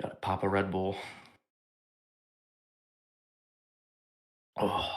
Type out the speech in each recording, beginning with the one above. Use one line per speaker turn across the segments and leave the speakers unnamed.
Gotta pop a Red Bull. Oh.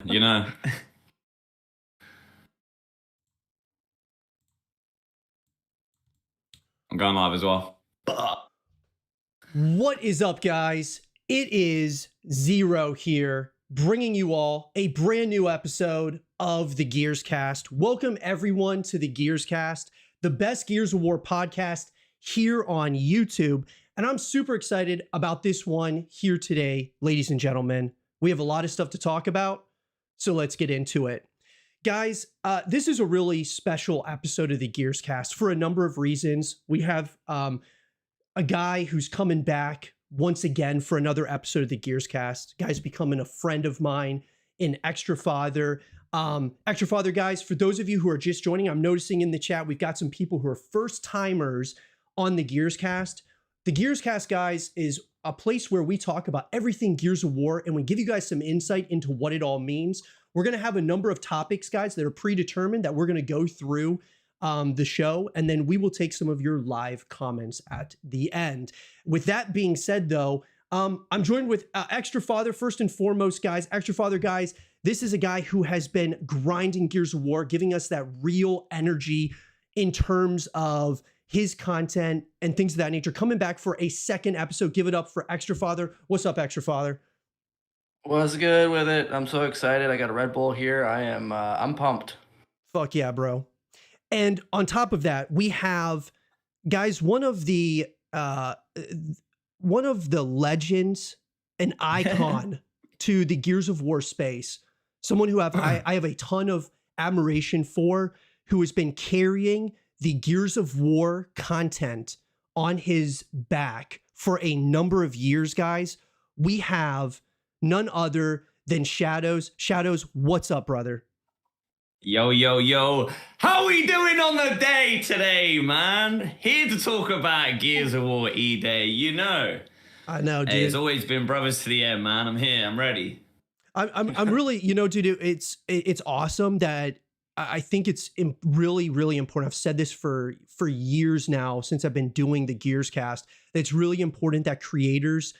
you know. I'm going live as well.
What is up, guys? It is Zro here, bringing you all a brand new episode of the Gears Cast. Welcome, everyone, to the Gears Cast, the best Gears of War podcast here on YouTube. And I'm super excited about this one here today, ladies and gentlemen. We have a lot of stuff to talk about, so let's get into it. Guys, this is a really special episode of the Gears Cast for a number of reasons. We have a guy who's coming back once again for another episode of the Gears Cast. Guy's becoming a friend of mine in Xtra Father. Xtra Father, guys, for those of you who are just joining, I'm noticing in the chat we've got some people who are first timers on the Gears Cast. The Gears Cast, guys, is a place where we talk about everything Gears of War and we give you guys some insight into what it all means. We're going to have a number of topics, guys, that are predetermined that we're going to go through the show, and then we will take some of your live comments at the end. With that being said, though, I'm joined with Xtra Father first and foremost, guys. Xtra Father, guys, this is a guy who has been grinding Gears of War, giving us that real energy in terms of his content and things of that nature. Coming back for a second episode. Give it up for Xtra Father. What's up, Xtra Father?
What's good with it? I'm so excited. I got a Red Bull here. I'm pumped.
Fuck yeah, bro. And on top of that, we have, guys, one of the legends, an icon to the Gears of War space, someone who I have a ton of admiration for, who has been carrying the Gears of War content on his back for a number of years, guys. We have none other than Shadowz. Shadowz, what's up, brother?
Yo, yo, yo. How we doing on the day today, man? Here to talk about Gears of War E-Day, you know.
I know, dude.
Hey, it's always been brothers to the end, man. I'm here. I'm ready.
I'm really, you know, dude, it's awesome that I think it's really, really important. I've said this for years now since I've been doing the Gears Cast. It's really important that creators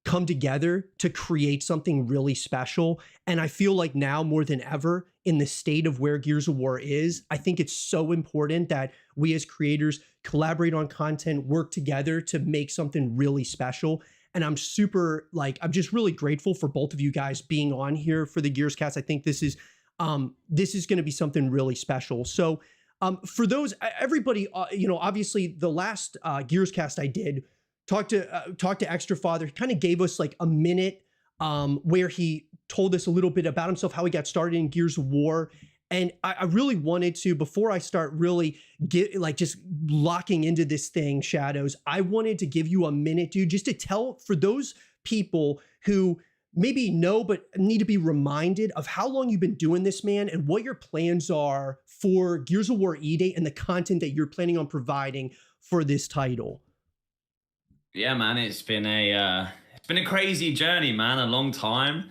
come together to create something really special. And I feel like now more than ever, in the state of where Gears of War is, I think it's so important that we as creators collaborate on content, work together to make something really special. And I'm just really grateful for both of you guys being on here for the Gears Cast. I think this is going to be something really special. So for those, everybody, obviously the last Gears Cast I did, talked to Xtra Father. He kind of gave us like a minute where he told us a little bit about himself, how he got started in Gears of War. And I really wanted to, before I start really just locking into this thing, Shadowz, I wanted to give you a minute, dude, just to tell for those people who maybe know but need to be reminded of how long you've been doing this, man, and what your plans are for Gears of War E-Day and the content that you're planning on providing for this title.
Yeah, man, it's been a crazy journey, man. A long time.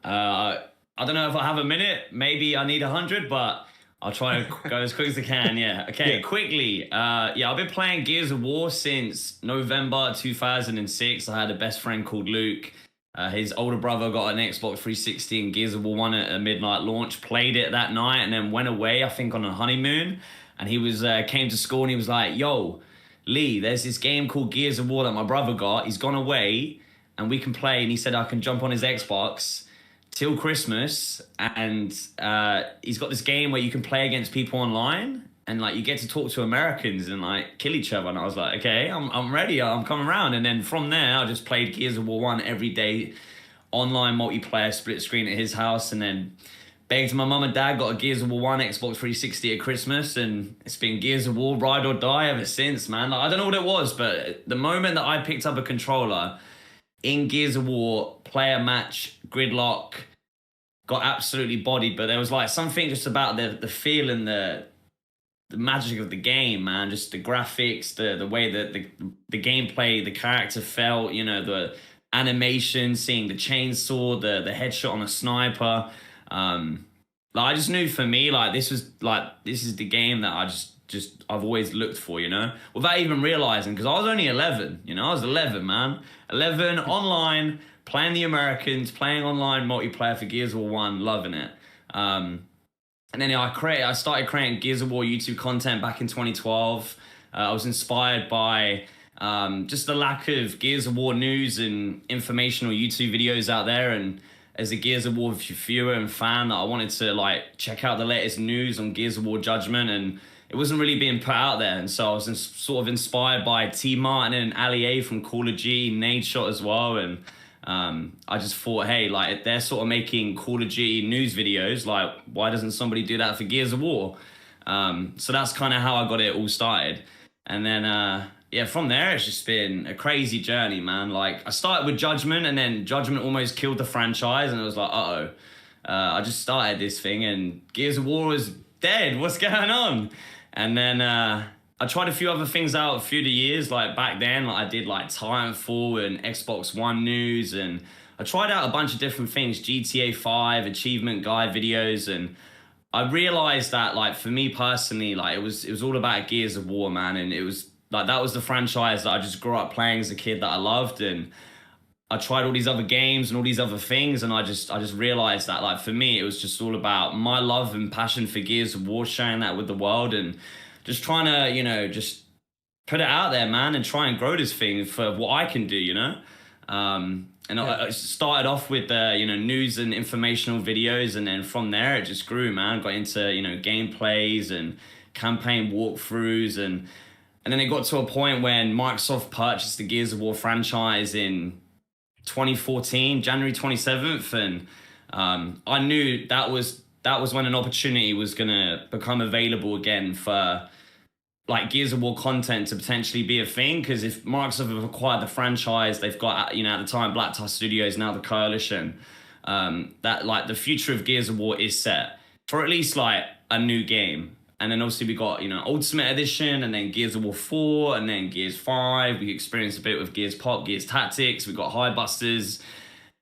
I don't know if I have a minute. Maybe I need 100, but I'll try to go as quick as I can. Yeah. Okay. Yeah. Quickly. I've been playing Gears of War since November 2006. I had a best friend called Luke. His older brother got an Xbox 360 and Gears of War 1 at a midnight launch. Played it that night and then went away, I think, on a honeymoon. And he came to school and he was like, "Yo, Lee, there's this game called Gears of War that my brother got. He's gone away and we can play." And he said I can jump on his Xbox till Christmas. And he's got this game where you can play against people online and like you get to talk to Americans and like kill each other. And I was like, okay, I'm ready. I'm coming around. And then from there, I just played Gears of War 1 every day, online multiplayer, split screen at his house. And then begged my mum and dad, got a Gears of War 1 Xbox 360 at Christmas, and it's been Gears of War ride or die ever since, man. Like, I don't know what it was, but the moment that I picked up a controller in Gears of War, player match, gridlock, got absolutely bodied. But there was like something just about the feel and the magic of the game, man. Just the graphics, the way that the gameplay, the character felt, you know, the animation, seeing the chainsaw, the headshot on the sniper. I just knew for me, this is the game that I've always looked for, you know, without even realizing, because I was only 11, you know, I was 11, man, 11 online, playing the Americans, playing online multiplayer for Gears of War 1, loving it. And then I started creating Gears of War YouTube content back in 2012. I was inspired by just the lack of Gears of War news and informational YouTube videos out there. And as a Gears of War viewer and fan, I wanted to like check out the latest news on Gears of War Judgment, and it wasn't really being put out there. And so I was sort of inspired by T. Martin and Ali A from Call of Duty, Nade Shot as well. And I just thought, hey, like, if they're sort of making Call of Duty news videos, like, why doesn't somebody do that for Gears of War? So that's kind of how I got it all started. And then, yeah, from there, it's just been a crazy journey, man. Like, I started with Judgment, and then Judgment almost killed the franchise, and it was like, uh-oh. I just started this thing, and Gears of War was dead. What's going on? And then I tried a few other things out through the years. Like back then, like I did like Titanfall and Xbox One news, and I tried out a bunch of different things, GTA 5, achievement guide videos, and I realized that like for me personally, like it was all about Gears of War, man, and it was like that was the franchise that I just grew up playing as a kid that I loved, and I tried all these other games and all these other things, and I just realized that like for me it was just all about my love and passion for Gears of War, sharing that with the world, and just trying to, you know, just put it out there, man, and try and grow this thing for what I can do, you know? And I started off with, you know, news and informational videos, and then from there it just grew, man. Got into, you know, gameplays and campaign walkthroughs, and then it got to a point when Microsoft purchased the Gears of War franchise in 2014, January 27th, and I knew that was when an opportunity was gonna become available again for like Gears of War content to potentially be a thing. Because if Microsoft have acquired the franchise, they've got, you know, at the time Black Tusk Studios, now the Coalition, that like the future of Gears of War is set for at least like a new game. And then obviously we got, you know, Ultimate Edition, and then Gears of War 4, and then Gears 5. We experienced a bit with Gears Pop, Gears Tactics. We got High Busters,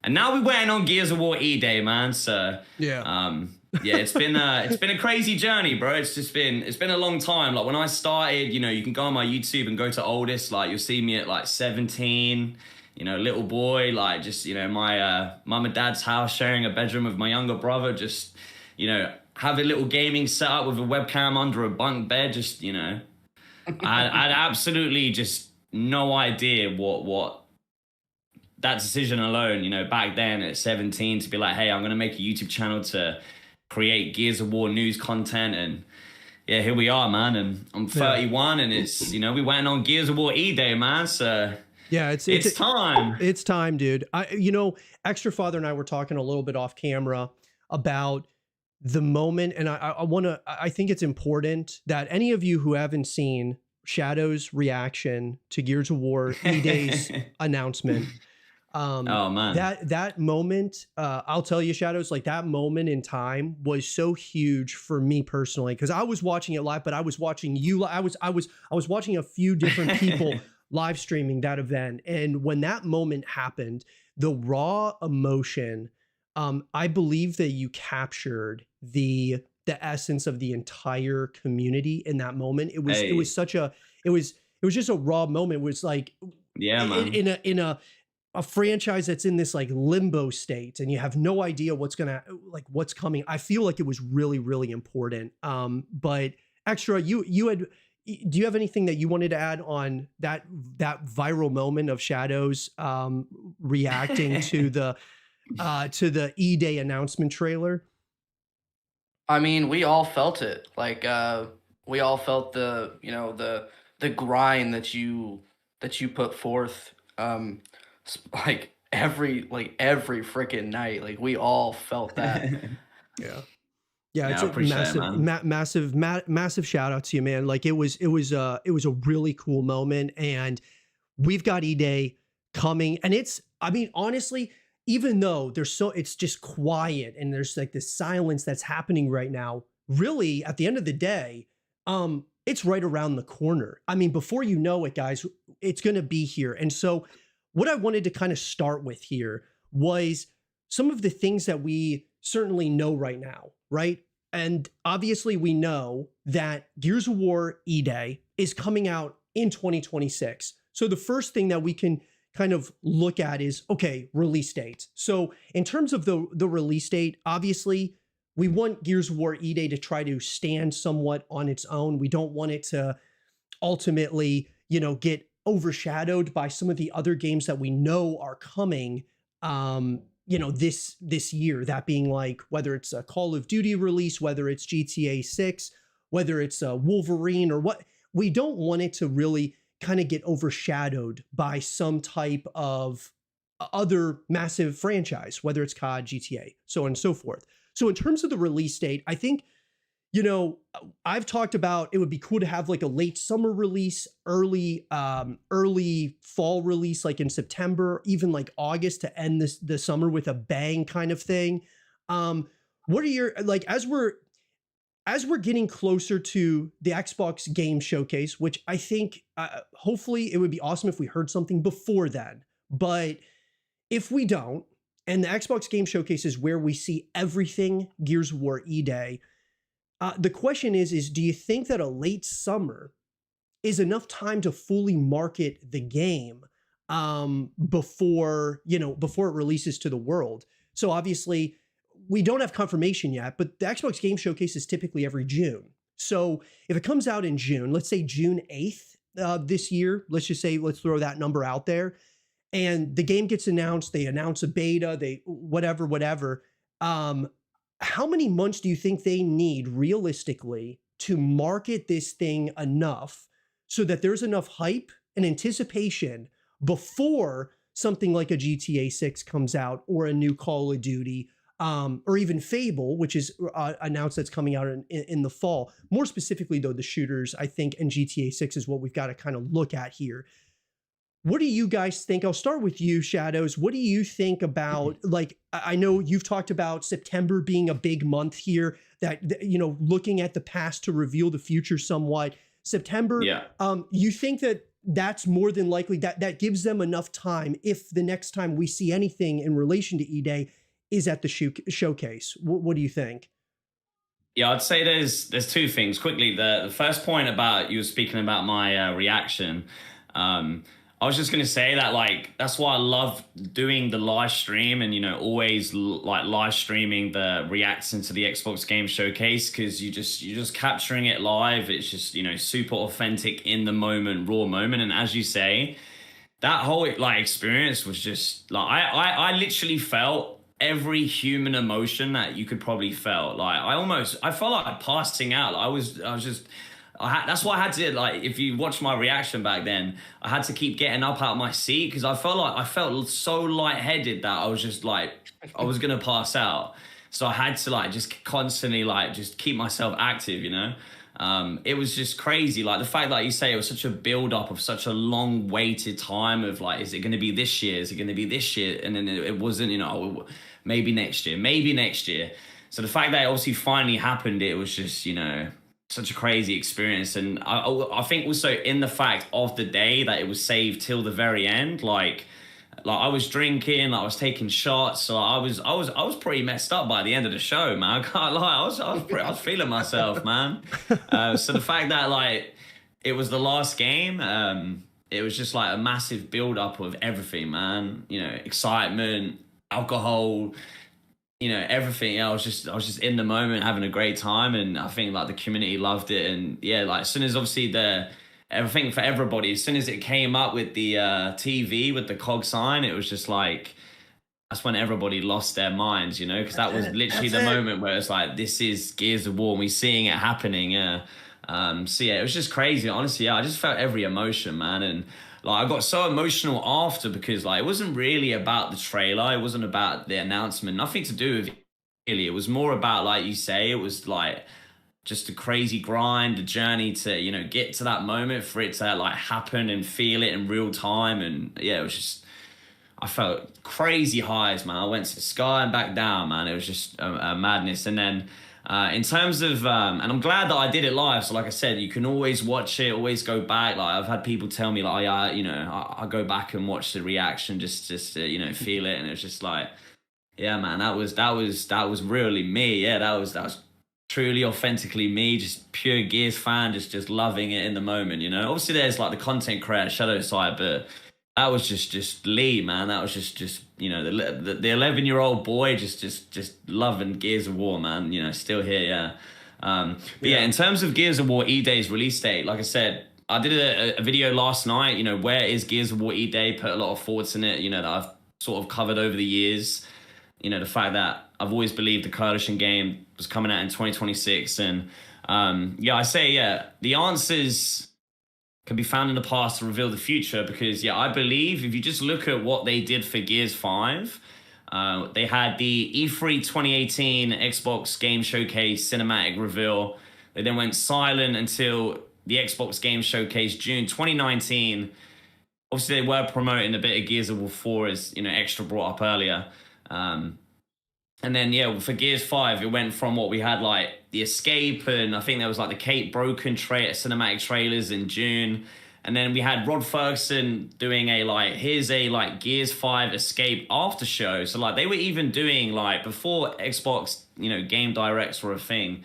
and now we're waiting on Gears of War E-Day, man. So yeah, it's been a crazy journey, bro. It's been a long time. Like when I started, you know, you can go on my YouTube and go to oldest. Like you'll see me at like 17, you know, little boy, like just, you know, my mum and dad's house, sharing a bedroom with my younger brother, just, you know, have a little gaming setup with a webcam under a bunk bed. Just, you know, I'd absolutely just no idea what that decision alone, you know, back then at 17 to be like, hey, I'm going to make a YouTube channel to create Gears of War news content. And yeah, here we are, man. And I'm 31, and it's, you know, we went on Gears of War E-Day, man. So yeah, it's time.
It's time, dude. You know, Xtra Father and I were talking a little bit off camera about the moment, and I think it's important that any of you who haven't seen Shadowz reaction to Gears of War E-Day's announcement, oh man, that moment, I'll tell you, Shadowz, like that moment in time was so huge for me personally, because I was watching it live, but I was watching you. I was watching a few different people live streaming that event, and when that moment happened, the raw emotion, I believe that you captured the essence of the entire community in that moment. It was it was just a raw moment. It was like, yeah, man, in a franchise that's in this like limbo state, and you have no idea what's coming. I feel like it was really, really important. But Xtra, do you have anything that you wanted to add on that viral moment of Shadowz reacting to the E-Day announcement trailer?
I mean, we all felt it. Like we all felt the, you know, the grind that you put forth, like every freaking night. Like we all felt that.
Yeah, it's a massive shout out to you, man. Like it was a really cool moment, and we've got E-Day coming, and I mean, honestly, even though it's just quiet and there's like this silence that's happening right now, really at the end of the day, it's right around the corner. I mean, before you know it, guys, it's going to be here. And so what I wanted to kind of start with here was some of the things that we certainly know right now, right? And obviously we know that Gears of War E-Day is coming out in 2026. So the first thing that we can kind of look at is, okay, release date. So in terms of the release date, obviously we want Gears of War E-Day to try to stand somewhat on its own. We don't want it to ultimately, get overshadowed by some of the other games that we know are coming, this year. That being like whether it's a Call of Duty release, whether it's GTA 6, whether it's a Wolverine or what. We don't want it to really kind of get overshadowed by some type of other massive franchise, whether it's COD, GTA, so on and so forth. So in terms of the release date, I think, I've talked about it would be cool to have like a late summer release, early fall release, like in September, even like August to end the summer with a bang kind of thing. What are your, like, as we're getting closer to the Xbox Game Showcase, which I think hopefully it would be awesome if we heard something before then. But if we don't, and the Xbox Game Showcase is where we see everything Gears of War E-Day, the question is do you think that a late summer is enough time to fully market the game before it releases to the world? So obviously we don't have confirmation yet, but the Xbox Game Showcase is typically every June. So if it comes out in June, let's say June 8th this year, let's throw that number out there, and the game gets announced, they announce a beta, whatever. How many months do you think they need realistically to market this thing enough so that there's enough hype and anticipation before something like a GTA 6 comes out, or a new Call of Duty, or even Fable, which is announced that's coming out in the fall? More specifically, though, the shooters, I think, and GTA 6 is what we've got to kind of look at here. What do you guys think? I'll start with you, Shadowz. What do you think about, like, I know you've talked about September being a big month here, that, looking at the past to reveal the future somewhat. September,
yeah.
You think that that's more than likely, that gives them enough time if the next time we see anything in relation to E-Day is at the showcase? What do you think?
Yeah, I'd say there's two things. Quickly, the first point about, you were speaking about my reaction. I was just going to say that, like, that's why I love doing the live stream and, always like live streaming the reacting to the Xbox Game Showcase, because you're just capturing it live. It's just, super authentic, in the moment, raw moment. And as you say, that whole like experience was just like, I literally felt every human emotion that you could probably felt. Like I felt like passing out. That's why I had to, like, if you watch my reaction back then, I had to keep getting up out of my seat, because I felt so lightheaded that I was just like, I was going to pass out. So I had to, like, just constantly, like, just keep myself active, It was just crazy. Like, the fact that, like you say, it was such a build up of such a long waited time of, like, is it going to be this year? Is it going to be this year? And then it wasn't, maybe next year. So the fact that it obviously finally happened, it was just, such a crazy experience. And I think also in the fact of the day that it was saved till the very end, like I was drinking, I was taking shots, so I was pretty messed up by the end of the show, man. I can't lie, I was feeling myself, man. So the fact that, like, it was the last game, it was just like a massive build up of everything, man. Excitement, alcohol, everything. I was just in the moment, having a great time, and I think, like, the community loved it. And yeah, like, as soon as obviously everything for everybody, as soon as it came up with the TV with the COG sign, it was just like, that's when everybody lost their minds, because that was literally the moment where it's like, this is Gears of War, and we're seeing it happening. Yeah. So yeah, it was just crazy, honestly. Yeah, I just felt every emotion, man. And like, I got so emotional after, because, like, it wasn't really about the trailer. It wasn't about the announcement. Nothing to do with it, really. It was more about, like you say, it was like just a crazy grind, a journey to, get to that moment, for it to, like, happen and feel it in real time. And yeah, it was just, I felt crazy highs, man. I went to the sky and back down, man. It was just a madness. And then in terms of, and I'm glad that I did it live. So like I said, you can always watch it, always go back. Like, I've had people tell me, like, I go back and watch the reaction just to, feel it. And it was just like, yeah, man, that was really me. Yeah, that was truly authentically me, just pure Gears fan, just loving it in the moment, Obviously there's, like, the content creator Shadowz side, but that was just Lee, man. That was just you know, the 11-year-old boy just loving Gears of War, man. You know, still here, yeah. But yeah, in terms of Gears of War E-Day's release date, like I said, I did a video last night, you know, where is Gears of War E-Day, put a lot of thoughts in it, you know, that I've sort of covered over the years. You know, the fact that I've always believed the Coalition game was coming out in 2026. And yeah, I say, yeah, the answers can be found in the past to reveal the future, because, yeah, I believe if you just look at what they did for Gears 5, they had the E3 2018 Xbox Game Showcase cinematic reveal. They then went silent until the Xbox Game Showcase June 2019. Obviously, they were promoting a bit of Gears of War 4, as, you know, Xtra brought up earlier. And then, yeah, for Gears 5, it went from what we had, like, the Escape, and I think there was, like, the Kate Broken cinematic trailers in June. And then we had Rod Ferguson doing here's a Gears 5 Escape after show. So, like, they were even doing, like, before Xbox, you know, game directs were a thing,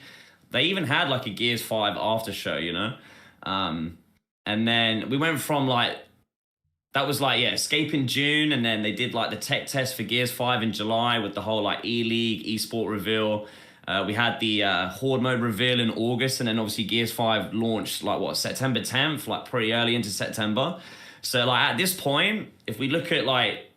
they even had, like, a Gears 5 after show, you know? And then we went from, like, that was like, yeah, Escape in June, and then they did like the tech test for Gears 5 in July with the whole like E-League, esport reveal. We had the Horde mode reveal in August, and then obviously Gears 5 launched like what, September 10th, like pretty early into September. So like at this point, if we look at like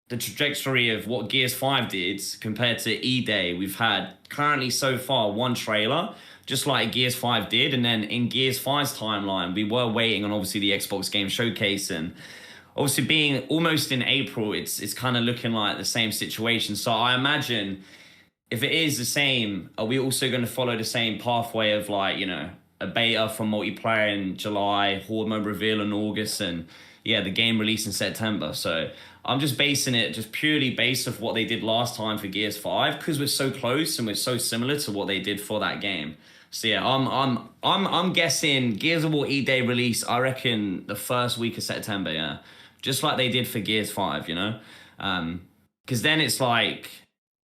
the trajectory of what Gears 5 did compared to E-Day, we've had currently so far one trailer, just like Gears 5 did. And then in Gears 5's timeline, we were waiting on obviously the Xbox Game Showcase, and obviously being almost in April, it's kind of looking like the same situation. So I imagine if it is the same, are we also going to follow the same pathway of like, you know, a beta from multiplayer in July, Horde mode reveal in August, and yeah, the game release in September. So I'm just basing it just purely based off what they did last time for Gears 5, because we're so close and we're so similar to what they did for that game. So yeah, I'm guessing Gears of War E-Day release, I reckon the first week of September, yeah. Just like they did for Gears 5, you know? Because then it's like,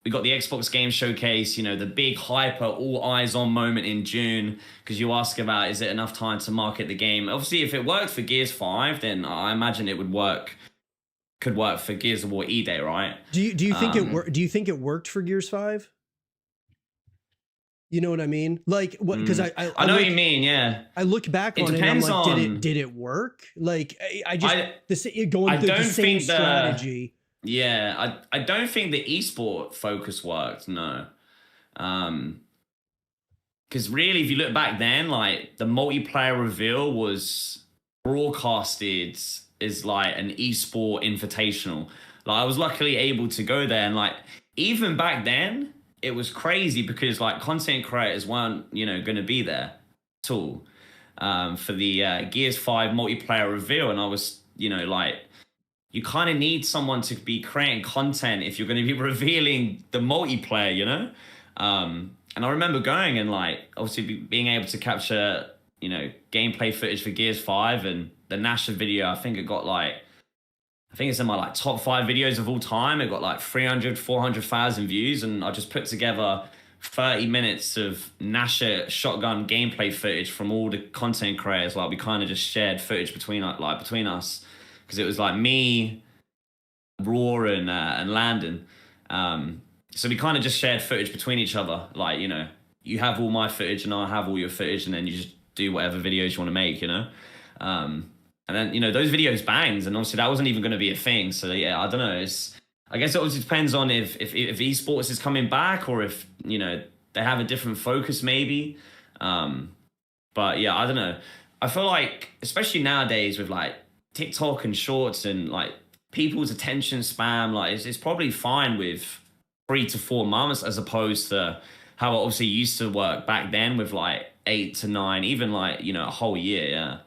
we got the Xbox Game Showcase, you know, the big hyper, all eyes on moment in June, because you ask about, is it enough time to market the game? Obviously, if it worked for Gears 5, then I imagine it could work for Gears of War E-Day, right?
Do you think do you think it worked for Gears 5? You know what I mean? Like, what? Because I
know what you mean. Yeah.
I look back on it, and I'm like, did it going through the same strategy.
Yeah, I don't think the esport focus worked. No, because really, if you look back then, like the multiplayer reveal was broadcasted as like an esport invitational. Like I was luckily able to go there, and like even back then, it was crazy because like content creators weren't, you know, going to be there at all for the Gears 5 multiplayer reveal. And I was, you know, like, you kind of need someone to be creating content if you're going to be revealing the multiplayer, you know? And I remember going and like, obviously being able to capture, you know, gameplay footage for Gears 5, and the Nasher video, I think it's in my like top 5 videos of all time. It got like 300, 400,000 views, and I just put together 30 minutes of Nasher shotgun gameplay footage from all the content creators. Like we kind of just shared footage between us, because it was like me, Raw, and Landon. So we kind of just shared footage between each other. Like, you know, you have all my footage and I have all your footage, and then you just do whatever videos you want to make, you know? And then, you know, those videos banged, and obviously that wasn't even going to be a thing. So yeah, I don't know. I guess it obviously depends on if esports is coming back, or if, you know, they have a different focus maybe. But yeah, I don't know. I feel like, especially nowadays with like TikTok and shorts and like people's attention span, like it's probably fine with 3 to 4 months, as opposed to how it obviously used to work back then with like 8 to 9, even like, you know, a whole year. Yeah.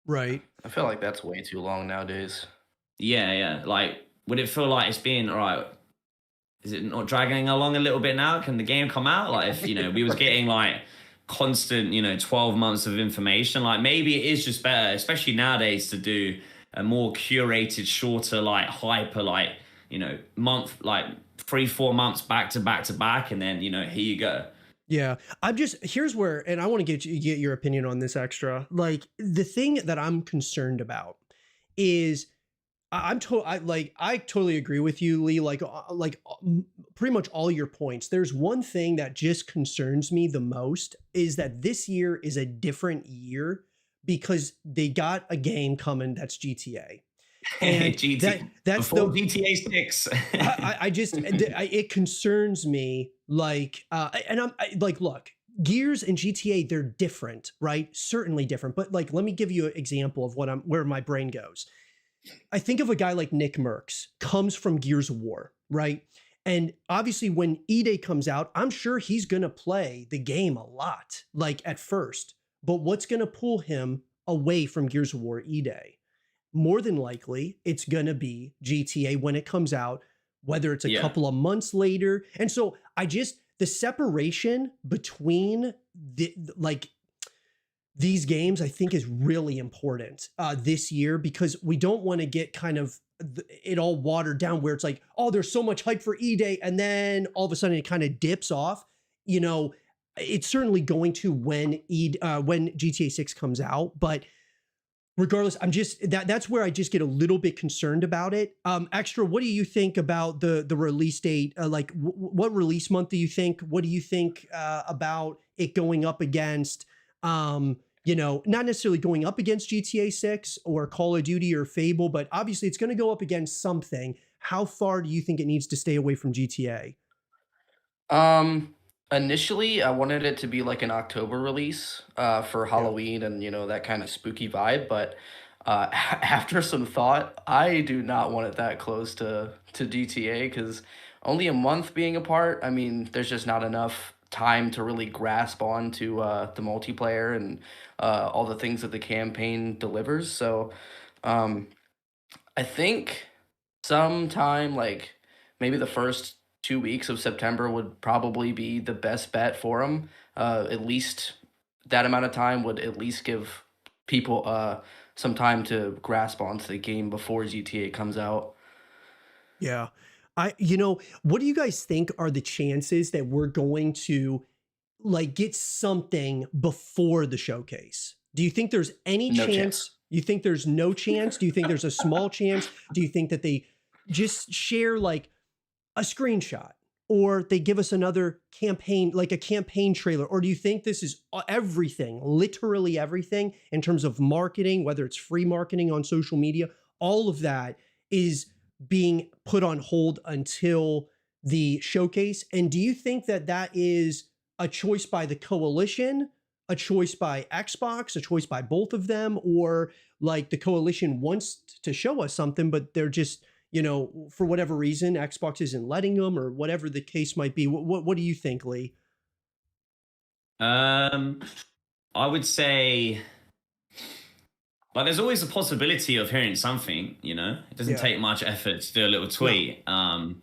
Right.
I feel like that's way too long nowadays.
Yeah. Like, would it feel like it's being, all right, is it not dragging along a little bit now? Can the game come out? Like, if, you know, we was getting like constant, you know, 12 months of information, like maybe it is just better, especially nowadays, to do a more curated, shorter, like hyper, like, you know, month, like 3-4 months back to back to back. And then, you know, here you go.
Yeah, here's where, and I want to get your opinion on this, Xtra. Like, the thing that I'm concerned about is I totally agree with you, Lee. Pretty much all your points. There's one thing that just concerns me the most is that this year is a different year because they got a game coming that's GTA, and that's
Before
the
GTA 6.
I just it concerns me and like, look, Gears and GTA, they're different, right? Certainly different, but like, let me give you an example of where my brain goes. I think of a guy like Nick Merckx, comes from Gears of War, right? And obviously when E-Day comes out, I'm sure he's going to play the game a lot, like at first. But what's going to pull him away from Gears of War E-Day? More than likely, it's going to be GTA when it comes out, whether it's a couple of months later. And so the separation between these games, I think, is really important this year, because we don't want to get kind of it all watered down where it's like, oh, there's so much hype for E-Day, and then all of a sudden it kind of dips off. You know, it's certainly going to when GTA 6 comes out, but regardless, that's where I just get a little bit concerned about it. Xtra, what do you think about the release date? What release month do you think? What do you think about it going up against? Not necessarily going up against GTA 6 or Call of Duty or Fable, but obviously it's going to go up against something. How far do you think it needs to stay away from GTA?
Initially, I wanted it to be like an October release for Halloween and, that kind of spooky vibe. But after some thought, I do not want it that close to GTA, because only a month being apart, I mean, there's just not enough time to really grasp on to the multiplayer and all the things that the campaign delivers. So I think sometime like maybe the first 2 weeks of September would probably be the best bet for them. At least that amount of time would at least give people some time to grasp onto the game before GTA comes out.
Yeah. What do you guys think are the chances that we're going to get something before the showcase? Do you think there's any chance? You think there's no chance? Do you think there's a small chance? Do you think that they just share like a screenshot, or they give us another campaign, like a campaign trailer? Or do you think this is everything, literally everything in terms of marketing, whether it's free marketing on social media, all of that is being put on hold until the showcase? And do you think that is a choice by the coalition, a choice by Xbox, a choice by both of them, or like the coalition wants to show us something, but they're just, for whatever reason, Xbox isn't letting them, or whatever the case might be? What do you think, Lee?
I would say, like, there's always a possibility of hearing something, it doesn't take much effort to do a little tweet. No.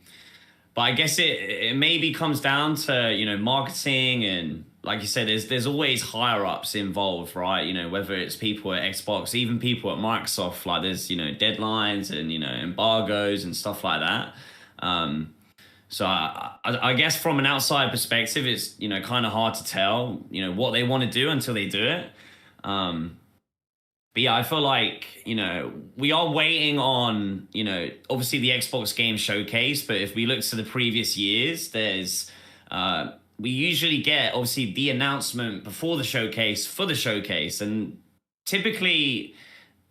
But I guess it maybe comes down to, marketing, and like you said, there's always higher ups involved, right? Whether it's people at Xbox, even people at Microsoft, like there's, deadlines and, embargoes and stuff like that. So I guess from an outside perspective, it's, kind of hard to tell, what they want to do until they do it. But yeah, I feel like, we are waiting on, obviously the Xbox Game Showcase, but if we look to the previous years, there's, we usually get, obviously, the announcement before the showcase for the showcase. And typically,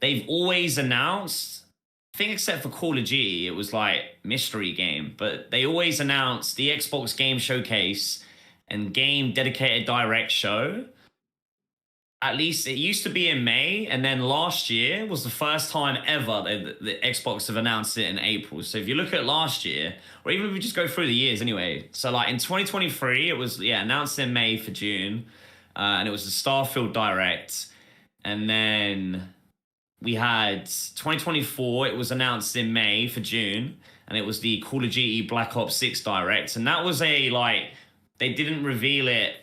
they've always announced, I think except for Call of Duty, it was like mystery game, but they always announce the Xbox Game Showcase and game dedicated direct show. At least it used to be in May, and then last year was the first time ever the Xbox have announced it in April. So if you look at last year, or even if we just go through the years anyway, so like in 2023, it was announced in May for June, and it was the Starfield Direct, and then we had 2024, it was announced in May for June, and it was the Call of Duty Black Ops 6 Direct, and that was they didn't reveal it.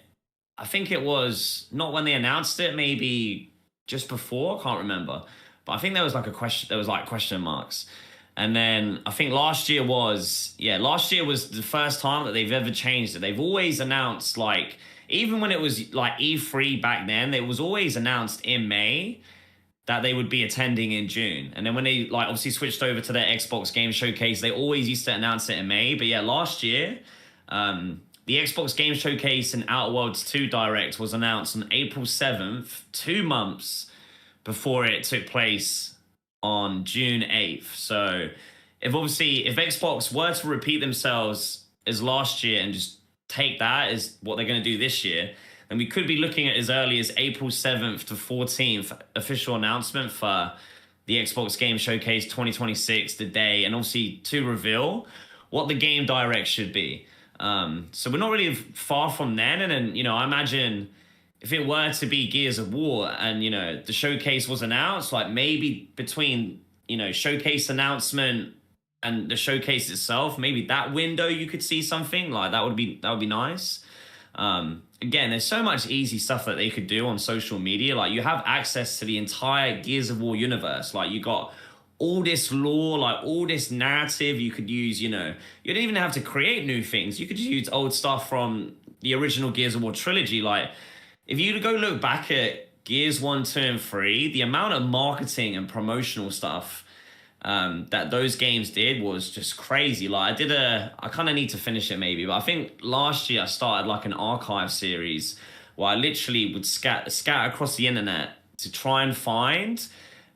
I think it was not when they announced it, maybe just before, I can't remember. But I think there was question marks. And then I think last year was the first time that they've ever changed it. They've always announced, even when it was like E3 back then, it was always announced in May that they would be attending in June. And then when they like obviously switched over to their Xbox Game Showcase, they always used to announce it in May. But yeah, last year, the Xbox Game Showcase and Outer Worlds 2 Direct was announced on April 7th, 2 months before it took place on June 8th. So if Xbox were to repeat themselves as last year and just take that as what they're going to do this year, then we could be looking at as early as April 7th to 14th official announcement for the Xbox Game Showcase 2026, the day, and obviously to reveal what the game direct should be. So we're not really far from then. And then, I imagine if it were to be Gears of War and, the showcase was announced, like maybe between, showcase announcement and the showcase itself, maybe that window you could see something like that would be nice. Again, there's so much easy stuff that they could do on social media. Like you have access to the entire Gears of War universe. Like you got all this lore, like all this narrative you could use, you don't even have to create new things. You could just use old stuff from the original Gears of War trilogy. Like if you go look back at Gears 1, 2, and 3, the amount of marketing and promotional stuff that those games did was just crazy. Like I kind of need to finish it maybe, but I think last year I started like an archive series where I literally would scatter across the internet to try and find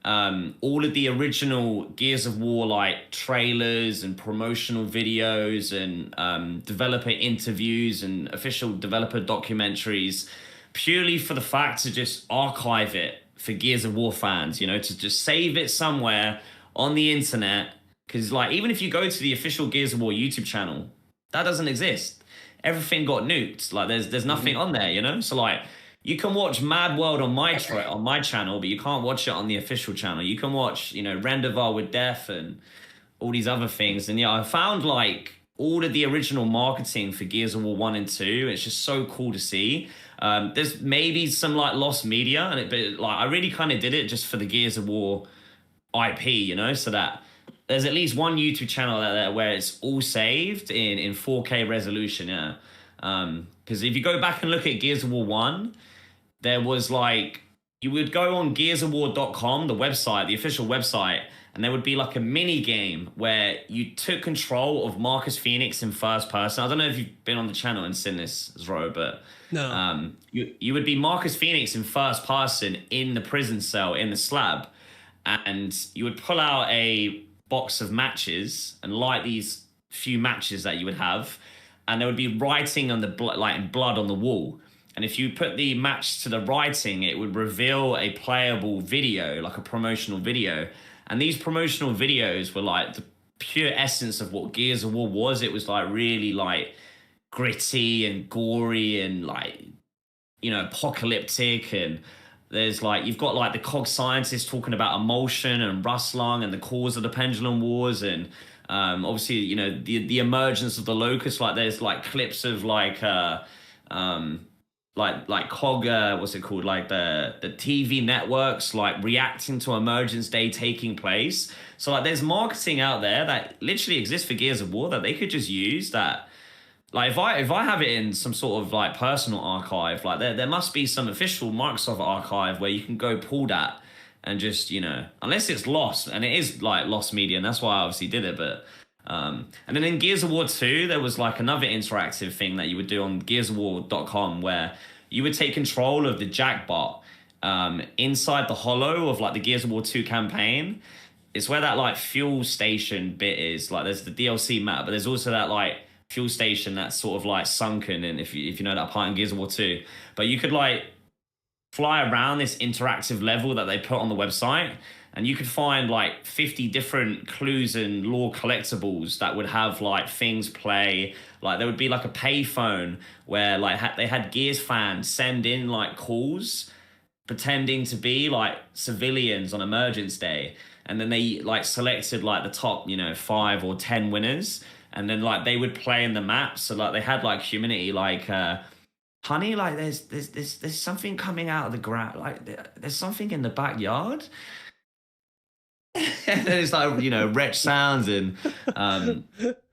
all of the original Gears of War like trailers and promotional videos and developer interviews and official developer documentaries, purely for the fact to just archive it for Gears of War fans, to just save it somewhere on the internet. Because like even if you go to the official Gears of War YouTube channel, that doesn't exist. Everything got nuked. Like there's nothing on there, so like you can watch Mad World on my channel, but you can't watch it on the official channel. You can watch Rendevar with Death and all these other things. And I found like all of the original marketing for Gears of War 1 and 2. It's just so cool to see. There's maybe some like lost media, but like I really kind of did it just for the Gears of War IP, so that there's at least one YouTube channel out there where it's all saved in 4K resolution, yeah. Because if you go back and look at Gears of War 1, there was like, you would go on gearsofwar.com, the website, the official website, and there would be like a mini game where you took control of Marcus Phoenix in first person. I don't know if you've been on the channel and seen this, Zro, but
no.
You would be Marcus Phoenix in first person in the prison cell, in the slab. And you would pull out a box of matches and light these few matches that you would have, and there would be writing on the blood on the wall. And if you put the match to the writing, it would reveal a playable video, like a promotional video. And these promotional videos were like the pure essence of what Gears of War was. It was like really like gritty and gory and like, apocalyptic. And there's like, you've got like the cog scientists talking about emulsion and Rustlung and the cause of the pendulum wars. And obviously, the emergence of the locust. Like there's like clips of like cog, what's it called? Like the TV networks like reacting to Emergence Day taking place. So like there's marketing out there that literally exists for Gears of War that they could just use. That like if I have it in some sort of like personal archive, like there must be some official Microsoft archive where you can go pull that and just, unless it's lost, and it is like lost media, and that's why I obviously did it. But and then in Gears of War 2, there was like another interactive thing that you would do on gearsofwar.com where you would take control of the jackbot inside the hollow of like the Gears of War 2 campaign. It's where that like fuel station bit is. Like there's the DLC map, but there's also that like fuel station that's sort of like sunken, and if you know that part in Gears of War 2. But you could like fly around this interactive level that they put on the website, and you could find like 50 different clues and lore collectibles that would have like things play. Like there would be like a payphone where like they had Gears fans send in like calls pretending to be like civilians on Emergence Day. And then they like selected like the top, 5 or 10 winners. And then like they would play in the maps. So like they had like humanity, like, honey, like there's something coming out of the ground. Like there's something in the backyard. And then it's like, wretch sounds, and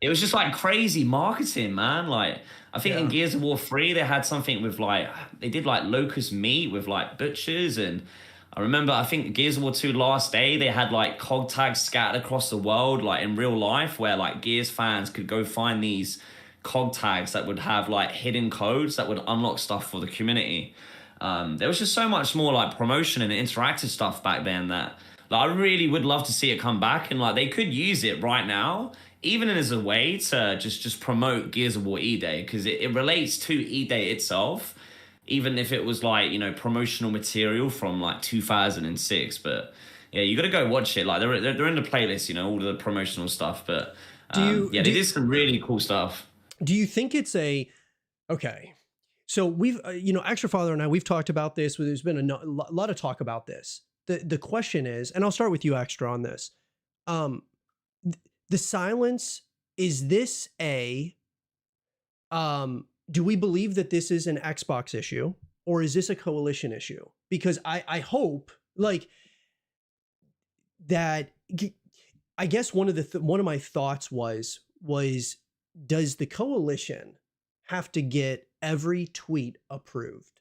it was just like crazy marketing, man. Like I think in Gears of War 3 they had something with like, they did like locust meat with like butchers, and I remember, I think Gears of War 2 last day, they had like COG tags scattered across the world, like in real life, where like Gears fans could go find these COG tags that would have like hidden codes that would unlock stuff for the community. There was just so much more like promotion and interactive stuff back then that like, I really would love to see it come back, and like they could use it right now, even as a way to just promote Gears of War E-Day, because it relates to E-Day itself, even if it was like, you know, promotional material from like 2006. But yeah, you got to go watch it. Like they're in the playlist, you know, all the promotional stuff. But yeah, they did some really cool stuff.
Do you think it's okay? So we've, you know, Xtra Father and I, we've talked about this. There's been a lot of talk about this. The question is, and I'll start with you, Xtra, on this. The silence, is this do we believe that this is an Xbox issue, or is this a coalition issue? Because I hope like that. I guess one of my thoughts was does the coalition have to get every tweet approved?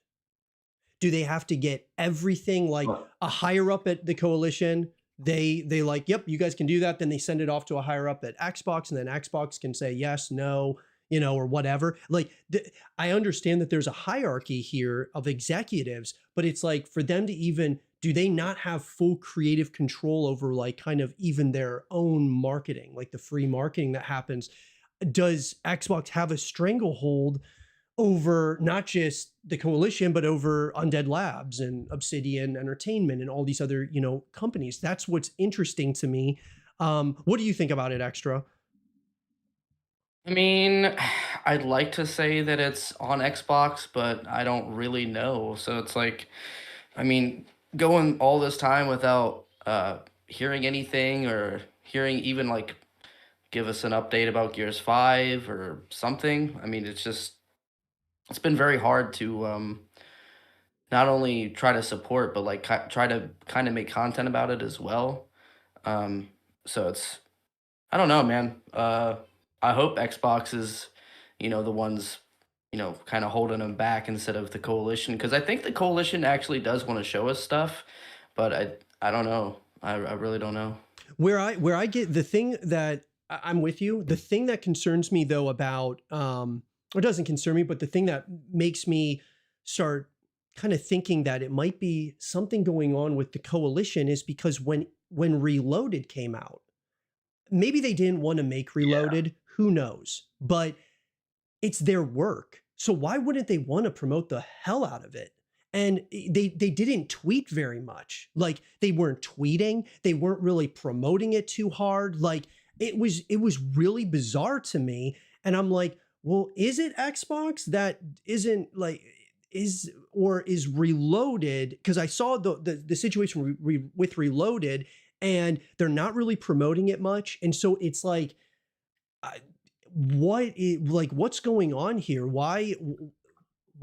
Do they have to get everything, like a higher up at the coalition? They like, yep, you guys can do that. Then they send it off to a higher up at Xbox, and then Xbox can say yes, no, you know, or whatever. Like, I understand that there's a hierarchy here of executives, but it's like for them to even, do they not have full creative control over like kind of even their own marketing, like the free marketing that happens? Does Xbox have a stranglehold over not just the coalition, but over Undead Labs and Obsidian Entertainment and all these other, you know, companies? That's what's interesting to me. What do you think about it, Xtra?
I mean, I'd like to say that it's on Xbox, but I don't really know. So it's like, I mean, going all this time without hearing anything or hearing even like give us an update about Gears 5 or something. I mean, it's been very hard to not only try to support, but like try to kind of make content about it as well. So I don't know, man. I hope Xbox is, you know, the ones, you know, kind of holding them back instead of the coalition, because I think the coalition actually does want to show us stuff, but I don't know. I really don't know.
Where I get the thing that I'm with you. The thing that concerns me though about or doesn't concern me, but the thing that makes me start kind of thinking that it might be something going on with the coalition is because when Reloaded came out, maybe they didn't want to make Reloaded. Yeah. Who knows? But it's their work. So why wouldn't they want to promote the hell out of it? And they didn't tweet very much. Like they weren't tweeting. They weren't really promoting it too hard. Like it was really bizarre to me. And I'm like, well, is it Xbox that isn't like is Reloaded? Because I saw the situation with Reloaded, and they're not really promoting it much. And so it's like, what's going on here? Why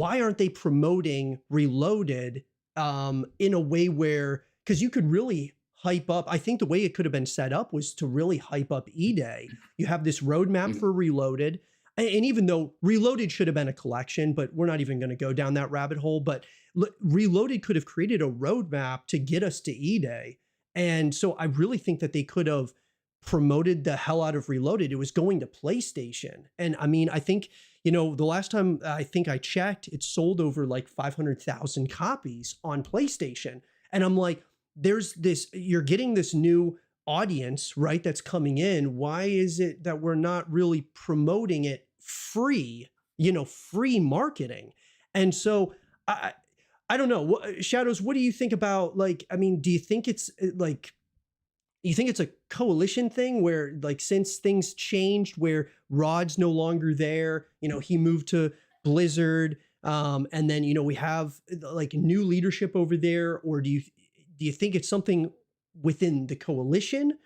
aren't they promoting Reloaded in a way where, because you could really hype up, I think the way it could have been set up was to really hype up E-Day. You have this roadmap for Reloaded. And even though Reloaded should have been a collection, but we're not even going to go down that rabbit hole, but Reloaded could have created a roadmap to get us to E-Day. And so I really think that they could have promoted the hell out of Reloaded. It was going to PlayStation. And I mean, I think, you know, the last time I think I checked, it sold over like 500,000 copies on PlayStation. And I'm like, there's this, you're getting this new audience, right? That's coming in. Why is it that we're not really promoting it free, you know, free marketing? And so I don't know. Shadowz, what do you think about, like, I mean, do you think it's like, you think it's a coalition thing where, like, since things changed, where Rod's no longer there, you know, he moved to Blizzard, and then, you know, we have like new leadership over there, or do you think it's something within the coalition?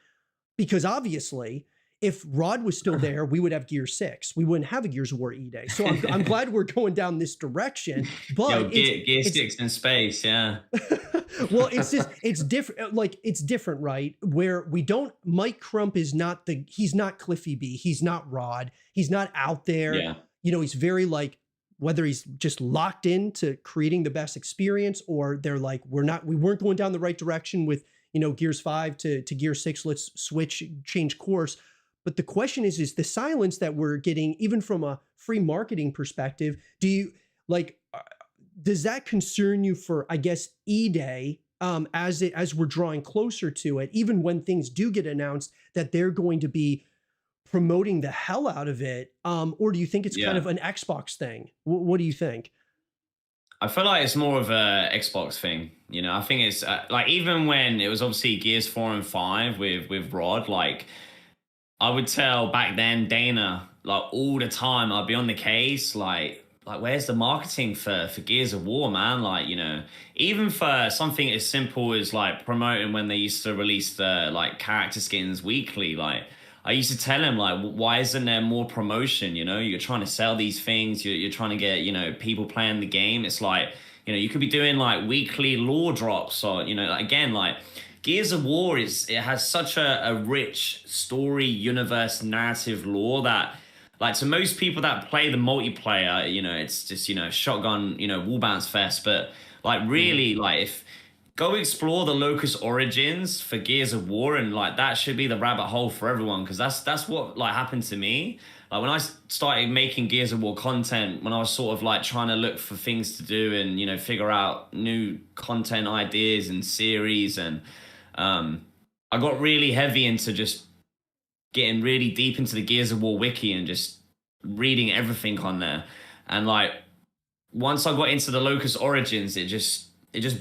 Because obviously, if Rod was still there, we would have Gear 6. We wouldn't have a Gears of War E-Day. So I'm glad we're going down this direction. But
Gear 6 in space, yeah.
Well, it's different. Like, it's different, right? Where we don't, Mike Crump is not he's not Cliffy B. He's not Rod. He's not out there.
Yeah.
You know, he's very like whether he's just locked into creating the best experience, or they're like, we weren't going down the right direction with, Gears 5 to Gear 6, let's change course. But the question is the silence that we're getting, even from a free marketing perspective, does that concern you for, I guess, E-Day, as we're drawing closer to it, even when things do get announced, that they're going to be promoting the hell out of it? Or do you think it's kind of an Xbox thing? What do you think?
I feel like it's more of a Xbox thing. I think it's like, even when it was obviously Gears 4 and 5 with Rod, like, I would tell back then Dana, like, all the time, I'd be on the case, like where's the marketing for Gears of War, man? Like, even for something as simple as like promoting when they used to release the like character skins weekly, like, I used to tell him, like, why isn't there more promotion? You're trying to sell these things. You're trying to get, people playing the game. It's like, you could be doing like weekly lore drops, or, again, like, Gears of War it has such a rich story, universe, narrative lore that, like, to most people that play the multiplayer, it's just, shotgun, wall bounce fest. But like, really, like, if go explore the Locust origins for Gears of War, and like, that should be the rabbit hole for everyone, because that's what like happened to me. Like, when I started making Gears of War content, when I was sort of like trying to look for things to do and figure out new content ideas and series, and I got really heavy into just getting really deep into the Gears of War wiki and just reading everything on there. And like, once I got into the Locust origins, it just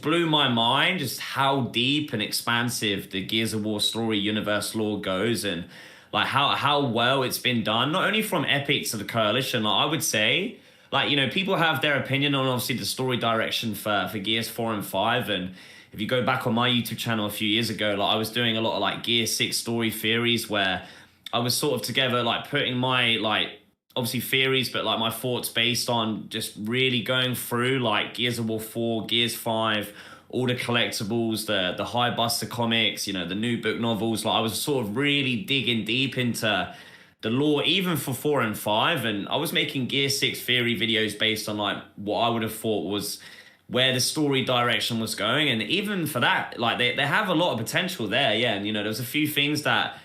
blew my mind just how deep and expansive the Gears of War story universe lore goes, and like how well it's been done, not only from Epic to the Coalition. Like, I would say, like, people have their opinion on obviously the story direction for Gears 4 and 5. And if you go back on my YouTube channel a few years ago, like, I was doing a lot of like Gear 6 story theories, where I was sort of together, like, putting my, like, obviously theories, but like my thoughts based on just really going through like Gears of War 4, Gears 5, all the collectibles, the High Buster comics, the new book novels. Like, I was sort of really digging deep into the lore, even for 4 and 5. And I was making Gear 6 theory videos based on like what I would have thought was where the story direction was going. And even for that, like, they have a lot of potential there. Yeah. And, there was a few things that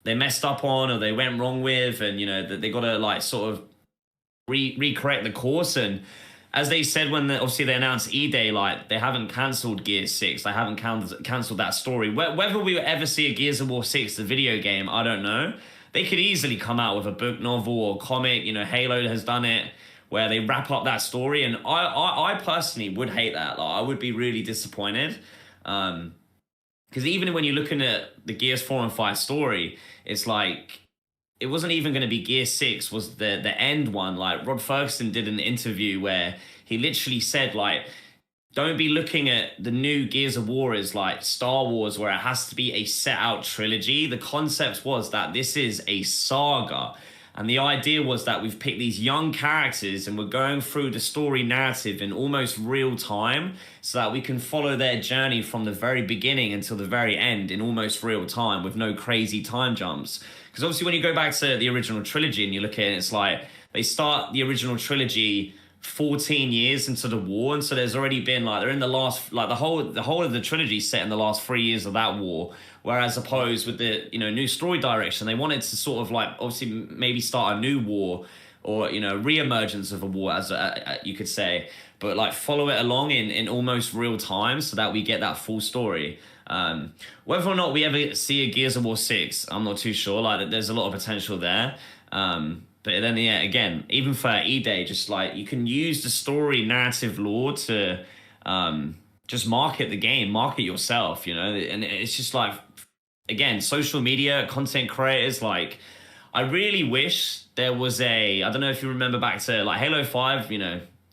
they messed up on, or they went wrong with, and, that they got to like sort of recorrect the course. And as they said when obviously they announced E-Day, like, they haven't cancelled Gears 6. They haven't cancelled that story. Whether we will ever see a Gears of War 6, the video game, I don't know. They could easily come out with a book novel or comic. Halo has done it, where they wrap up that story. And I personally would hate that. Like, I would be really disappointed. Because even when you're looking at the Gears 4 and 5 story, it's like, it wasn't even going to be Gear 6 was the end one. Like, Rod Ferguson did an interview where he literally said, like, don't be looking at the new Gears of War as like Star Wars, where it has to be a set out trilogy. The concept was that this is a saga. And the idea was that we've picked these young characters and we're going through the story narrative in almost real time, so that we can follow their journey from the very beginning until the very end in almost real time with no crazy time jumps. Because obviously when you go back to the original trilogy and you look at it, it's like they start the original trilogy 14 years into the war, and so there's already been like, they're in the last, like, the whole of the trilogy set in the last 3 years of that war. Whereas opposed with the new story direction, they wanted to sort of like obviously maybe start a new war, or re-emergence of a war, as you could say, but like follow it along in almost real time, so that we get that full story. Whether or not we ever see a Gears of War 6, I'm not too sure. Like, there's a lot of potential there. But then, yeah, again, even for E-Day, just like, you can use the story narrative lore to just market the game, market yourself, and it's just like, again, social media, content creators, like, I really wish there was I don't know if you remember back to like Halo 5,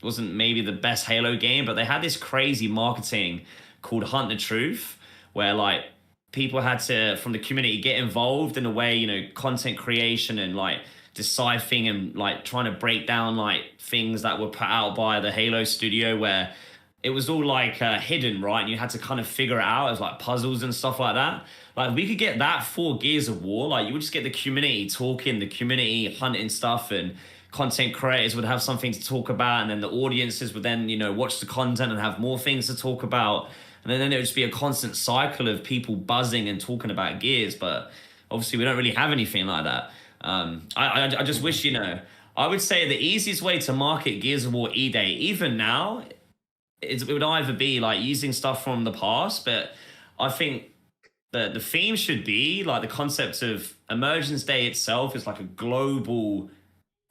wasn't maybe the best Halo game, but they had this crazy marketing called Hunt the Truth, where like people had to, from the community, get involved in a way, content creation and like deciphering and like trying to break down like things that were put out by the Halo studio, where it was all like hidden, right? And you had to kind of figure it out as like puzzles and stuff like that. Like, we could get that for Gears of War. Like, you would just get the community talking, the community hunting stuff and content creators would have something to talk about, and then the audiences would then, watch the content and have more things to talk about. And then it would just be a constant cycle of people buzzing and talking about Gears. But obviously we don't really have anything like that. I just wish, I would say the easiest way to market Gears of War E-Day, even now, it would either be like using stuff from the past, but I think the theme should be like the concept of Emergence Day itself is like a global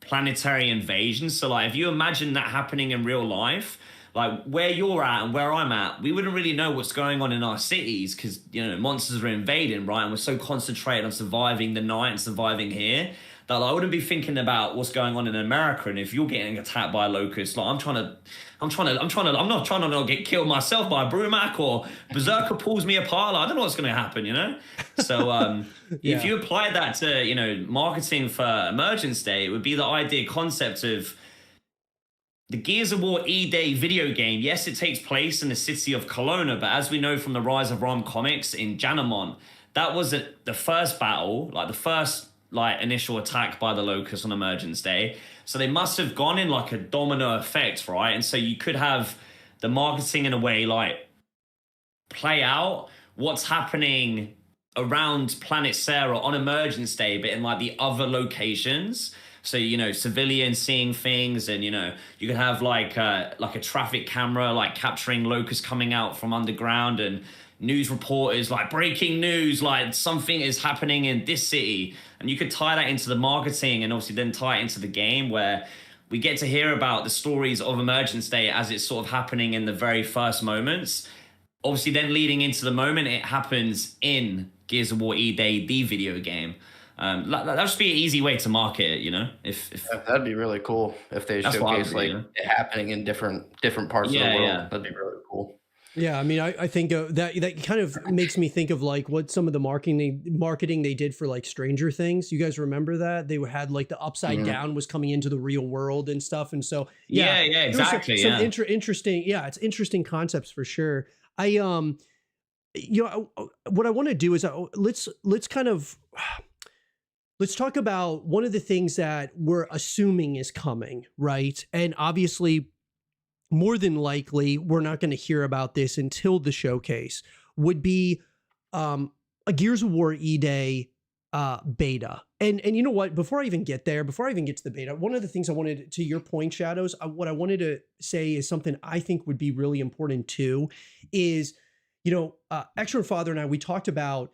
planetary invasion. So like if you imagine that happening in real life, like where you're at and where I'm at, we wouldn't really know what's going on in our cities because, monsters are invading, right? And we're so concentrated on surviving the night and surviving here that I wouldn't be thinking about what's going on in America. And if you're getting attacked by a locust, like I'm not trying to not get killed myself by a Brumac or Berserker pulls me apart. Like, I don't know what's going to happen, So if you apply that to, marketing for Emergence Day, it would be the idea concept of the Gears of War E-Day video game. Yes, it takes place in the city of Kelowna, but as we know from the Rise of Rome comics in Janamon, that wasn't the first battle, like the first initial attack by the Locust on Emergence Day. So they must have gone in like a domino effect, right? And so you could have the marketing in a way like play out what's happening around Planet Sarah on Emergence Day, but in like the other locations. So, civilians seeing things, and, you could have like a traffic camera, like capturing locusts coming out from underground, and news reporters like breaking news, like something is happening in this city. And you could tie that into the marketing and obviously then tie it into the game where we get to hear about the stories of Emergence Day as it's sort of happening in the very first moments. Obviously then leading into the moment it happens in Gears of War E-Day, the video game. That would just be an easy way to market it, If
that'd be really cool if they showcase it happening in different parts of the world. Yeah. That'd be really cool.
Yeah, I mean, I think that kind of makes me think of like what some of the marketing they did for like Stranger Things. You guys remember that? They had like the upside down was coming into the real world and stuff. And so
yeah, exactly.
Some interesting, it's interesting concepts for sure. What I want to do is let's talk about one of the things that we're assuming is coming, right? And obviously, more than likely, we're not going to hear about this until the showcase, would be a Gears of War E-Day beta. And you know what? Before I even get to the beta, one of the things I wanted, to your point, Shadowz, what I wanted to say is something I think would be really important too, is, Xtra Father and I, we talked about,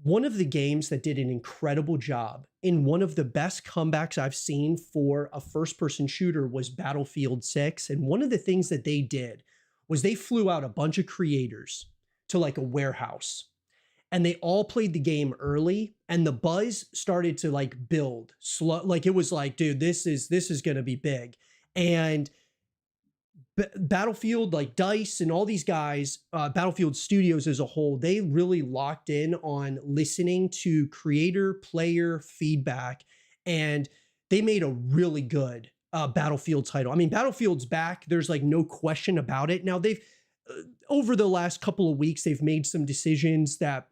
one of the games that did an incredible job in one of the best comebacks I've seen for a first-person shooter was Battlefield 6. And one of the things that they did was they flew out a bunch of creators to like a warehouse and they all played the game early and the buzz started to like build slow. Like it was like, dude, this is going to be big. And Battlefield, like DICE and all these guys, Battlefield Studios as a whole, they really locked in on listening to creator player feedback, and they made a really good Battlefield title. I mean, Battlefield's back. There's like no question about it. Now they've over the last couple of weeks, they've made some decisions that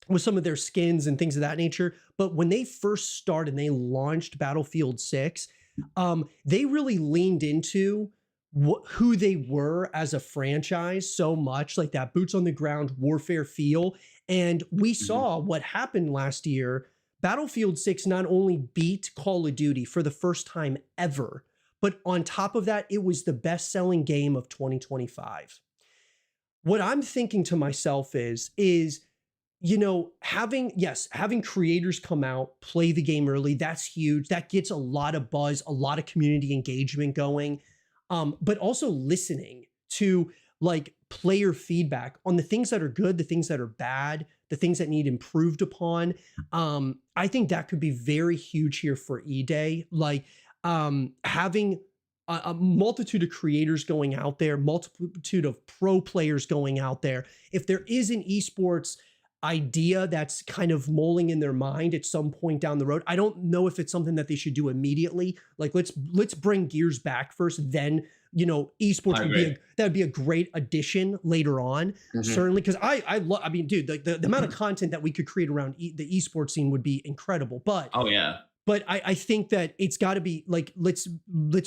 with some of their skins and things of that nature. But when they first started and they launched Battlefield 6, they really leaned into who they were as a franchise so much, like that boots on the ground warfare feel. And we saw what happened last year. Battlefield 6 not only beat Call of Duty for the first time ever, but on top of that, it was the best-selling game of 2025. What I'm thinking to myself is, having creators come out, play the game early, that's huge. That gets a lot of buzz, a lot of community engagement going. But also listening to like player feedback on the things that are good, the things that are bad, the things that need improved upon. I think that could be very huge here for E-Day. Like having a multitude of creators going out there, multitude of pro players going out there. If there is an esports idea that's kind of mulling in their mind at some point down the road, I don't know if it's something that they should do immediately. Like let's bring Gears back first, then esports would be a great addition later on. Certainly, because I mean, dude, the amount of content that we could create around the esports scene would be incredible. But but I think that it's got to be like, let's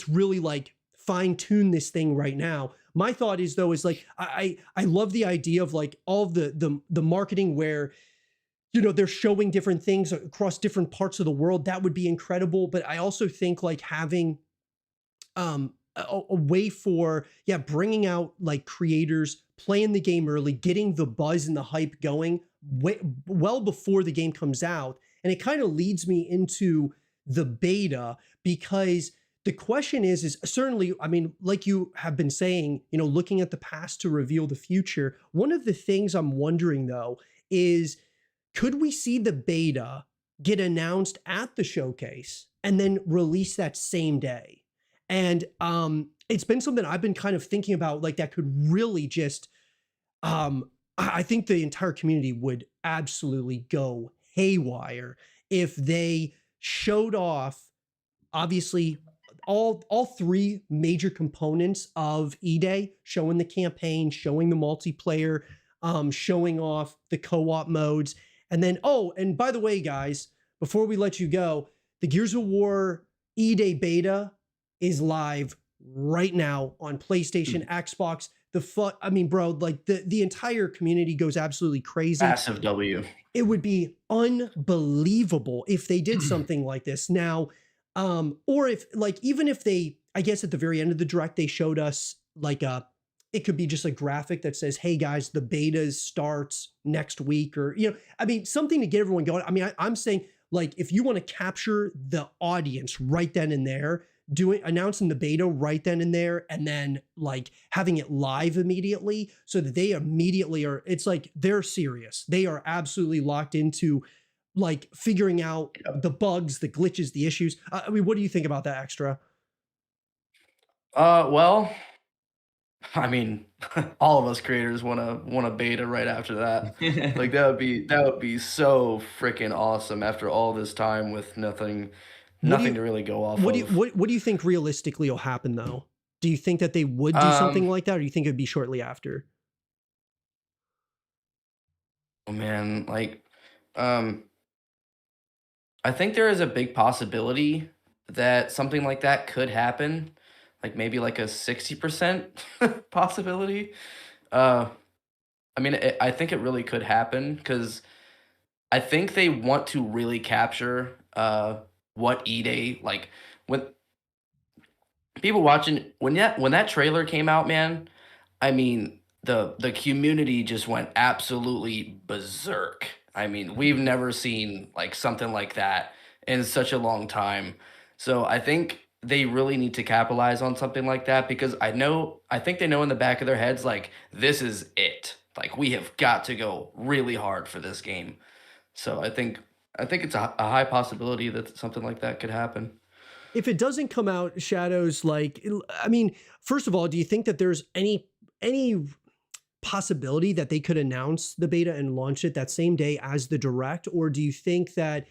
really like fine tune this thing right now. My thought is though, is like, I love the idea of like all of the marketing where, you know, they're showing different things across different parts of the world. That would be incredible. But I also think like having a way for, yeah, bringing out like creators, playing the game early, getting the buzz and the hype going well before the game comes out. And it kind of leads me into the beta, because the question is certainly, I mean, like you have been saying, you know, looking at the past to reveal the future. One of the things I'm wondering though is, could we see the beta get announced at the showcase and then release that same day? And it's been something I've been kind of thinking about, like that could really just, I think the entire community would absolutely go haywire if they showed off, obviously, all three major components of E-Day, showing the campaign, showing the multiplayer, showing off the co-op modes. And then, oh, and by the way, guys, before we let you go, the Gears of War E-Day beta is live right now on PlayStation, Xbox. I mean, bro, like the entire community goes absolutely crazy.
Massive W.
It would be unbelievable if they did something like this now. Or if like, even if they, I guess at the very end of the direct, they showed us like it could be just a graphic that says, hey guys, the beta starts next week, or, you know, I mean, something to get everyone going. I mean, I'm saying like, if you want to capture the audience right then and there, announcing the beta right then and there, and then like having it live immediately so that they immediately are, it's like, they're serious. They are absolutely locked into like figuring out the bugs, the glitches, the issues. I mean, what do you think about that, Xtra?
Well, I mean, all of us creators want a beta right after that. Like that would be so freaking awesome after all this time with nothing to really go off of.
What do you think realistically will happen though? Do you think that they would do something like that, or do you think it'd be shortly after?
Oh man, like, I think there is a big possibility that something like that could happen, like maybe like a 60% possibility. Uh, I mean, I think it really could happen because I think they want to really capture what E-Day, like when people watching when that trailer came out, man. I mean, the community just went absolutely berserk. I mean, we've never seen like something like that in such a long time. So I think they really need to capitalize on something like that because I think they know in the back of their heads like this is it. Like we have got to go really hard for this game. So I think it's a high possibility that something like that could happen.
If it doesn't come out, Shadowz, like, I mean, first of all, do you think that there's any possibility that they could announce the beta and launch it that same day as the direct? Or do you think that,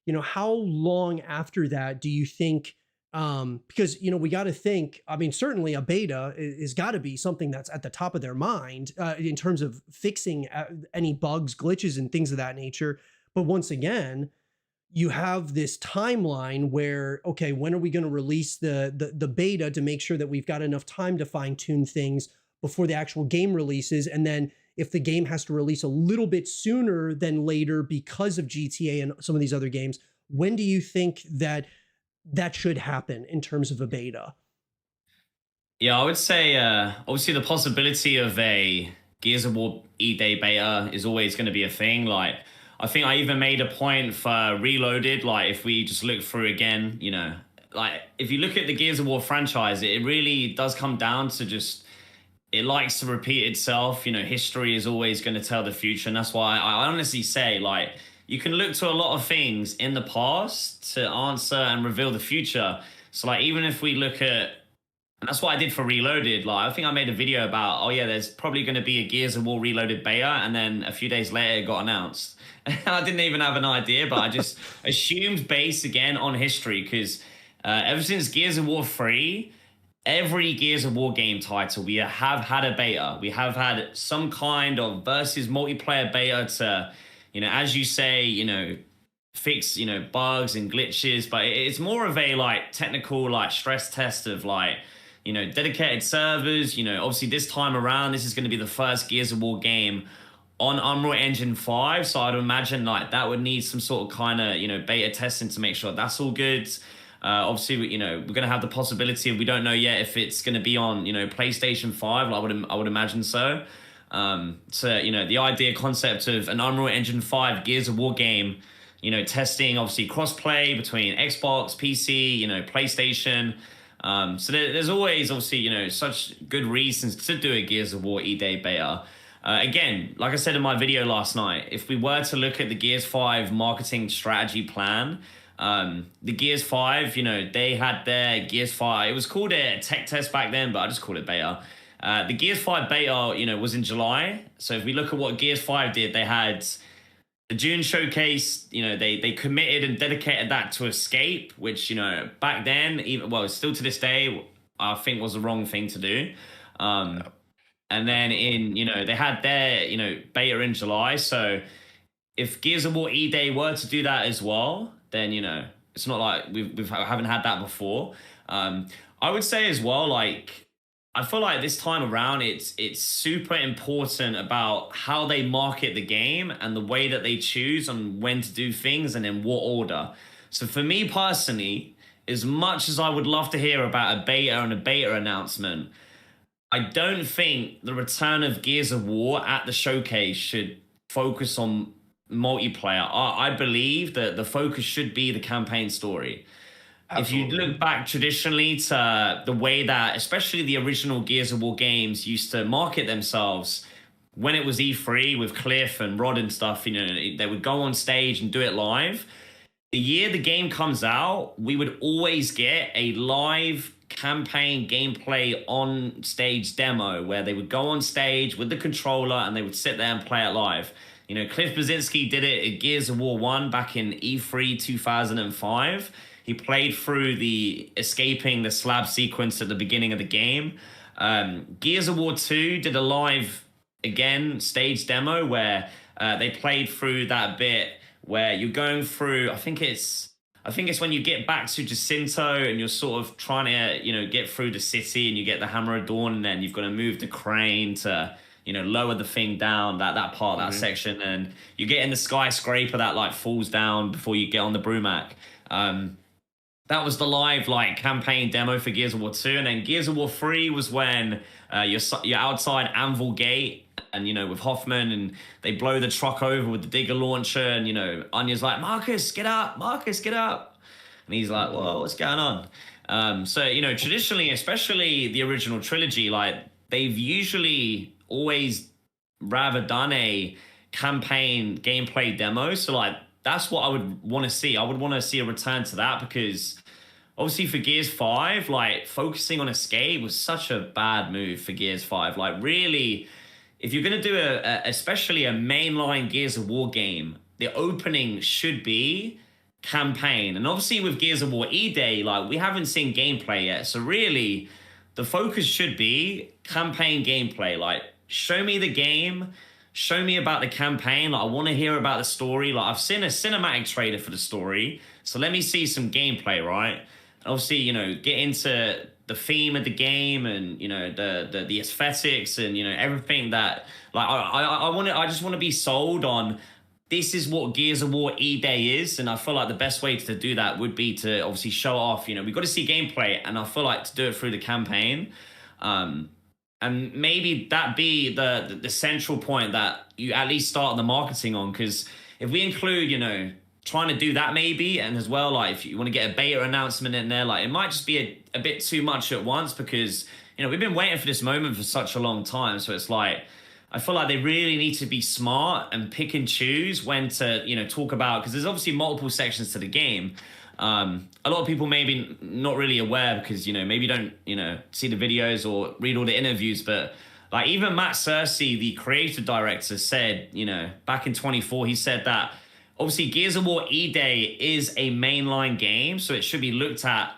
you know, how long after that do you think, because, you know, we got to think, I mean, certainly a beta is got to be something that's at the top of their mind in terms of fixing any bugs, glitches, and things of that nature. But once again, you have this timeline where, okay, when are we going to release the beta to make sure that we've got enough time to fine tune things before the actual game releases? And then if the game has to release a little bit sooner than later because of GTA and some of these other games, when do you think that should happen in terms of a beta?
Yeah, I would say obviously the possibility of a Gears of War E-Day beta is always going to be a thing. Like, I think I even made a point for Reloaded. Like, if we just look through again, you know, like if you look at the Gears of War franchise, it really does come down to just, it likes to repeat itself. You know, history is always going to tell the future. And that's why I honestly say, like, you can look to a lot of things in the past to answer and reveal the future. So, like, even if we look at, and that's what I did for Reloaded. Like, I think I made a video about, oh yeah, there's probably going to be a Gears of War Reloaded beta, and then a few days later it got announced. I didn't even have an idea, but I just assumed based again on history, because ever since Gears of War 3, every Gears of War game title, we have had a beta. We have had some kind of versus multiplayer beta to, you know, as you say, you know, fix, you know, bugs and glitches, but it's more of a like technical like stress test of like, you know, dedicated servers. You know, obviously this time around, this is going to be the first Gears of War game on Unreal Engine 5, so I'd imagine like that would need some sort of kind of, you know, beta testing to make sure that's all good. Obviously, you know, we're going to have the possibility of, we don't know yet if it's going to be on, you know, PlayStation 5. I would imagine so. So, you know, the idea concept of an Unreal Engine 5 Gears of War game, you know, testing obviously cross-play between Xbox, PC, you know, PlayStation. So there's always obviously, you know, such good reasons to do a Gears of War E-Day beta. Again, like I said in my video last night, if we were to look at the Gears 5 marketing strategy plan, the Gears 5, you know, they had their Gears 5, it was called a tech test back then, but I just call it beta. The Gears 5 beta, you know, was in July. So if we look at what Gears 5 did, they had the June showcase, you know, they committed and dedicated that to Escape, which, you know, back then, even, well, still to this day, I think was the wrong thing to do. And then you know, they had their, you know, beta in July. So if Gears of War E-Day were to do that as well, then, you know, it's not like we haven't had that before. I would say as well, like, I feel like this time around, it's super important about how they market the game and the way that they choose on when to do things and in what order. So for me personally, as much as I would love to hear about a beta and a beta announcement, I don't think the return of Gears of War at the showcase should focus on multiplayer. I believe that the focus should be the campaign story. Absolutely. If you look back traditionally to the way that, especially the original Gears of War games used to market themselves, when it was E3 with Cliff and Rod and stuff, you know, they would go on stage and do it live. The year the game comes out, we would always get a live campaign gameplay on stage demo where they would go on stage with the controller and they would sit there and play it live. You know, Cliff Bleszinski did it at Gears of War 1 back in E3 2005. He played through the escaping the slab sequence at the beginning of the game. Gears of War 2 did a live, again, stage demo where they played through that bit where you're going through, I think it's when you get back to Jacinto and you're sort of trying to, you know, get through the city and you get the Hammer of Dawn and then you've got to move the crane to, you know, lower the thing down, that part, that section, and you get in the skyscraper that like falls down before you get on the Brumac. That was the live like campaign demo for Gears of War 2, and then Gears of War 3 was when you're outside Anvil Gate, and you know, with Hoffman, and they blow the truck over with the digger launcher, and you know, Anya's like, Marcus, get up, and he's like, whoa, what's going on? So you know, traditionally, especially the original trilogy, like they've usually always rather done a campaign gameplay demo. So like that's what I would want to see. I would want to see a return to that, because obviously for Gears 5, like focusing on Escape was such a bad move for Gears 5. Like really, if you're going to do especially a mainline Gears of War game, the opening should be campaign. And obviously with Gears of War E-Day, like we haven't seen gameplay yet. So really the focus should be campaign gameplay. Like show me the game, show me about the campaign. Like I want to hear about the story. Like I've seen a cinematic trailer for the story, so let me see some gameplay, right? And obviously, you know, get into the theme of the game and, you know, the aesthetics and, you know, everything that like I just want to be sold on. This is what Gears of War E-Day is, and I feel like the best way to do that would be to obviously show off, you know, we've got to see gameplay, and I feel like to do it through the campaign. And maybe that be the central point that you at least start the marketing on, because if we include, you know, trying to do that maybe, and as well, like if you want to get a beta announcement in there, like it might just be a bit too much at once, because, you know, we've been waiting for this moment for such a long time. So it's like, I feel like they really need to be smart and pick and choose when to, you know, talk about, because there's obviously multiple sections to the game. A lot of people maybe not really aware because, you know, maybe don't, you know, see the videos or read all the interviews, but like even Matt Cersei, the creative director, said, you know, back in 24, he said that obviously Gears of War E-Day is a mainline game, so it should be looked at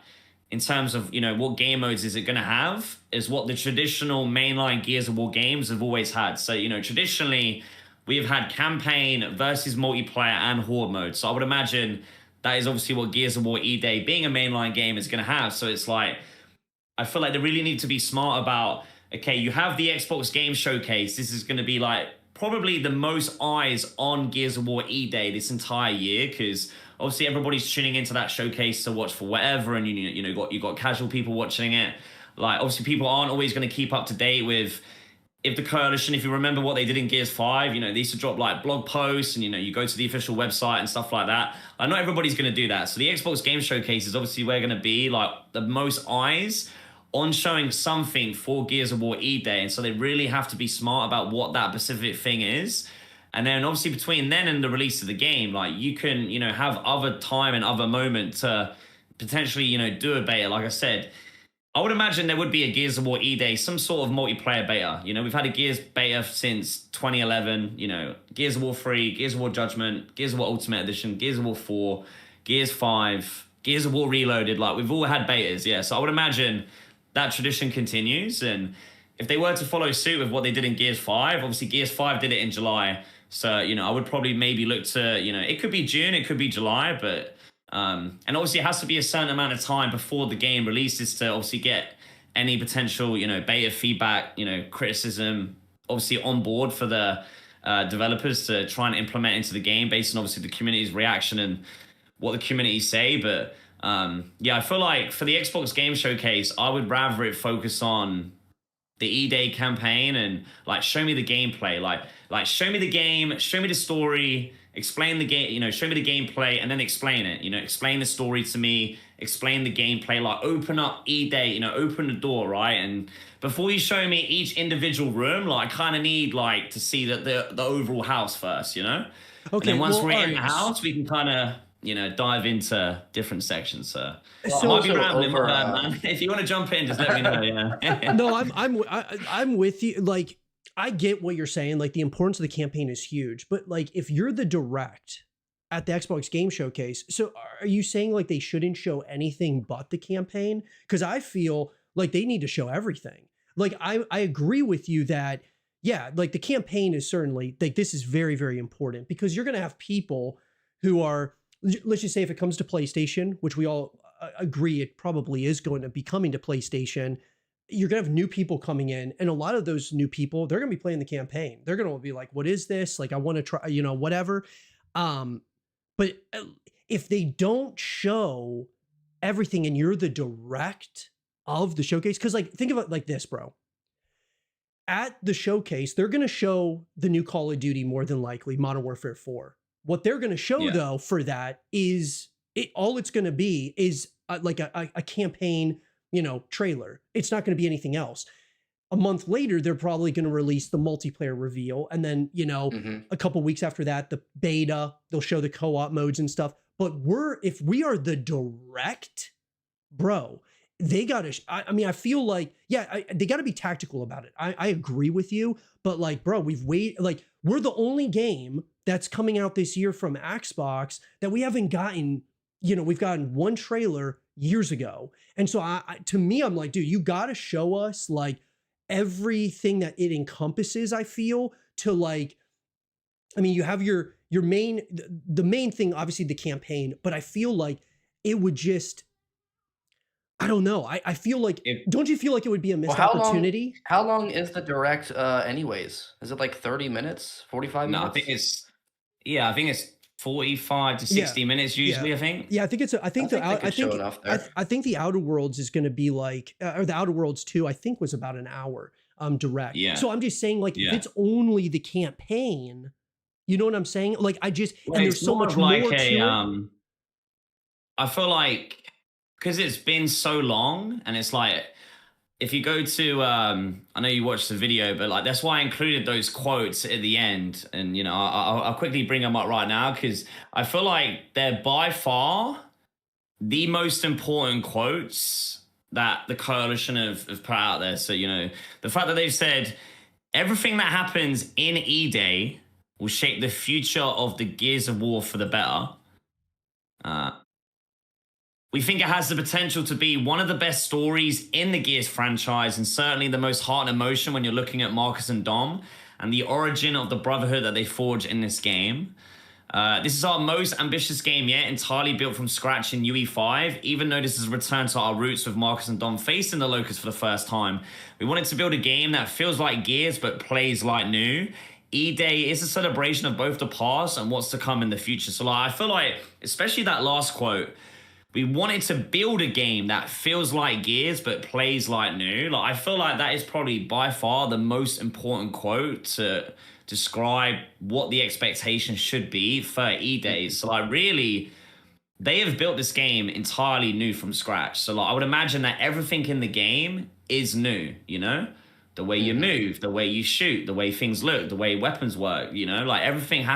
in terms of, you know, what game modes is it going to have, is what the traditional mainline Gears of War games have always had. So, you know, traditionally, we have had campaign versus multiplayer and horde mode. So I would imagine that is obviously what Gears of War E-Day, being a mainline game, is going to have. So it's like, I feel like they really need to be smart about, okay, you have the Xbox Game Showcase. This is going to be like probably the most eyes on Gears of War E-Day this entire year, because obviously everybody's tuning into that showcase to watch for whatever, and you got casual people watching it. Like, obviously people aren't always going to keep up to date with if the Coalition, if you remember what they did in Gears 5, they used to drop like blog posts and, you go to the official website and stuff like that. Not everybody's going to do that. So the Xbox Game Showcase is obviously where going to be like the most eyes on showing something for Gears of War E-Day. And so they really have to be smart about what that specific thing is. And then obviously between then and the release of the game, like you can, have other time and other moment to potentially, do a beta. Like I said, I would imagine there would be a Gears of War E-Day, some sort of multiplayer beta. We've had a Gears beta since 2011, Gears of War 3, Gears of War Judgment, Gears of War Ultimate Edition, Gears of War 4, Gears 5, Gears of War Reloaded. Like, we've all had betas, yeah. So I would imagine that tradition continues. And if they were to follow suit with what they did in Gears 5, obviously Gears 5 did it in July. So, I would probably maybe look to, it could be June, it could be July, but... and obviously it has to be a certain amount of time before the game releases to obviously get any potential, beta feedback, criticism, obviously on board for the developers to try and implement into the game based on obviously the community's reaction and what the community say. But yeah, I feel like for the Xbox Game Showcase, I would rather it focus on the E-Day campaign and like show me the gameplay, like show me the game, show me the story, explain the game, show me the gameplay and then explain it, explain the story to me, explain the gameplay, like open up E-Day, open the door, right? And before you show me each individual room, like I kind of need like to see the overall house first, Okay. And then once we're in the house, we can kind of, dive into different sections. So I might be rambling, man. If you want to jump in, just let me know. Yeah.
No, I'm with you. Like, I get what you're saying. Like, the importance of the campaign is huge, but like, if you're the direct at the Xbox Game Showcase, so are you saying like they shouldn't show anything but the campaign? Because I feel like they need to show everything. Like, I agree with you that, yeah, like the campaign is certainly like, this is very, very important because you're going to have people who are, let's just say if it comes to PlayStation, which we all agree it probably is going to be coming to PlayStation, you're going to have new people coming in. And a lot of those new people, they're going to be playing the campaign. They're going to be like, what is this? Like, I want to try, whatever. But if they don't show everything and you're the direct of the showcase, because like, think of it like this, bro. At the showcase, they're going to show the new Call of Duty more than likely, Modern Warfare 4. What they're going to show though for that is all it's going to be is like a campaign, trailer. It's not going to be anything else. A month later, they're probably going to release the multiplayer reveal. And then, a couple weeks after that, the beta, they'll show the co-op modes and stuff. But if we are the direct, bro, they got to, I feel like, they got to be tactical about it. I agree with you, but like, bro, we're the only game that's coming out this year from Xbox that we haven't gotten, we've gotten one trailer years ago. And so to me, I'm like, dude, you got to show us like everything that it encompasses, I feel, to like, you have your main, the main thing, obviously the campaign, but I feel like it would just, I don't know. I feel like, don't you feel like it would be a missed opportunity?
How long is the direct anyways? Is it like 30 minutes, 45 minutes?
No, I think it's 45 to 60 minutes usually, I think.
Yeah, I think the Outer Worlds is going to be like, or the Outer Worlds 2, I think was about an hour direct. Yeah. So I'm just saying like, if it's only the campaign, you know what I'm saying? Like and there's so much more to it.
I feel like, because it's been so long and it's like, if you go to, I know you watched the video, but like, that's why I included those quotes at the end. And, I'll quickly bring them up right now because I feel like they're by far the most important quotes that the Coalition have put out there. So, the fact that they've said everything that happens in E-Day will shape the future of the Gears of War for the better. We think it has the potential to be one of the best stories in the Gears franchise and certainly the most heart and emotion when you're looking at Marcus and Dom. and the origin of the brotherhood that they forge in this game. This is our most ambitious game yet, entirely built from scratch in UE5. Even though this is a return to our roots with Marcus and Dom facing the Locust for the first time, we wanted to build a game that feels like Gears but plays like new. E-Day is a celebration of both the past and what's to come in the future. So like, I feel like, especially that last quote, we wanted to build a game that feels like Gears but plays like new. Like, I feel like that is probably by far the most important quote to describe what the expectation should be for E-Days. So like, really, they have built this game entirely new from scratch. So like, I would imagine that everything in the game is new, you know? The way you move, the way you shoot, the way things look, the way weapons work, you know? Like, everything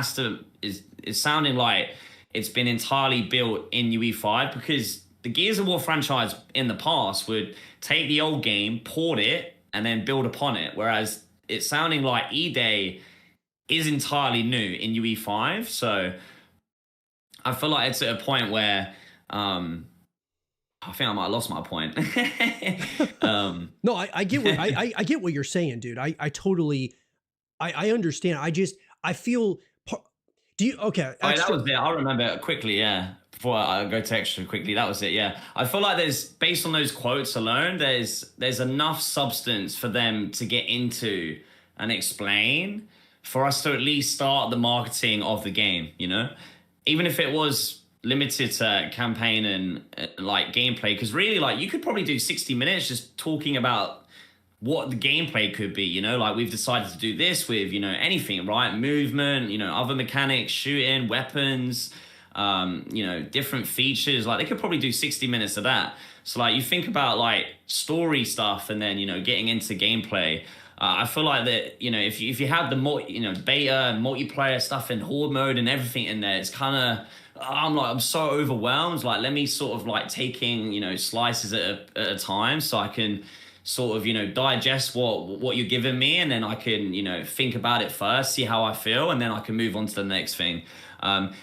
is sounding like it's been entirely built in UE5, because the Gears of War franchise in the past would take the old game, port it, and then build upon it. Whereas it's sounding like E-Day is entirely new in UE5. So I feel like it's at a point where I think I might have lost my point.
No, I get what I get what you're saying, dude. I totally I understand. I feel do you okay?
Oh, that was it. I remember it quickly, yeah. Before I go to extra quickly, that was it, yeah. I feel like there's, based on those quotes alone, there's enough substance for them to get into and explain for us to at least start the marketing of the game, you know? Even if it was limited to campaign and like gameplay, because really, like, you could probably do 60 minutes just talking about what the gameplay could be, you know? Like, we've decided to do this with, you know, anything, right? Movement, you know, other mechanics, shooting, weapons, you know, different features. Like, they could probably do 60 minutes of that. So, like, you think about, like, story stuff and then, you know, getting into gameplay. I feel like that, you know, if you have the beta and multiplayer stuff in horde mode and everything in there, it's kind of, I'm so overwhelmed. Like, let me sort of like taking, you know, slices at a time, so I can sort of, you know, digest what you're giving me, and then I can, you know, think about it first, see how I feel, and then I can move on to the next thing.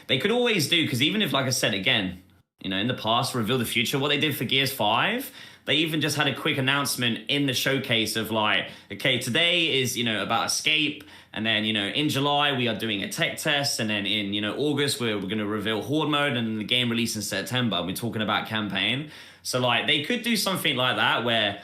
They could always do, because even if, like I said again, you know, in the past, reveal the future, what they did for Gears 5, they even just had a quick announcement in the showcase of like, okay, today is, you know, about escape. And then, you know, in July, we are doing a tech test. And then in, you know, August, we're going to reveal horde mode, and the game release in September. We're talking about campaign. So like, they could do something like that where,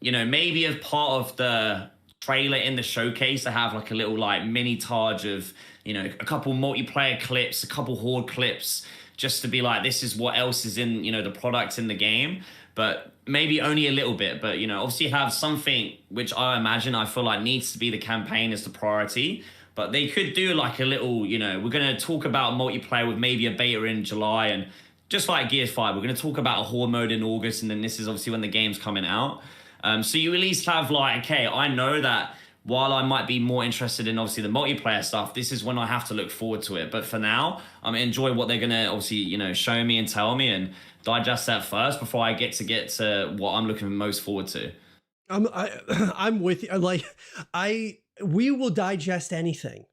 you know, maybe as part of the trailer in the showcase, to have like a little like mini Taj of, you know, a couple multiplayer clips, a couple horde clips, just to be like, this is what else is in, you know, the product in the game. But maybe only a little bit. But, you know, obviously have something which I feel like needs to be the campaign as the priority. But they could do like a little, you know, we're going to talk about multiplayer with maybe a beta in July. And just like Gears 5, we're going to talk about a horde mode in August. And then this is obviously when the game's coming out. So you at least have like, okay, I know that while I might be more interested in obviously the multiplayer stuff, this is when I have to look forward to it. But for now, I'm enjoy what they're going to obviously, you know, show me and tell me, and digest that first before I get to what I'm looking most forward to.
I'm with you. Like, we will digest anything.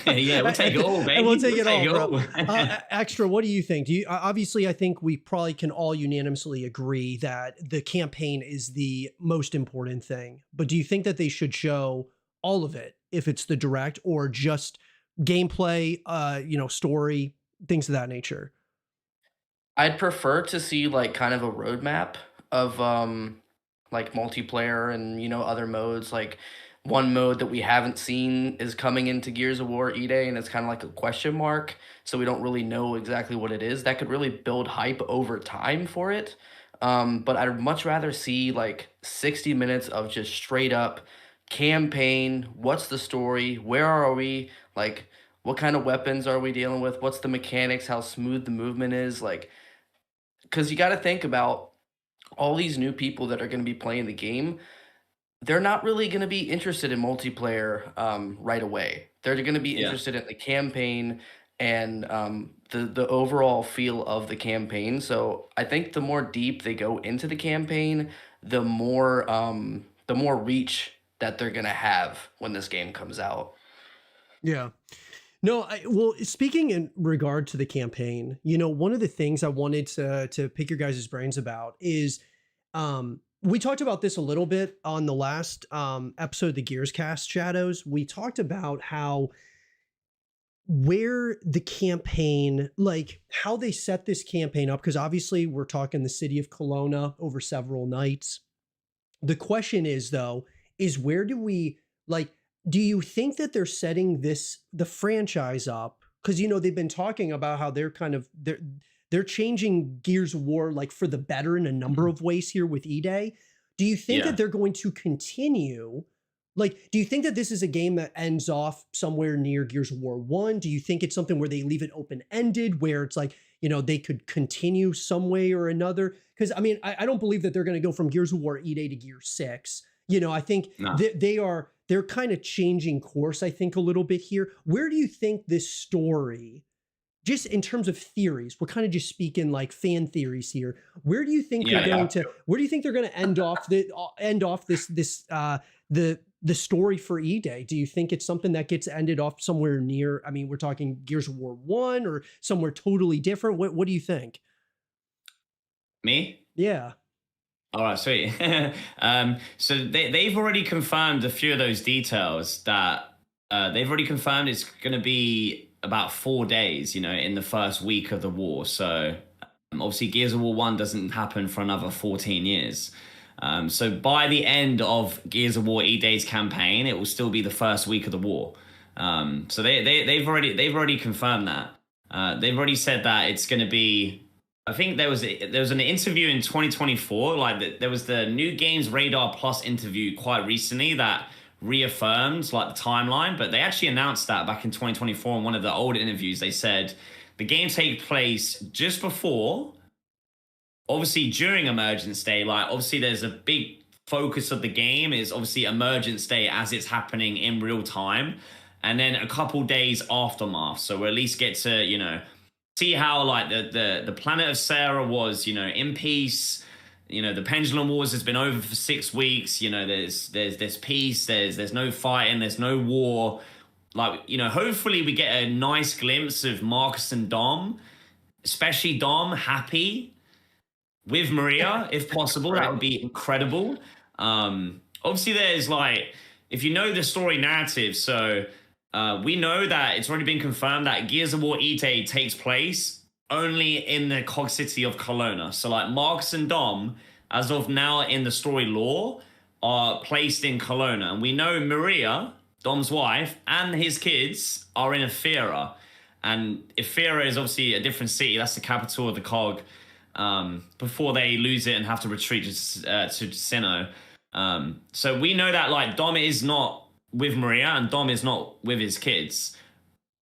Yeah, we'll take it all, baby.
And we'll take it all, bro.
all.
Xtra, what do you think? Do you obviously, I think we probably can all unanimously agree that the campaign is the most important thing. But do you think that they should show all of it, if it's the direct, or just gameplay, you know, story, things of that nature?
I'd prefer to see like kind of a roadmap of like multiplayer and, you know, other modes. Like, one mode that we haven't seen is coming into Gears of War E-Day, and it's kind of like a question mark, so we don't really know exactly what it is. That could really build hype over time for it. But I'd much rather see like 60 minutes of just straight up campaign. What's the story? Where are we? Like, what kind of weapons are we dealing with? What's the mechanics? How smooth the movement is? Like, because you got to think about all these new people that are going to be playing the game. They're not really going to be interested in multiplayer right away. They're going to be interested in the campaign and the overall feel of the campaign. So I think the more deep they go into the campaign, the more reach that they're going to have when this game comes out.
Yeah. No, well, speaking in regard to the campaign, you know, one of the things I wanted to pick your guys' brains about is we talked about this a little bit on the last episode of the Gears Cast, Shadowz. We talked about how where the campaign, like how they set this campaign up, because obviously we're talking the city of Kelowna over several nights. The question is, though, is where do we, like, do you think that they're setting the franchise up? Because, you know, they've been talking about how they're changing Gears of War, like, for the better in a number of ways here with E-Day. Do you think that they're going to continue? Like, do you think that this is a game that ends off somewhere near Gears of War 1? Do you think it's something where they leave it open-ended, where it's like, you know, they could continue some way or another? Because, I mean, I don't believe that they're going to go from Gears of War E-Day to Gear 6. You know, I think they're kind of changing course, I think, a little bit here. Where do you think this story, just in terms of theories, we're kind of just speaking like fan theories here. Where do you think they're going to end off the story for E-Day? Do you think it's something that gets ended off somewhere near, I mean, we're talking Gears of War 1 or somewhere totally different? What do you think?
Me?
Yeah.
All right, sweet. So they've already confirmed a few of those details that they've already confirmed it's going to be about 4 days, you know, in the first week of the war. So obviously Gears of War 1 doesn't happen for another 14 years. So by the end of Gears of War E-Day's campaign, it will still be the first week of the war. So they've already confirmed that. They've already said that it's going to be. I think there was an interview in 2024, like there was the New Games Radar Plus interview quite recently that reaffirmed like the timeline, but they actually announced that back in 2024 in one of the old interviews. They said the game takes place just before, obviously during Emergence Day. Like obviously there's a big focus of the game is obviously Emergence Day as it's happening in real time, and then a couple days aftermath. So we'll at least get to, you know, see how like the planet of Sarah was, you know, in peace. You know, the Pendulum Wars has been over for 6 weeks. You know, there's peace. There's no fighting. There's no war. Like, you know, hopefully we get a nice glimpse of Marcus and Dom, especially Dom, happy with Maria, if possible. That would be incredible. Obviously, there's like, if you know the story narrative, so we know that it's already been confirmed that Gears of War E-Day takes place only in the cog city of Kelowna. So like Marcus and Dom, as of now in the story lore, are placed in Kelowna. And we know Maria, Dom's wife, and his kids are in Ephyra. And Ephyra is obviously a different city. That's the capital of the cog, before they lose it and have to retreat to Sinnoh. So we know that like Dom is not with Maria and Dom is not with his kids,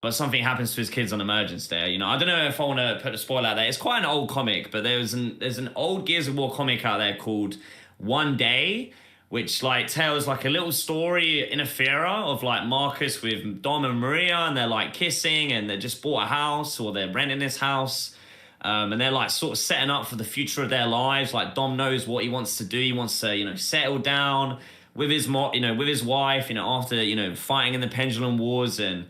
but something happens to his kids on Emergence Day. You know, I don't know if I want to put a spoiler out there. It's quite an old comic, but there's an old Gears of War comic out there called One Day, which like tells like a little story in Ephyra of like Marcus with Dom and Maria, and they're like kissing and they just bought a house or they're renting this house. And they're like sort of setting up for the future of their lives. Like Dom knows what he wants to do. He wants to, you know, settle down with his with his wife, you know, after, you know, fighting in the Pendulum Wars and,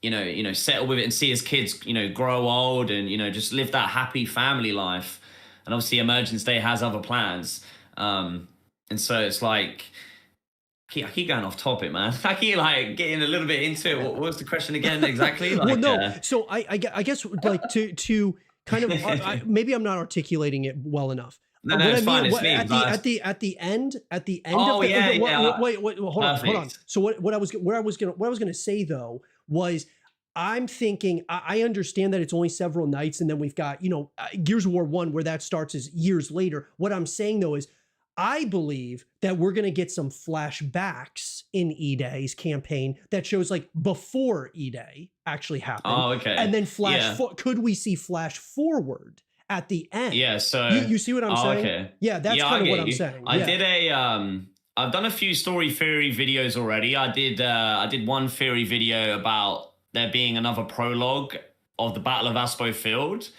you know, settle with it and see his kids, you know, grow old and, you know, just live that happy family life. And obviously Emergence Day has other plans. And so it's like, I keep going off topic, man. I keep like getting a little bit into it. What was the question again exactly? Like,
well, no. So I guess like to kind of maybe I'm not articulating it well enough.
No, it's fine. It's me.
At the end.
Oh,
of the,
yeah.
Wait, hold on. So what I was gonna say though was, I'm thinking I understand that it's only several nights, and then we've got, you know, Gears of War 1 where that starts is years later. What I'm saying though is, I believe that we're going to get some flashbacks in E-Day's campaign that shows like before E-Day actually happened.
Oh, okay.
And then could we see flash forward at the end?
Yeah. So
you see what I'm saying?
Okay.
Yeah, that's kind of what I'm saying.
I did I've done a few story theory videos already. I did one theory video about there being another prologue of the Battle of Aspo Field.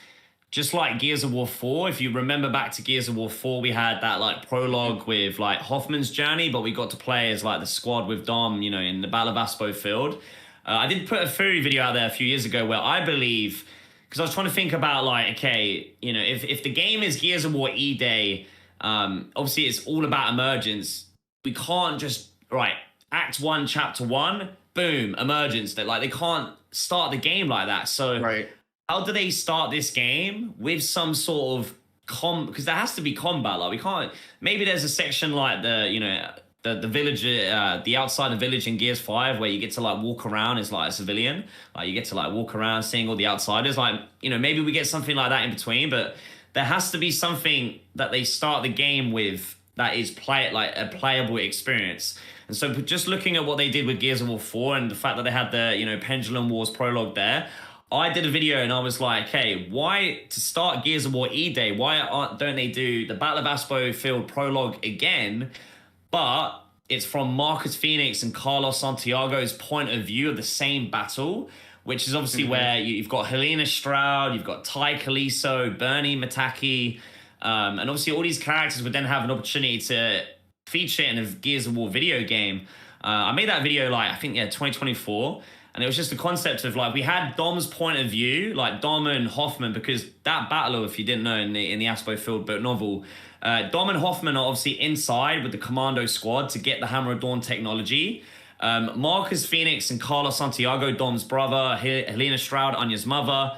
Just like Gears of War 4, if you remember back to Gears of War 4, we had that like prologue with like Hoffman's journey, but we got to play as like the squad with Dom, you know, in the Battle of Aspo Field. I did put a theory video out there a few years ago where I believe, because I was trying to think about like, okay, you know, if the game is Gears of War E-Day, Obviously, it's all about emergence. We can't just, right, Act 1, Chapter 1, boom, emergence. That, like, they can't start the game like that. So
Right.
how do they start this game with some sort of because there has to be combat. Like, we can't, maybe there's a section like the village, the outside of village in Gears 5 where you get to like walk around as like a civilian. Like, you get to like walk around seeing all the outsiders. Like, maybe we get something like that in between, but there has to be something that they start the game with that is like a playable experience. And so just looking at what they did with Gears of War 4 and the fact that they had the, Pendulum Wars prologue there, I did a video and I was like, hey, why, to start Gears of War E-Day, why don't they do the Battle of Aspo Field prologue again, but it's from Marcus Phoenix and Carlos Santiago's point of view of the same battle, which is obviously where you've got Helena Stroud, you've got Ty Kaliso, Bernie Mataki, and obviously all these characters would then have an opportunity to feature in a Gears of War video game. I made that video, like, I think, 2024. And it was just the concept of, like, we had Dom's point of view, like Dom and Hoffman, because that battle, if you didn't know, in the Aspo Field book novel, Dom and Hoffman are obviously inside with the Commando Squad to get the Hammer of Dawn technology. Marcus Phoenix and Carlos Santiago, Dom's brother, Helena Stroud, Anya's mother,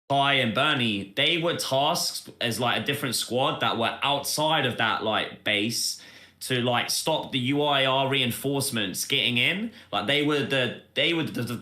Ty and Bernie, they were tasked as like a different squad that were outside of that like base to like stop the UIR reinforcements getting in. Like, they were the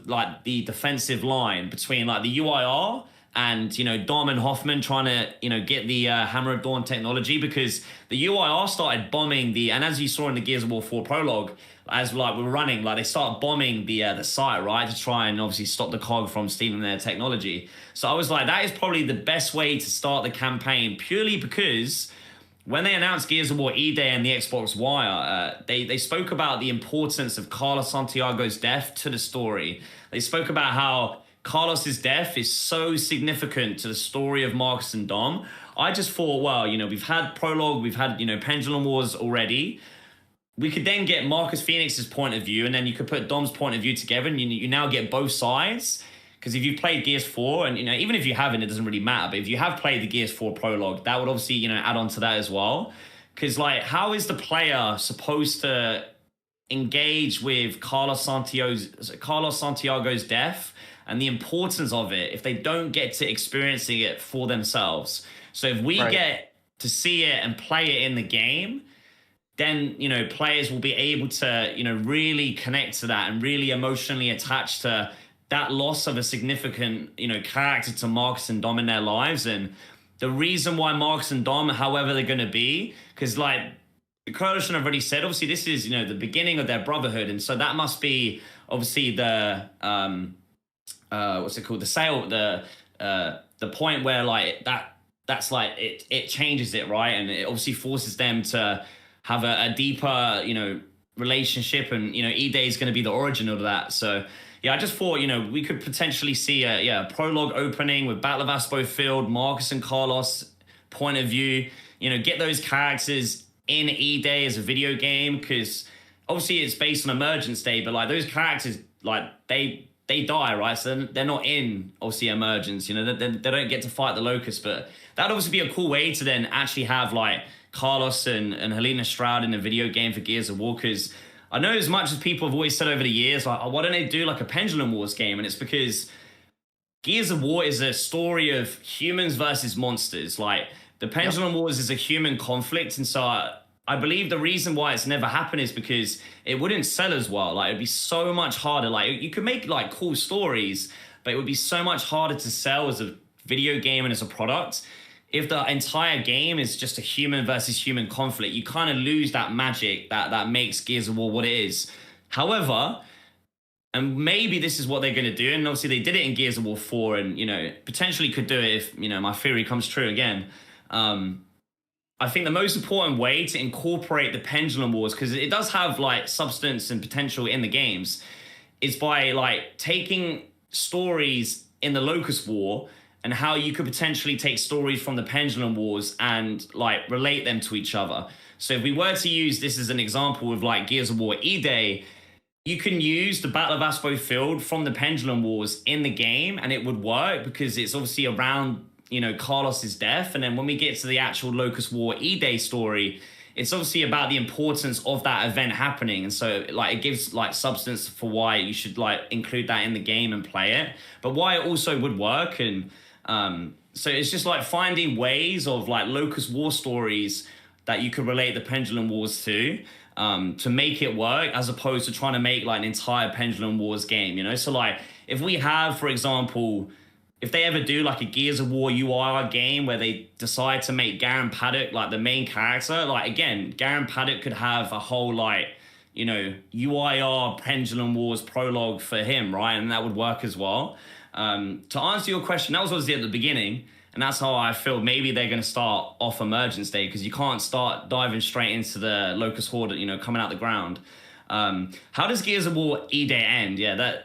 like the defensive line between like the UIR and Dom and Hoffman trying to get the Hammer of Dawn technology, because the UIR started bombing and as you saw in the Gears of War 4 prologue, as like we're running, like they start bombing the site, right, to try and obviously stop the COG from stealing their technology. So I was like, that is probably the best way to start the campaign, purely because when they announced Gears of War E-Day and the Xbox Wire, they spoke about the importance of Carlos Santiago's death to the story. They spoke about how Carlos's death is so significant to the story of Marcus and Dom. I just thought, well, we've had prologue, we've had, Pendulum Wars already. We could then get Marcus Phoenix's point of view, and then you could put Dom's point of view together, and you now get both sides. Because if you've played Gears 4, and even if you haven't, it doesn't really matter. But if you have played the Gears 4 prologue, that would obviously add on to that as well. Because like, how is the player supposed to engage with Carlos Santiago's death and the importance of it if they don't get to experiencing it for themselves? So if we get to see it and play it in the game, then players will be able to really connect to that and really emotionally attach to that loss of a significant, character to Marcus and Dom in their lives. And the reason why Marcus and Dom, however they're going to be, because like the Coalition have already said, obviously this is, the beginning of their brotherhood. And so that must be obviously the, what's it called? The point where like that's like, it changes it, right? And it obviously forces them to have a deeper, relationship. And, E-Day is going to be the origin of that. So, yeah, I just thought, we could potentially see a prologue opening with Battle of Aspo Field, Marcus and Carlos point of view, get those characters in E-Day as a video game, because obviously it's based on Emergence Day, but like those characters, like they die, right? So they're not in, obviously, Emergence, they don't get to fight the Locust, but that'd obviously be a cool way to then actually have like Carlos and Helena Stroud in a video game for Gears of War, because I know as much as people have always said over the years, like, oh, why don't they do like a Pendulum Wars game? And it's because Gears of War is a story of humans versus monsters. Like, the Pendulum Wars is a human conflict. And so I believe the reason why it's never happened is because it wouldn't sell as well. Like, it'd be so much harder. Like, you could make like cool stories, but it would be so much harder to sell as a video game and as a product. If the entire game is just a human versus human conflict, you kind of lose that magic that makes Gears of War what it is. However, and maybe this is what they're going to do, and obviously they did it in Gears of War 4, and, potentially could do it if, my theory comes true again. I think the most important way to incorporate the Pendulum Wars, because it does have, like, substance and potential in the games, is by, like, taking stories in the Locust War and how you could potentially take stories from the Pendulum Wars and like relate them to each other. So if we were to use this as an example of like Gears of War E-Day, you can use the Battle of Aspo Field from the Pendulum Wars in the game and it would work, because it's obviously around Carlos's death. And then when we get to the actual Locust War E-Day story, it's obviously about the importance of that event happening. And so like it gives like substance for why you should like include that in the game and play it, but why it also would work. And so it's just like finding ways of like Locust War stories that you could relate the Pendulum Wars to make it work, as opposed to trying to make like an entire Pendulum Wars game, So like if we have, for example, if they ever do like a Gears of War UIR game where they decide to make Garen Paddock like the main character, like again, Garen Paddock could have a whole like, UIR Pendulum Wars prologue for him, right? And that would work as well. To answer your question, that was obviously at the beginning, and that's how I feel maybe they're going to start off Emergence Day, because you can't start diving straight into the Locust Horde, coming out the ground. How does Gears of War E-Day end? Yeah, that...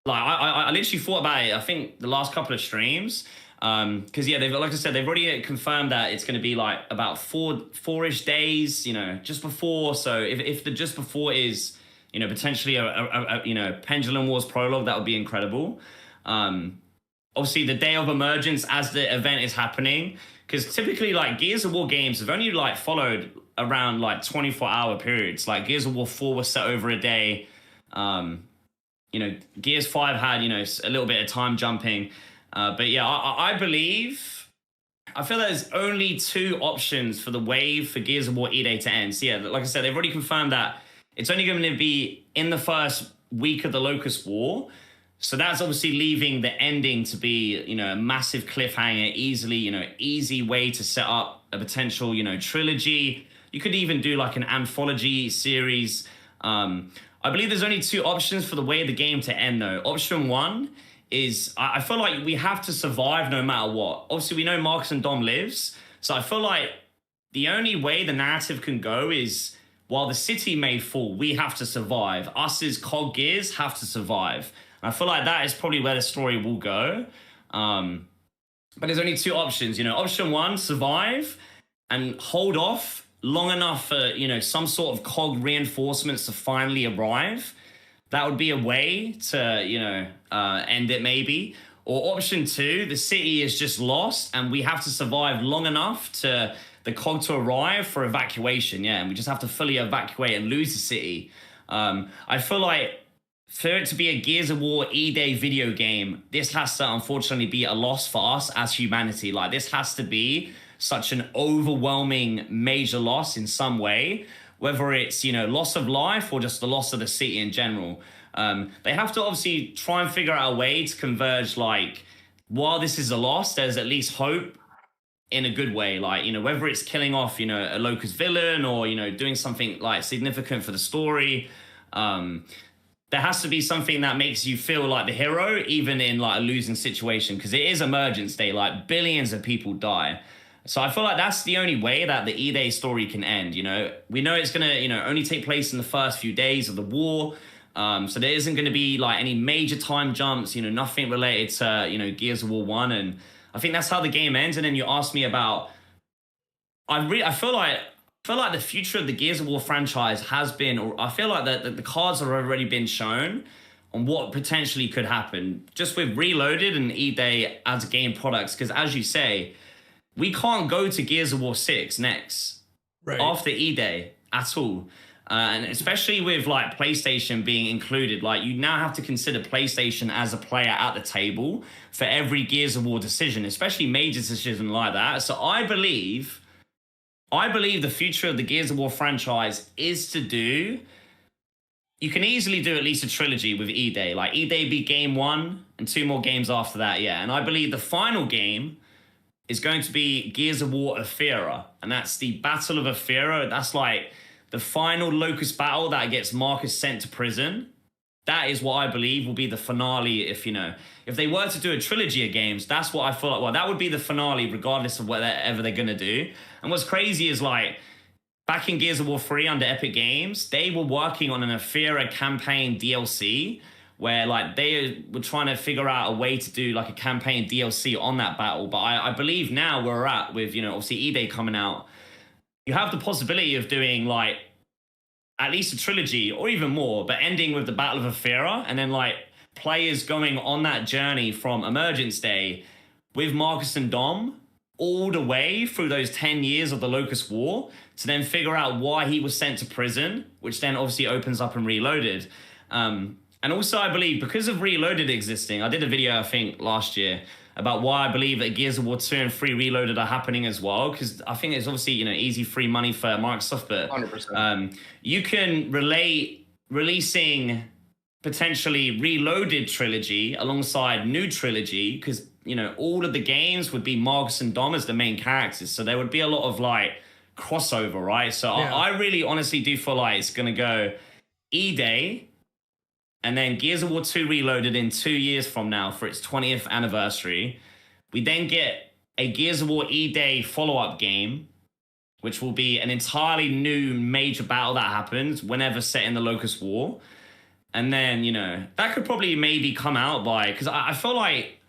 Like I literally thought about it, I think the last couple of streams, because they've, like I said, they've already confirmed that it's going to be like about four-ish days, just before. So if the just before is, potentially a Pendulum Wars prologue, that would be incredible. Obviously the day of emergence as the event is happening, because typically like Gears of War games have only like followed around like 24-hour periods. Like Gears of War 4 was set over a day. Gears 5 had, a little bit of time jumping. But yeah, I feel there's only two options for the wave for Gears of War E-Day to end. So yeah, like I said, they've already confirmed that it's only going to be in the first week of the Locust War. So that's obviously leaving the ending to be, a massive cliffhanger, easy way to set up a potential, trilogy. You could even do like an anthology series. I believe there's only two options for the way of the game to end, though. Option one is, I feel like we have to survive no matter what. Obviously, we know Marcus and Dom lives, so I feel like the only way the narrative can go is, while the city may fall, we have to survive. Us as cog gears have to survive. And I feel like that is probably where the story will go. But there's only two options, Option one, survive and hold off long enough for, some sort of cog reinforcements to finally arrive. That would be a way to, end it maybe. Or option two, the city is just lost and we have to survive long enough to the cog to arrive for evacuation. Yeah, and we just have to fully evacuate and lose the city. I feel like for it to be a Gears of War E-Day video game, this has to unfortunately be a loss for us as humanity. Like this has to be such an overwhelming major loss in some way, whether it's, loss of life or just the loss of the city in general. They have to obviously try and figure out a way to converge, like, while this is a loss, there's at least hope in a good way. Like, whether it's killing off, a Locust villain or, doing something like significant for the story. There has to be something that makes you feel like the hero, even in like a losing situation, because it is Emergence Day, like billions of people die. So I feel like that's the only way that the E-Day story can end. We know it's going to, only take place in the first few days of the war. So there isn't going to be like any major time jumps, nothing related to, Gears of War 1. And I think that's how the game ends. And then you asked me about, I feel like the future of the Gears of War franchise has been, or I feel like that the cards have already been shown on what potentially could happen just with Reloaded and E-Day as game products. Because as you say, we can't go to Gears of War 6 next, right, after E-Day at all. And especially with like PlayStation being included, like you now have to consider PlayStation as a player at the table for every Gears of War decision, especially major decision like that. So I believe the future of the Gears of War franchise is to do, you can easily do at least a trilogy with E-Day. Like E-Day be game one and two more games after that, yeah. And I believe the final game is going to be Gears of War Aethera. And that's the Battle of Aethera. That's like the final Locust battle that gets Marcus sent to prison. That is what I believe will be the finale. If they were to do a trilogy of games, that's what I feel like. Well, that would be the finale regardless of whatever they're going to do. And what's crazy is like, back in Gears of War 3 under Epic Games, they were working on an Aethera campaign DLC where like they were trying to figure out a way to do like a campaign DLC on that battle. But I believe now where we're at with, obviously E-Day coming out, you have the possibility of doing like at least a trilogy or even more, but ending with the Battle of Aethera and then like players going on that journey from Emergence Day with Marcus and Dom all the way through those 10 years of the Locust War to then figure out why he was sent to prison, which then obviously opens up and Reloaded. And also, I believe, because of Reloaded existing, I did a video, I think, last year about why I believe that Gears of War 2 and 3 Reloaded are happening as well, because I think it's obviously, easy free money for Microsoft, but
100%.
You can relate releasing potentially Reloaded trilogy alongside new trilogy, because, all of the games would be Marcus and Dom as the main characters, so there would be a lot of, crossover, right? So yeah. I really honestly do feel like it's going to go E-Day, and then Gears of War 2 Reloaded in 2 years from now for its 20th anniversary. We then get a Gears of War E-Day follow-up game, which will be an entirely new major battle that happens whenever set in the Locust War. And then, that could probably maybe come out by... Because I feel like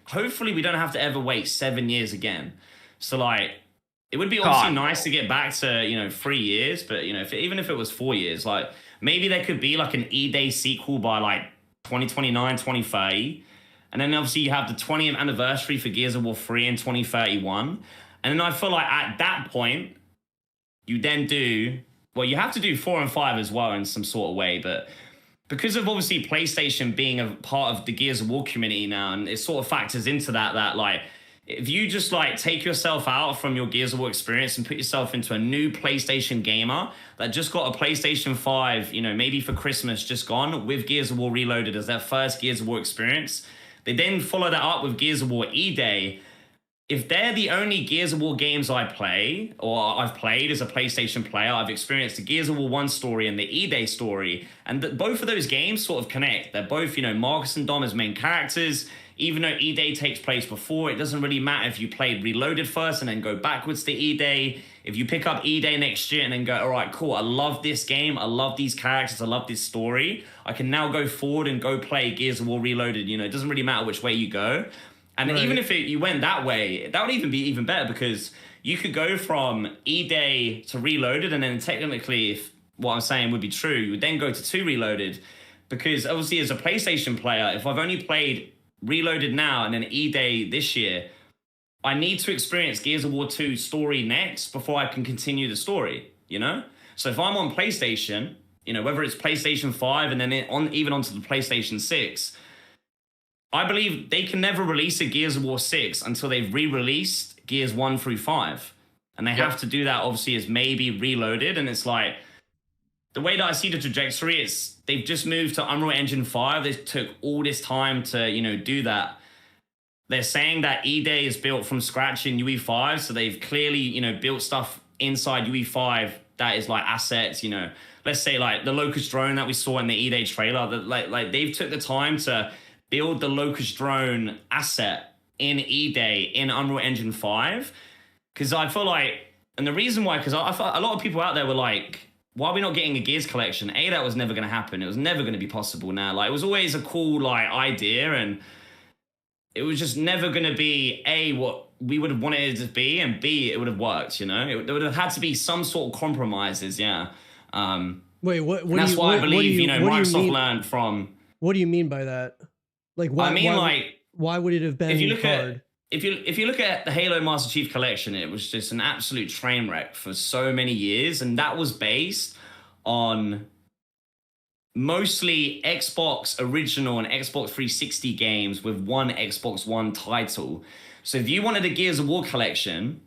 hopefully we don't have to ever wait 7 years again. So, it would be obviously nice to get back to, 3 years. But, even if it was 4 years, maybe there could be an E-Day sequel by 2029, 2030. And then obviously you have the 20th anniversary for Gears of War 3 in 2031. And then I feel like at that point, you then do... Well, you have to do 4 and 5 as well in some sort of way. But because of obviously PlayStation being a part of the Gears of War community now, and it sort of factors into that if you just take yourself out from your Gears of War experience and put yourself into a new PlayStation gamer that just got a PlayStation 5, maybe for Christmas just gone, with Gears of War Reloaded as their first Gears of War experience, they then follow that up with Gears of War E-Day. If they're the only Gears of War games I play, or I've played as a PlayStation player, I've experienced the Gears of War 1 story and the E-Day story, and both of those games sort of connect. They're both, Marcus and Dom as main characters. Even though E-Day takes place before, it doesn't really matter if you played Reloaded first and then go backwards to E-Day. If you pick up E-Day next year and then go, all right, cool, I love this game, I love these characters, I love this story, I can now go forward and go play Gears of War Reloaded. It doesn't really matter which way you go. And even if you went that way, that would even be even better, because you could go from E-Day to Reloaded, and then technically, if what I'm saying would be true, you would then go to 2 Reloaded. Because obviously as a PlayStation player, if I've only played Reloaded now and then E-Day this year, I need to experience Gears of War 2 story next before I can continue the story, So if I'm on PlayStation, whether it's PlayStation 5 and then even onto the PlayStation 6, I believe they can never release a Gears of War 6 until they've re-released Gears 1 through 5. And they have to do that, obviously, as maybe Reloaded. And it's the way that I see the trajectory, they've just moved to Unreal Engine 5. They took all this time to, do that. They're saying that E-Day is built from scratch in UE5, so they've clearly, built stuff inside UE5 that is assets, let's say the Locust drone that we saw in the E-Day trailer, that they've took the time to build the Locust drone asset in E-Day in Unreal Engine 5. Because I feel and the reason why, because I thought a lot of people out there were why are we not getting a Gears collection? That was never going to happen. It was never going to be possible now. It was always a cool, idea, and it was just never going to be, A, what we would have wanted it to be, and B, it would have worked, there would have had to be some sort of compromises, yeah.
Wait, what
that's why I believe, Microsoft learned from...
What do you mean by that? Why would it have been hard?
If you look at the Halo Master Chief Collection, it was just an absolute train wreck for so many years, and that was based on mostly Xbox original and Xbox 360 games with one Xbox One title. So if you wanted a Gears of War collection,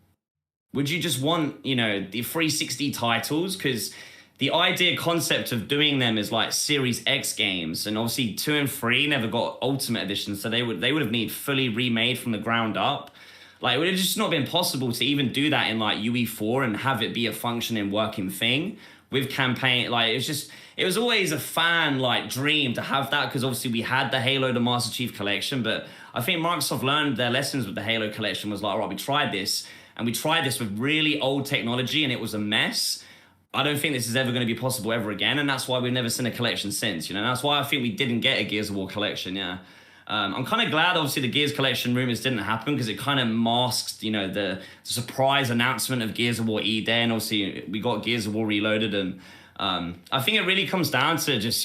would you just want, the 360 titles? Because the idea concept of doing them is Series X games, and obviously 2 and 3 never got Ultimate Edition, so they would have need fully remade from the ground up. It would have just not been possible to even do that in UE4 and have it be a functioning, working thing with campaign. It was always a fan dream to have that, because obviously we had the Halo the Master Chief Collection, but I think Microsoft learned their lessons with the Halo collection. Was all right, we tried this, and we tried this with really old technology, and it was a mess. I don't think this is ever going to be possible ever again, and that's why we've never seen a collection since, That's why I think we didn't get a Gears of War collection, yeah. I'm kind of glad, obviously, the Gears collection rumors didn't happen, because it kind of masked, the surprise announcement of Gears of War E-Day, and obviously we got Gears of War Reloaded, and I think it really comes down to just,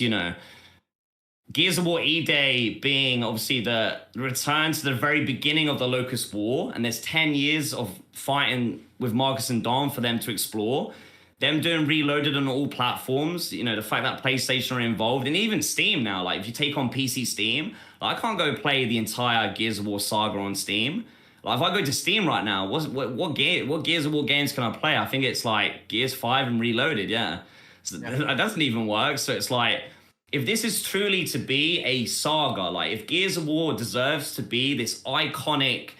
Gears of War E-Day being obviously the return to the very beginning of the Locust War, and there's 10 years of fighting with Marcus and Dom for them to explore. Them doing Reloaded on all platforms, you know, the fact that PlayStation are involved, and even Steam now, like if you take on PC Steam, like, I can't go play the entire Gears of War saga on Steam. Like if I go to Steam right now, what Gears of War games can I play? I think it's like Gears 5 and Reloaded, yeah. So that doesn't even work. So it's like, if this is truly to be a saga, like if Gears of War deserves to be this iconic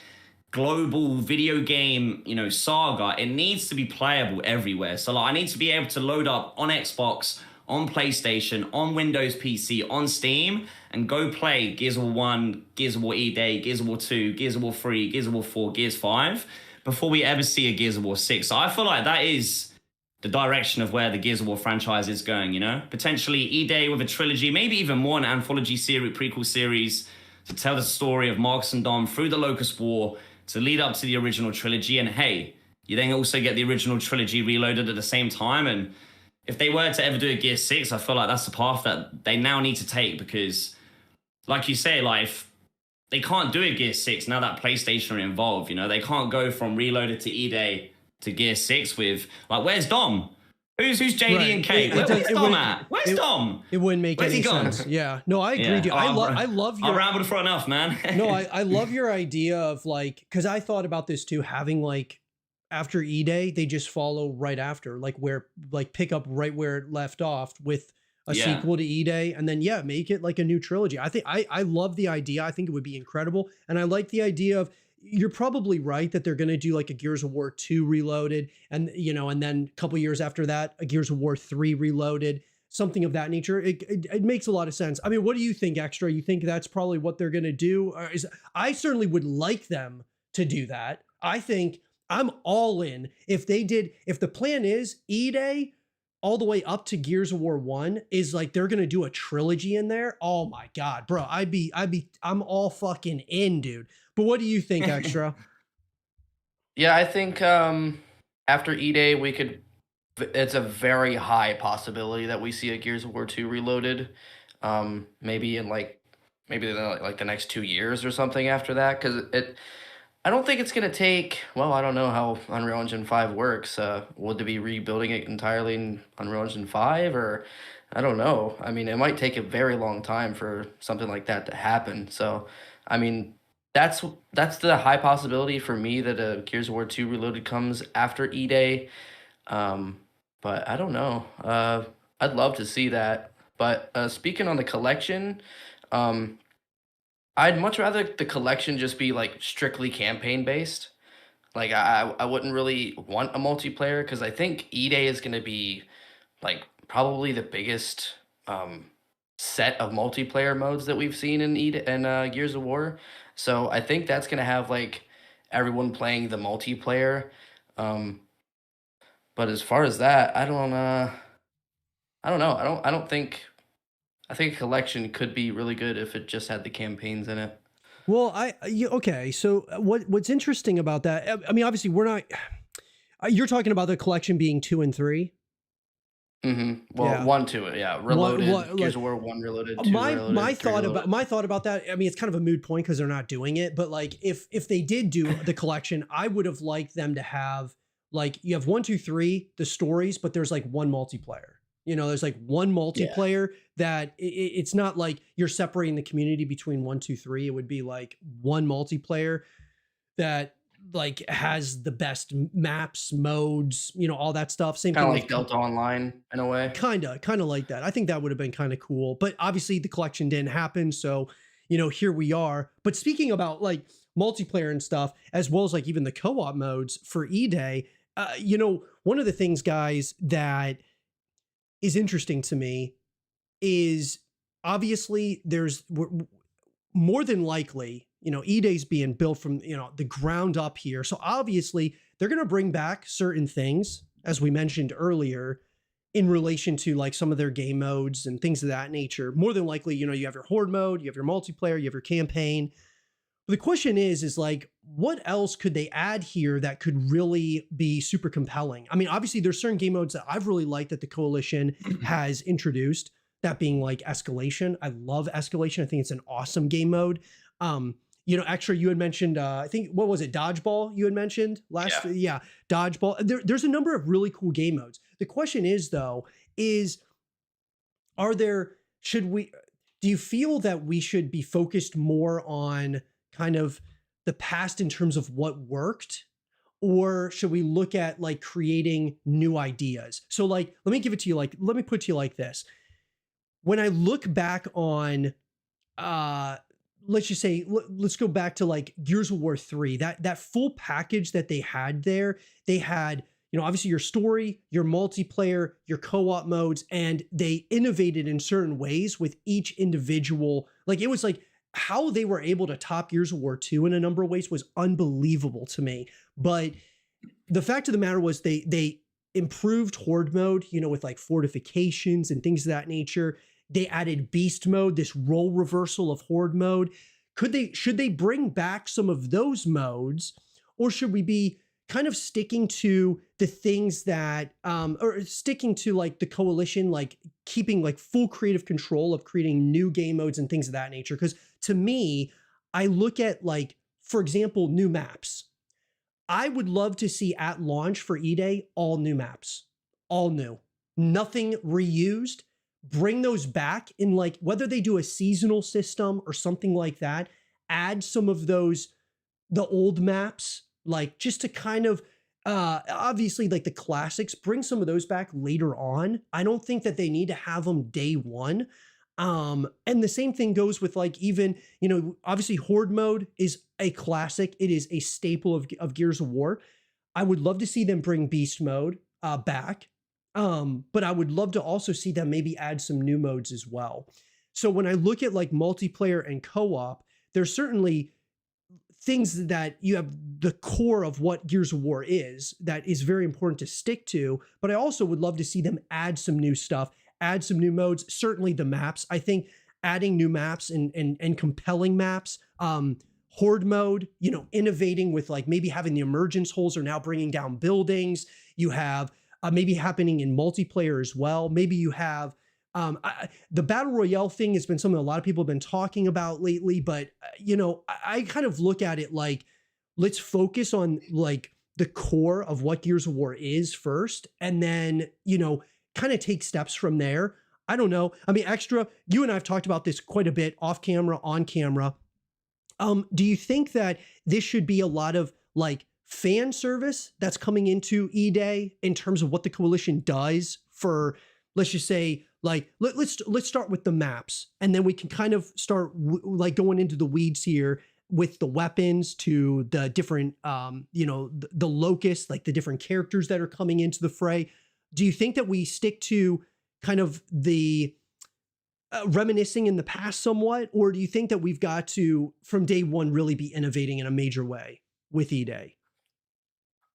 global video game, you know, saga, it needs to be playable everywhere. So like I need to be able to load up on Xbox, on PlayStation, on Windows PC, on Steam, and go play Gears of War 1, Gears of War E-Day, Gears of War 2, Gears of War 3, Gears of War 4, Gears 5, before we ever see a Gears of War 6. So I feel like that is the direction of where the Gears of War franchise is going, you know? Potentially E-Day with a trilogy, maybe even more an anthology series, prequel series, to tell the story of Marcus and Dom through the Locust War, to lead up to the original trilogy. And hey, you then also get the original trilogy Reloaded at the same time. And if they were to ever do a Gear 6, I feel like that's the path that they now need to take, because like you say, like if they can't do a Gear 6 now that PlayStation are involved, you know, they can't go from Reloaded to E-Day to Gear 6 with, like, where's Dom? Who's JD
Right.
and Kate? Where's Dom at? Where's Dom?
It wouldn't make
Where's
any
he gone?
sense. Yeah. No, I agree.
Yeah.
Dude. I love your.
I rambled for enough, man.
No, I love your idea of like, because I thought about this too, having like after E-Day, they just follow right after, like where, like pick up right where it left off with a sequel to E-Day, and then make it like a new trilogy. I think I love the idea. I think it would be incredible, and I like the idea of. You're probably right that they're going to do like a Gears of War 2 Reloaded, and you know, and then a couple years after that, a Gears of War 3 Reloaded, something of that nature. It makes a lot of sense. I mean, what do you think, Xtra? You think that's probably what they're going to do? I certainly would like them to do that. I think I'm all in if they did. If the plan is E-Day all the way up to Gears of War 1 is like they're going to do a trilogy in there. Oh my God, bro. I'm all fucking in, dude. But what do you think, Xtra?
Yeah, I think after E-Day, it's a very high possibility that we see a Gears of War 2 Reloaded. Maybe in maybe the next 2 years or something after that, because I don't think it's gonna take. Well, I don't know how Unreal Engine 5 works. Would they be rebuilding it entirely in Unreal Engine 5, or I don't know. I mean, it might take a very long time for something like that to happen. So, I mean, that's the high possibility for me that a Gears of War 2 Reloaded comes after E-Day. But I don't know. I'd love to see that. But speaking on the collection, I'd much rather the collection just be like strictly campaign based. Like I wouldn't really want a multiplayer, because I think E-Day is going to be like probably the biggest set of multiplayer modes that we've seen in Gears of War. So I think that's going to have like everyone playing the multiplayer. But as far as that, I don't know. I think a collection could be really good if it just had the campaigns in it.
Well, okay. So what's interesting about that? I mean, obviously, we're not. You're talking about the collection being 2 and 3.
Mm-hmm. Well, 1, 2, yeah. Reloaded. Gears of War 1 Reloaded. 2 Reloaded. My
thought about that. I mean, it's kind of a moot point because they're not doing it. But like, if they did do the collection, I would have liked them to have like you have 1, 2, 3, the stories, but there's like one multiplayer. You know, there's like one multiplayer that it's not like you're separating the community between 1, 2, 3. It would be like one multiplayer that like has the best maps, modes, you know, all that stuff. Same
kind
thing
of like Delta Online in a way.
Kind of like that. I think that would have been kind of cool. But obviously the collection didn't happen. So, you know, here we are. But speaking about like multiplayer and stuff, as well as like even the co-op modes for E-Day, you know, one of the things, guys, that is interesting to me is obviously there's more than likely, you know, E-Day's being built from, you know, the ground up here. So obviously they're going to bring back certain things, as we mentioned earlier, in relation to like some of their game modes and things of that nature. More than likely, you know, you have your horde mode, you have your multiplayer, you have your campaign. But the question is like, what else could they add here that could really be super compelling? I mean, obviously there's certain game modes that I've really liked that the Coalition has introduced. that being like escalation. I love escalation. I think it's an awesome game mode. Extra, you had mentioned, I think, what was it? Dodgeball you had mentioned last. Yeah, dodgeball. There's a number of really cool game modes. The question is though, do you feel that we should be focused more on kind of the past in terms of what worked, or should we look at like creating new ideas? So like, let me put it to you like this. When I look back on, let's go back to like Gears of War 3, that full package that they had there. They had, obviously your story, your multiplayer, your co-op modes, and they innovated in certain ways with each individual. Like, it was like how they were able to top Gears of War 2 in a number of ways was unbelievable to me. But the fact of the matter was they improved horde mode, with like fortifications and things of that nature. They added beast mode, this role reversal of horde mode. Should they bring back some of those modes, or should we be kind of sticking to the things that, or sticking to like the coalition, like keeping like full creative control of creating new game modes and things of that nature? Because to me, I look at like, for example, new maps. I would love to see at launch for E-Day, all new maps, all new, nothing reused. Bring those back in, like, whether they do a seasonal system or something like that, add some of those, the old maps, like just to kind of, obviously like the classics, bring some of those back later on. I don't think that they need to have them day one. And the same thing goes with like, even, obviously horde mode is a classic. It is a staple of Gears of War. I would love to see them bring beast mode back. But I would love to also see them maybe add some new modes as well. So when I look at like multiplayer and co-op, there's certainly things that you have the core of what Gears of War is that is very important to stick to. But I also would love to see them add some new stuff, add some new modes. Certainly the maps. I think adding new maps and compelling maps, horde mode, innovating with like maybe having the emergence holes are now bringing down buildings. You have maybe happening in multiplayer as well. Maybe you have the battle royale thing has been something a lot of people have been talking about lately, but I kind of look at it like, let's focus on like the core of what Gears of War is first, and then, kind of take steps from there. I don't know. I mean, Xtra, you and I have talked about this quite a bit off camera, on camera. Do you think that this should be a lot of like fan service that's coming into E-Day in terms of what the coalition does for, let's just say, like, let's start with the maps, and then we can kind of start like going into the weeds here with the weapons to the different, the locusts, like the different characters that are coming into the fray. Do you think that we stick to kind of the reminiscing in the past somewhat, or do you think that we've got to, from day one, really be innovating in a major way with E-Day?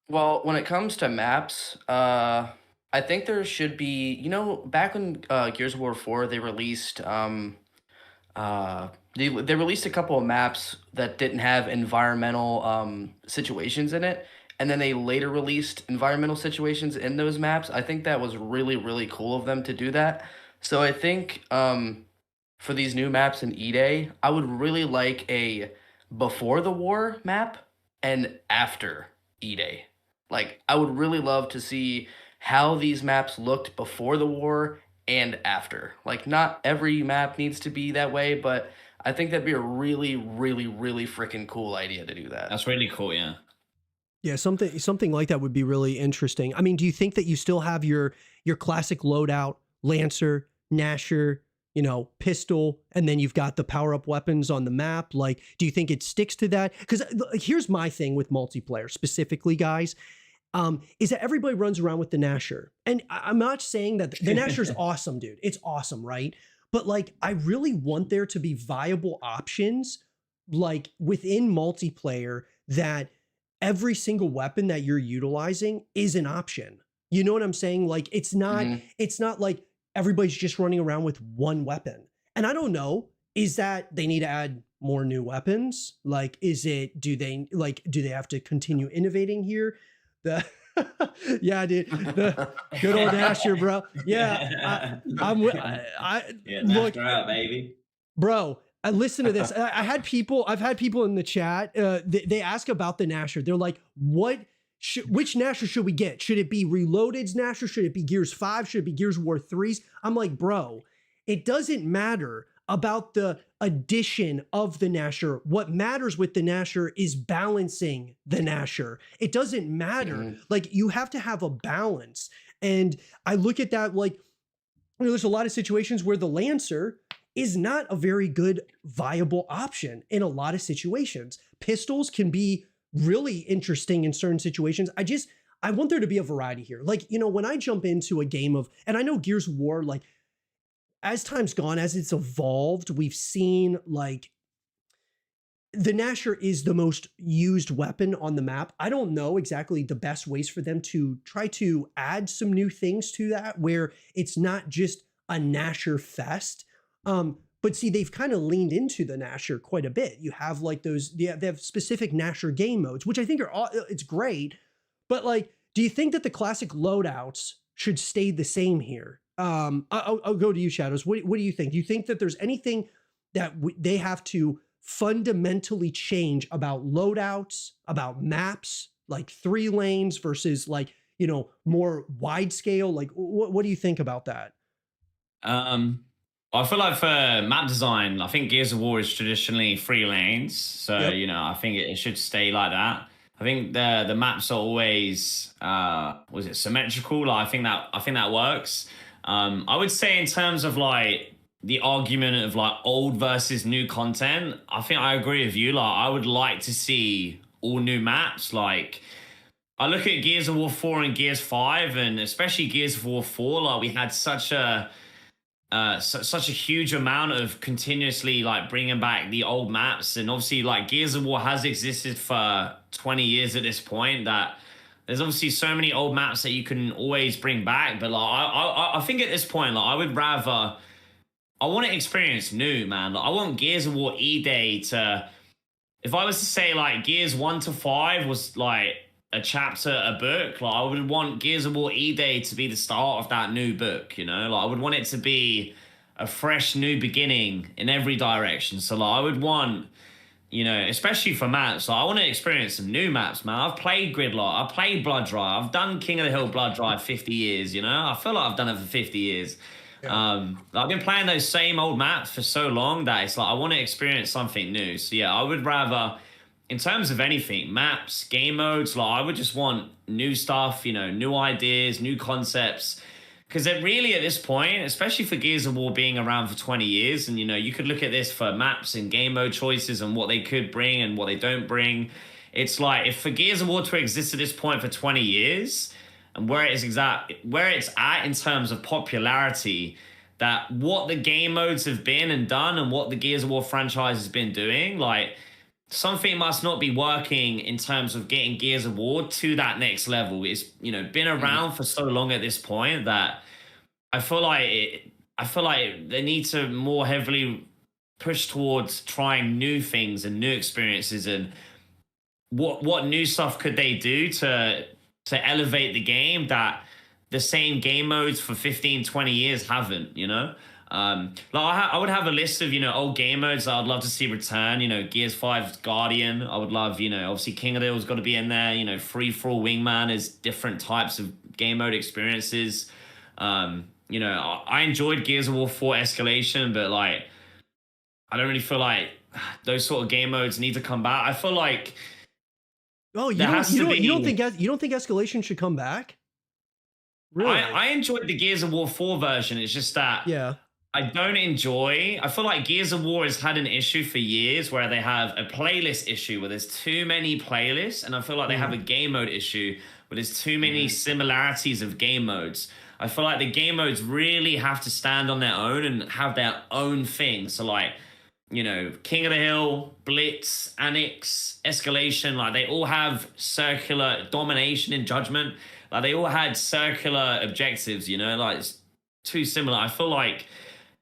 Well, when it comes to maps, I think there should be, back when Gears of War 4, they released they released a couple of maps that didn't have environmental situations in it, and then they later released environmental situations in those maps. I think that was really, really cool of them to do that. So I think for these new maps in E-Day, I would really like a before the war map and after E-Day. Like, I would really love to see how these maps looked before the war and after. Like, not every map needs to be that way, but I think that'd be a really, really, really freaking cool idea to do that.
That's really cool, yeah.
Yeah, something like that would be really interesting. I mean, do you think that you still have your classic loadout, Lancer, Gnasher, pistol, and then you've got the power-up weapons on the map? Like, do you think it sticks to that? Because here's my thing with multiplayer specifically, guys, is that everybody runs around with the Gnasher. And I'm not saying that the Gnasher's awesome, dude. It's awesome, right? But like, I really want there to be viable options, like within multiplayer, that every single weapon that you're utilizing is an option. You know what I'm saying? Like, it's not like everybody's just running around with one weapon. And I don't know, is that they need to add more new weapons? Like, do they have to continue innovating here? Yeah, dude. The good old Asher, bro. Yeah,
Yeah,
look,
Nashville out, baby.
bro. I listen to this. I've had people in the chat. They ask about the Nasher. They're like, which Nasher should we get? Should it be Reloaded's Nasher? Should it be Gears 5? Should it be Gears of War 3's? I'm like, bro, it doesn't matter about the addition of the Nasher. What matters with the Nasher is balancing the Nasher. It doesn't matter.
Mhm.
Like, you have to have a balance. And I look at that like, there's a lot of situations where the Lancer is not a very good viable option in a lot of situations. Pistols can be really interesting in certain situations. I want there to be a variety here. Like, when I jump into a game of, and I know Gears of War, like, as time's gone, as it's evolved, we've seen like the Nasher is the most used weapon on the map. I don't know exactly the best ways for them to try to add some new things to that where it's not just a Nasher fest. But see, they've kind of leaned into the Nasher quite a bit. You have like they have specific Nasher game modes, which I think it's great. But like, do you think that the classic loadouts should stay the same here? I'll go to you, Shadowz. What do you think? Do you think that there's anything that they have to fundamentally change about loadouts, about maps, like 3 lanes versus like, more wide scale? Like, what do you think about that?
I feel like for map design, I think Gears of War is traditionally 3 lanes. So,
Yep.
I think it should stay like that. I think the maps are always was it symmetrical? Like, I think that works. I would say in terms of like the argument of like old versus new content, I think I agree with you. Like, I would like to see all new maps. Like, I look at Gears of War 4 and Gears 5, and especially Gears of War 4, like we had such a such a huge amount of continuously like bringing back the old maps, and obviously like Gears of War has existed for 20 years at this point, that there's obviously so many old maps that you can always bring back. But like I think at this point, like I want to experience new, man. Like, I want Gears of War E-Day to, if I was to say like Gears 1 to 5 was like a chapter, a book, like I would want Gears of War E-Day to be the start of that new book, Like, I would want it to be a fresh new beginning in every direction. So like I would want, especially for maps, like I want to experience some new maps, man. I've played Gridlock, I've played Blood Drive, I've done King of the Hill Blood Drive 50 years, I feel like I've done it for 50 years.
Yeah.
I've been playing those same old maps for so long that it's like I want to experience something new. So yeah, I would rather, in terms of anything, maps, game modes, like I would just want new stuff, new ideas, new concepts. Because it really, at this point, especially for Gears of War being around for 20 years, and you could look at this for maps and game mode choices and what they could bring and what they don't bring. It's like, if for Gears of War to exist at this point for 20 years, and where it's at in terms of popularity, that what the game modes have been and done and what the Gears of War franchise has been doing, like, something must not be working in terms of getting Gears of War to that next level. It's been around for so long at this point that I feel like they need to more heavily push towards trying new things and new experiences, and what new stuff could they do to elevate the game that the same game modes for 15, 20 years haven't, Like I would have a list of, old game modes that I'd love to see return, Gears 5's Guardian. I would love, obviously King of the Hill's got to be in there, Free For All Wingman is different types of game mode experiences. I enjoyed Gears of War 4 Escalation, but like, I don't really feel like those sort of game modes need to come back. I feel like
You don't think Escalation should come back? Really?
I enjoyed the Gears of War 4 version. It's just that I feel like Gears of War has had an issue for years where they have a playlist issue where there's too many playlists, and I feel like they have a game mode issue where there's too many similarities of game modes. I feel like the game modes really have to stand on their own and have their own thing. So like, King of the Hill, Blitz, Annex, Escalation, like they all have circular domination and judgment. Like they all had circular objectives, like it's too similar. I feel like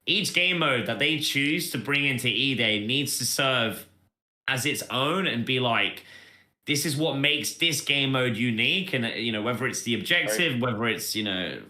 each game mode that they choose to bring into E-Day needs to serve as its own and be like this is what makes this game mode unique, and you know, whether it's the objective, whether it's, you know,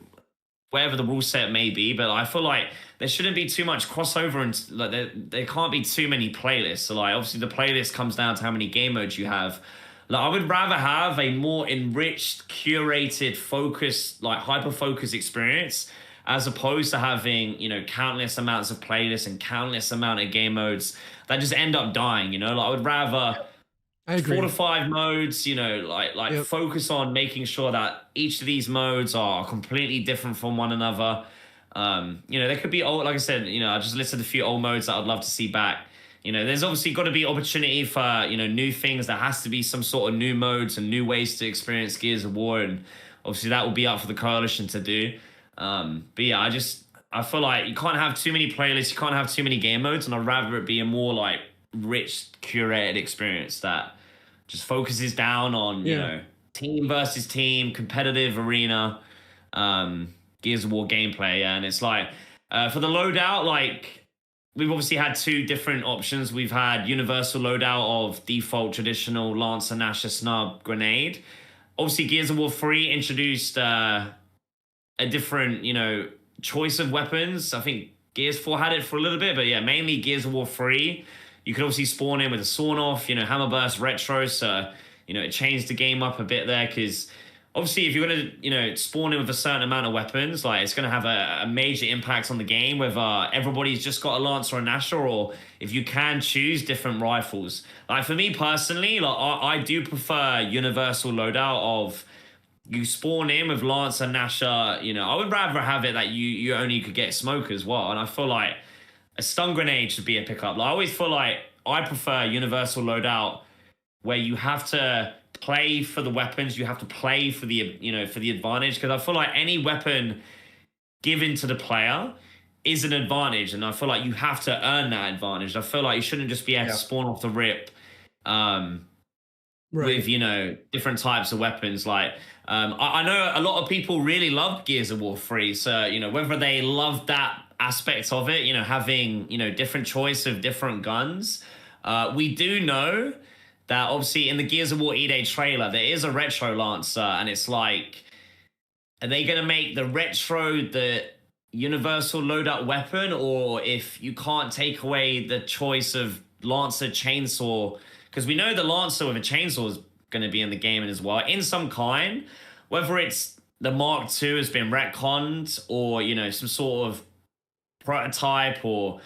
whatever the rule set may be. But I feel like there shouldn't be too much crossover, and like there can't be too many playlists. So like obviously the playlist comes down to how many game modes you have. Like I would rather have a more enriched, curated, focused, like hyper-focused experience, as opposed to having, you know, countless amounts of playlists and countless amount of game modes that just end up dying. You know, like I would rather 4 to 5 modes, you know, like focus on making sure that each of these modes are completely different from one another. You know, there could be old, like I said, you know, I just listed a few old modes that I'd love to see back. You know, there's obviously got to be opportunity for, you know, new things. There has to be some sort of new modes and new ways to experience Gears of War, and obviously that will be up for the coalition to do. But yeah, I feel like you can't have too many playlists, you can't have too many game modes, and I'd rather it be a more like rich, curated experience that just focuses down on, you know, team versus team, competitive arena, Gears of War gameplay. And it's like, for the loadout, like, we've obviously had 2 different options. We've had universal loadout of default traditional Lancer, Nasher, Snub, Grenade. Obviously, Gears of War 3 introduced a different, you know, choice of weapons. I think Gears 4 had it for a little bit, but yeah, mainly Gears of War 3. You could obviously spawn in with a sawn-off, you know, Hammerburst, Retro, so, you know, it changed the game up a bit there, because obviously if you're going to, you know, spawn in with a certain amount of weapons, like, it's going to have a major impact on the game, whether everybody's just got a Lancer or a Nasher, or if you can choose different rifles. Like, for me personally, like, I do prefer universal loadout of you spawn in with Lancer, Nasher. You know, I would rather have it that you only could get smoke as well, and I feel like a stun grenade should be a pickup. Like, I always feel like I prefer universal loadout where you have to play for the weapons, you have to play for the, you know, for the advantage, because I feel like any weapon given to the player is an advantage, and I feel like you have to earn that advantage. I feel like you shouldn't just be able to spawn off the rip with, you know, different types of weapons. Like, I know a lot of people really loved Gears of War 3, so, you know, whether they loved that aspect of it, you know, having, you know, different choice of different guns. We do know that obviously in the Gears of War E-Day trailer, there is a Retro Lancer, and it's like, are they going to make the Retro the universal loadout weapon, or if you can't take away the choice of Lancer chainsaw, because we know the Lancer with a chainsaw is going to be in the game as well, in some kind, whether it's the Mark II has been retconned, or, you know, some sort of prototype, or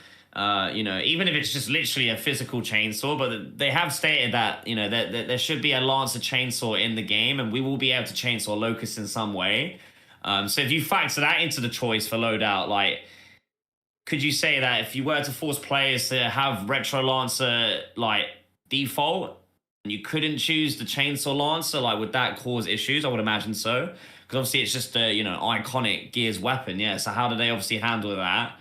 you know, even if it's just literally a physical chainsaw. But they have stated that, you know, that there should be a Lancer chainsaw in the game, and we will be able to chainsaw Locust in some way. So if you factor that into the choice for loadout, like, could you say that if you were to force players to have Retro Lancer like default, and you couldn't choose the chainsaw Lancer, like, would that cause issues? I would imagine so, because obviously it's just a, you know, iconic Gears weapon. Yeah, so how do they obviously handle that?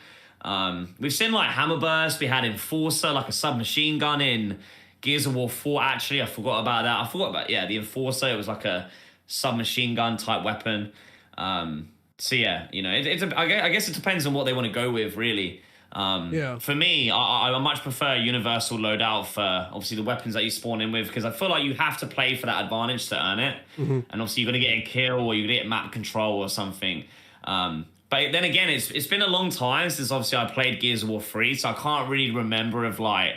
We've seen like Hammerburst, we had Enforcer, like a submachine gun in Gears of War 4. Actually, I forgot about that. I forgot about, yeah, the Enforcer. It was like a submachine gun type weapon. So yeah, you know, I guess it depends on what they want to go with, really. For me, I much prefer universal loadout for obviously the weapons that you spawn in with, because I feel like you have to play for that advantage to earn it. And obviously you're going to get a kill, or you're going to get map control or something. But then again, it's been a long time since obviously I played Gears of War 3, so I can't really remember of like...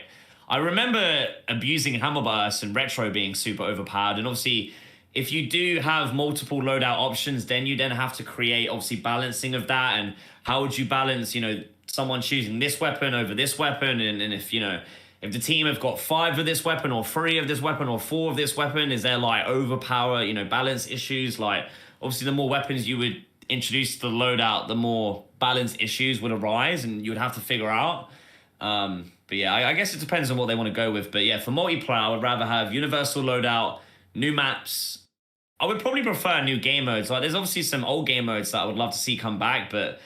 I remember abusing Hammerburst and Retro being super overpowered, and obviously if you do have multiple loadout options, then you then have to create obviously balancing of that, and how would you balance, you know, someone choosing this weapon over this weapon, and if, you know, if the team have got 5 of this weapon, or 3 of this weapon, or 4 of this weapon, is there like overpower, you know, balance issues? Like, obviously the more weapons you would introduce to the loadout, the more balance issues would arise, and you would have to figure out. But yeah, I guess it depends on what they want to go with. But yeah, for multiplayer, I would rather have universal loadout, new maps. I would probably prefer new game modes. Like, there's obviously some old game modes that I would love to see come back, but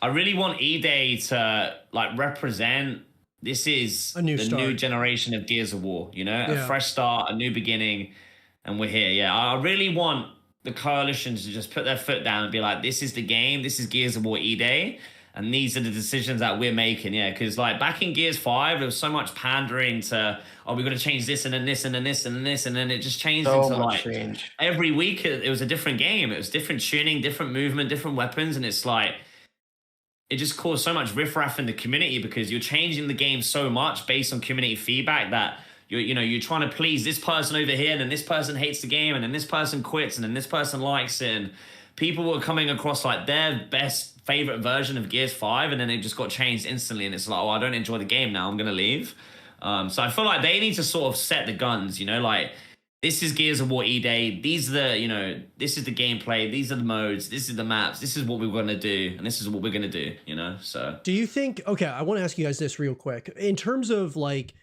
I really want E-Day to like represent, this is the new generation of Gears of War, you know, a fresh start, a new beginning, and we're here. Yeah, I really want the coalition to just put their foot down and be like, this is the game, this is Gears of War E-Day, And these are the decisions that we're making, yeah. Because like back in Gears 5, there was so much pandering to, oh, we're gonna change this and then this and then this and then this, and then it just changed
So
into
much
like
change.
every week it was a different game. It was different tuning, different movement, different weapons, and it's like it just caused so much riffraff in the community because you're changing the game so much based on community feedback that you're trying to please this person over here, and then this person hates the game, and then this person quits, and then this person likes it, and people were coming across like their best favorite version of Gears 5, and then it just got changed instantly, and it's like, oh, I don't enjoy the game now, I'm gonna leave. So I feel like they need to sort of set the guns, like this is Gears of War E-Day. These are this is the gameplay. These are the modes. This is the maps. This is what we're going to do. And this is what we're going to do, so.
Do you think, okay, I want to ask you guys this real quick. In terms of like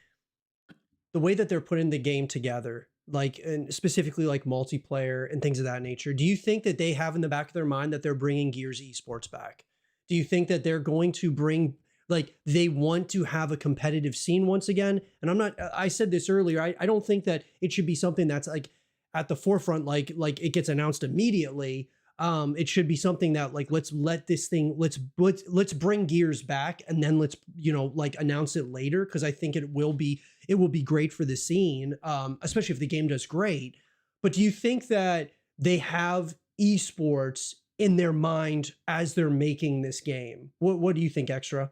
the way that they're putting the game together, like, and specifically like multiplayer and things of that nature, do you think that they have in the back of their mind that they're bringing Gears esports back? Do you think that they're going to bring, like, they want to have a competitive scene once again? And I said this earlier, I don't think that it should be something that's like at the forefront, like it gets announced immediately. It should be something that like, let's bring Gears back, and then let's, like announce it later. Cause I think it will be great for the scene. Especially if the game does great. But do you think that they have esports in their mind as they're making this game? What do you think, Xtra?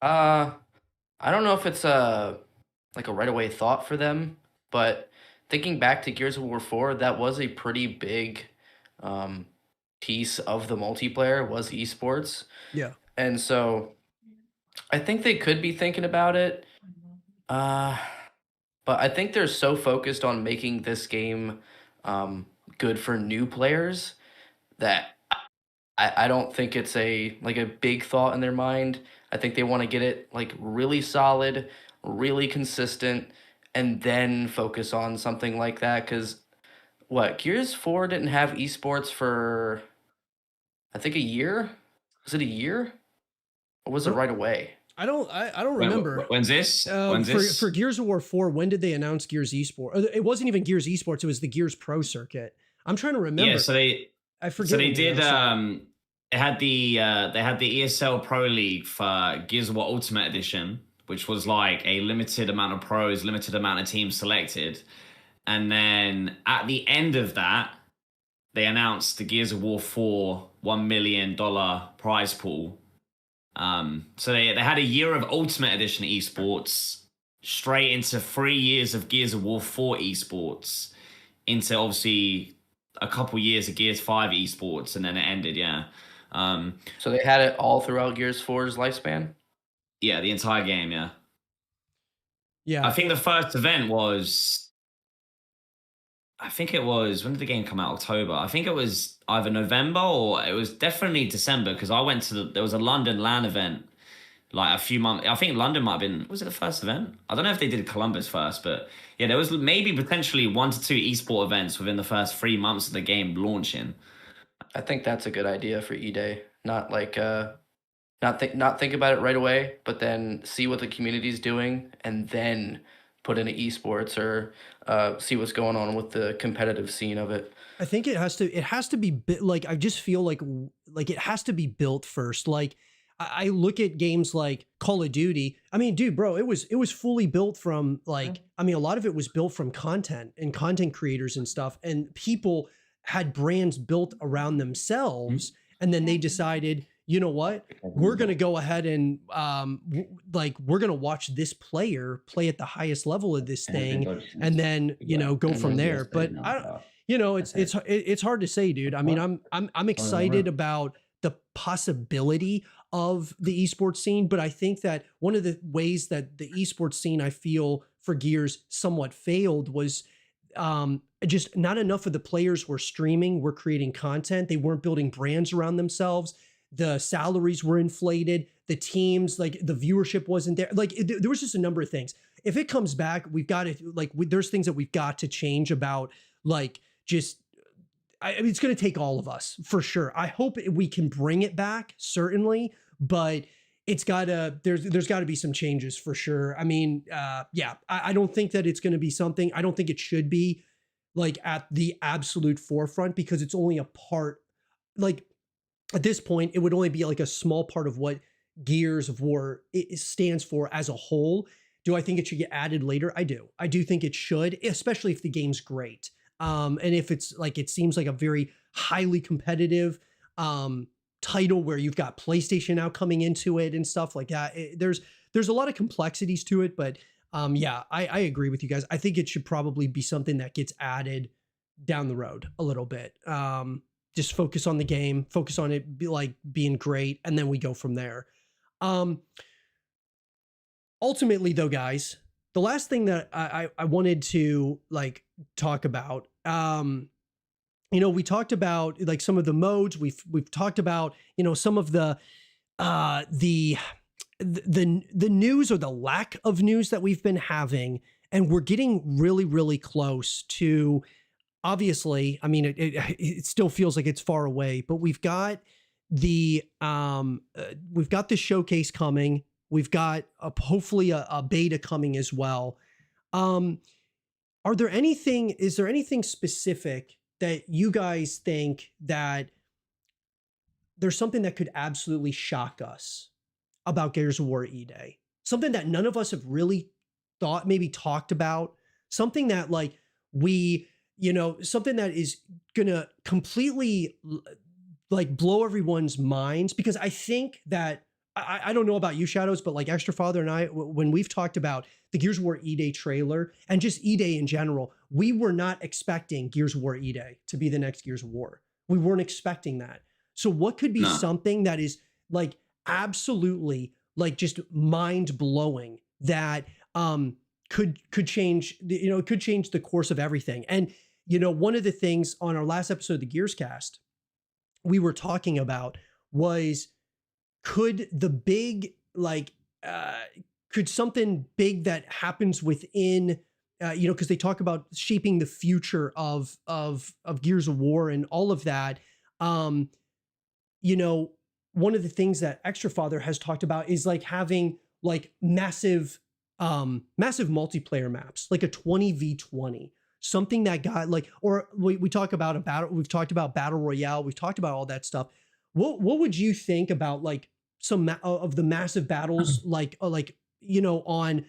I don't know if it's like a right away thought for them, but thinking back to Gears of War 4, that was a pretty big piece of the multiplayer was esports.
Yeah.
And so I think they could be thinking about it. But I think they're so focused on making this game good for new players that I don't think it's a big thought in their mind. I think they want to get it like really solid, really consistent, and then focus on something like that. Because Gears 4 didn't have esports for I think a year. Was it a year, or was it right away?
I don't remember.
When's this?
For Gears of War 4, when did they announce Gears esports? It wasn't even Gears esports. It was the Gears Pro circuit. I'm trying to remember.
Yeah,
I forget.
So they did. They had the ESL Pro League for Gears of War Ultimate Edition, which was like a limited amount of pros, limited amount of teams selected, and then at the end of that, they announced the Gears of War 4 $1 million prize pool. So they had a year of Ultimate Edition esports, straight into 3 years of Gears of War 4 esports, into obviously a couple years of Gears 5 esports, and then it ended, yeah.
So they had it all throughout Gears 4's lifespan?
Yeah, the entire game, yeah.
Yeah.
I think the first event was, when did the game come out? October. I think it was either November or it was definitely December, because I went to there was a London LAN event like a few months. I think London might have been, was it the first event? I don't know if they did Columbus first, but yeah, there was maybe potentially 1 to 2 esport events within the first 3 months of the game launching.
I think that's a good idea for E-Day. Not like not think about it right away, but then see what the community's doing and then put into esports or see what's going on with the competitive scene of it.
I think it has to be like, I just feel like it has to be built first. Like I look at games like Call of Duty. I mean, dude, bro, it was fully built from like, I mean, a lot of it was built from content and content creators and stuff, and people had brands built around themselves. And then they decided, you know what, we're going to go ahead and we're going to watch this player play at the highest level of this thing, and then, go from there. But it's hard to say, dude. I mean, I'm excited about the possibility of the esports scene, but I think that one of the ways that the esports scene, I feel, for Gears somewhat failed was just not enough of the players were streaming, were creating content. They weren't building brands around themselves. The salaries were inflated. The teams, like the viewership wasn't there. Like there was just a number of things. If it comes back, we've got to there's things that we've got to change about, like, just, I mean, it's going to take all of us for sure. I hope we can bring it back, certainly, but it's gotta, there's gotta be some changes for sure. I mean, yeah, I don't think that it's going to be something, I don't think it should be like at the absolute forefront, because it's only a part, like at this point, it would only be like a small part of what Gears of War it stands for as a whole. Do I think it should get added later? I do. I do think it should, especially if the game's great. And if it's like, it seems like a very highly competitive title where you've got PlayStation now coming into it and stuff like that. There's a lot of complexities to it, but yeah, I agree with you guys. I think it should probably be something that gets added down the road a little bit. Just focus on the game, focus on it being great, and then we go from there. Ultimately though, guys, the last thing that I wanted to like talk about, you know, we talked about like some of the modes. We've talked about, you know, some of the news or the lack of news that we've been having, and we're getting really close to, obviously, I mean, it still feels like it's far away, but we've got the showcase coming. We've got hopefully a beta coming as well. Is there anything specific that you guys think that there's something that could absolutely shock us about Gears of War E-Day? Something that none of us have really maybe talked about, something that like something that is gonna completely like blow everyone's minds, because I think that I don't know about you, Shadowz, but like Xtra Father and I, when we've talked about the Gears of War E-Day trailer and just E-Day in general, we were not expecting Gears of War E-Day to be the next Gears of War. We weren't expecting that. So what could be something that is like absolutely like just mind blowing that could change, you know, it could change the course of everything. And, you know, one of the things on our last episode of the Gears Cast we were talking about was, could the big, like, could something big that happens within, you know, because they talk about shaping the future of Gears of War and all of that. You know, one of the things that Xtra Father has talked about is like having like massive multiplayer maps, like a 20v20, something that got like, or we talk about we've talked about battle royale, we've talked about all that stuff. What would you think about like some of the massive battles, like you know, on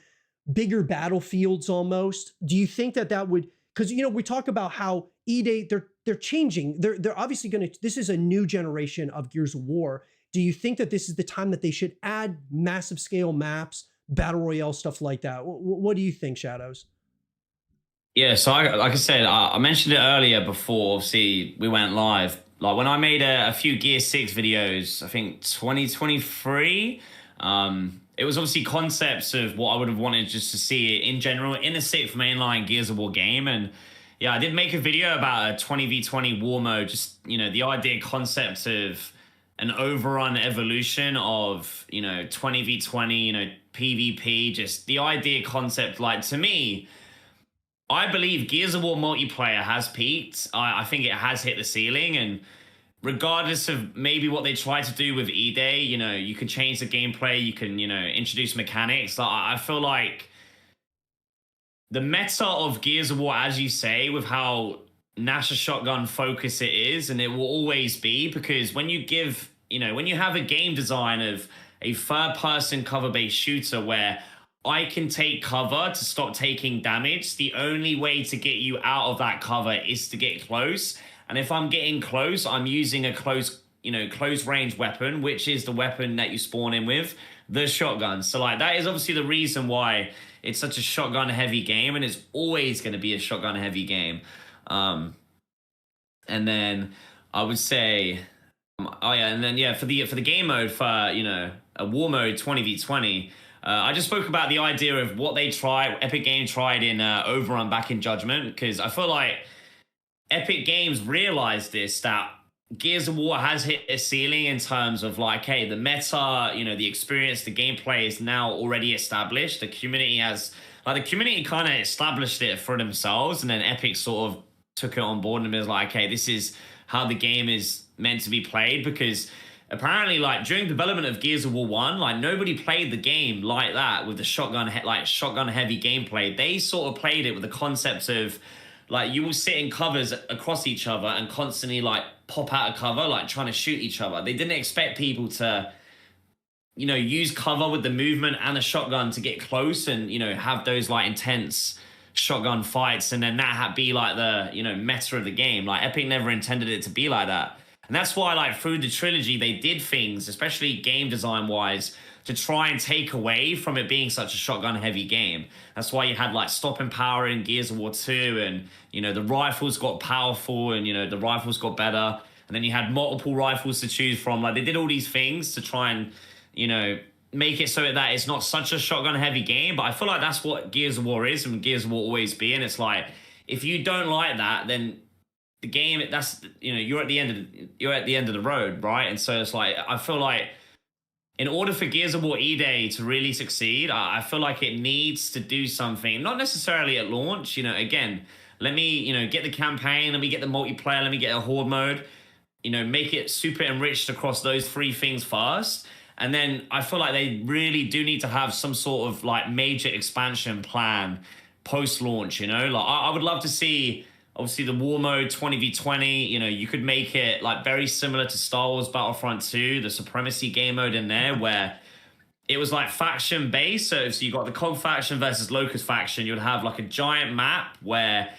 bigger battlefields almost? Do you think that would, because you know, we talk about how E-Day, they're changing, they're obviously going to, this is a new generation of Gears of War. Do you think that this is the time that they should add massive scale maps, battle royale, stuff like that? What do you think, Shadowz?
Yeah, so like I said, I mentioned it earlier before, obviously, we went live. Like, when I made a few Gear 6 videos, I think 2023, it was obviously concepts of what I would have wanted just to see in general in a 6th mainline Gears of War game. And yeah, I did make a video about a 20v20 war mode, just, you know, the idea concept of an overrun evolution of, you know, 20v20, you know, PvP, just the idea concept. Like, to me, I believe Gears of War multiplayer has peaked. I think it has hit the ceiling, and regardless of maybe what they try to do with E-Day, you know, you can change the gameplay, you can, you know, introduce mechanics. I feel like the meta of Gears of War, as you say, with how Nasher shotgun focus it is, and it will always be, because when you give, you know, when you have a game design of a third-person cover-based shooter where I can take cover to stop taking damage, the only way to get you out of that cover is to get close. And if I'm getting close, I'm using a close range weapon, which is the weapon that you spawn in with, the shotgun. So like, that is obviously the reason why it's such a shotgun heavy game, and it's always going to be a shotgun heavy game. And then I would say, for the game mode, for, you know, a war mode 20v20, I just spoke about the idea of what Epic Games tried in Overrun back in Judgment, because I feel like Epic Games realized this, that Gears of War has hit a ceiling in terms of like, hey, the meta, you know, the experience, the gameplay is now already established. The community kind of established it for themselves, and then Epic sort of took it on board and was like, okay, this is how the game is meant to be played. Because apparently, like, during development of Gears of War 1, like, nobody played the game like that with the shotgun heavy gameplay. They sort of played it with the concept of, like, you will sit in covers across each other and constantly, like, pop out of cover, like trying to shoot each other. They didn't expect people to, you know, use cover with the movement and a shotgun to get close and, you know, have those like intense shotgun fights, and then that be like the, you know, meta of the game. Like Epic never intended it to be like that. And that's why, like, through the trilogy, they did things, especially game design wise, to try and take away from it being such a shotgun heavy game. That's why you had like stopping power in Gears of War 2, and, you know, the rifles got powerful, and, you know, the rifles got better, and then you had multiple rifles to choose from. Like, they did all these things to try and, you know, make it so that it's not such a shotgun heavy game. But I feel like that's what Gears of War is, and Gears of War always be. And it's like, if you don't like that, then the game, that's, you know, you're at the end of the road, right? And so it's like, I feel like in order for Gears of War E-Day to really succeed, I feel like it needs to do something, not necessarily at launch. You know, again, let me, you know, get the campaign, let me get the multiplayer, let me get a horde mode, you know, make it super enriched across those three things first. And then I feel like they really do need to have some sort of like major expansion plan post-launch, you know? Like, I would love to see, obviously, the war mode 20v20. You know, you could make it like very similar to Star Wars Battlefront 2, the Supremacy game mode in there, where it was like faction based. So you got the COG faction versus Locust faction. You'd have like a giant map where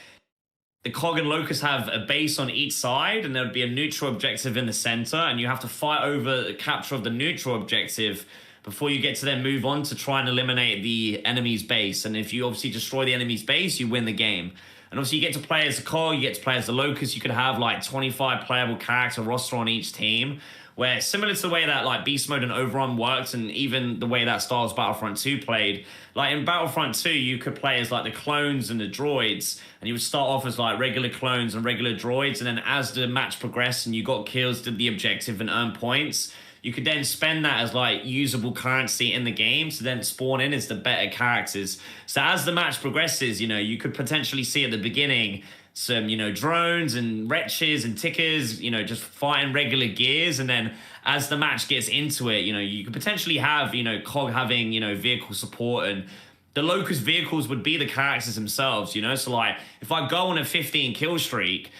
the COG and Locust have a base on each side, and there would be a neutral objective in the center, and you have to fight over the capture of the neutral objective before you get to then move on to try and eliminate the enemy's base. And if you obviously destroy the enemy's base, you win the game. And obviously you get to play as the COG, you get to play as the Locust. You could have like 25 playable character roster on each team, where similar to the way that like Beast Mode and Overrun worked, and even the way that Star Wars Battlefront 2 played. Like in Battlefront 2, you could play as like the clones and the droids, and you would start off as like regular clones and regular droids, and then as the match progressed and you got kills, did the objective and earned points, you could then spend that as like usable currency in the game to then spawn in as the better characters. So as the match progresses, you know, you could potentially see at the beginning some, you know, drones and wretches and tickers, you know, just fighting regular gears. And then as the match gets into it, you know, you could potentially have, you know, COG having, you know, vehicle support, and the Locust vehicles would be the characters themselves, you know? So like, if I go on a 15 kill streak,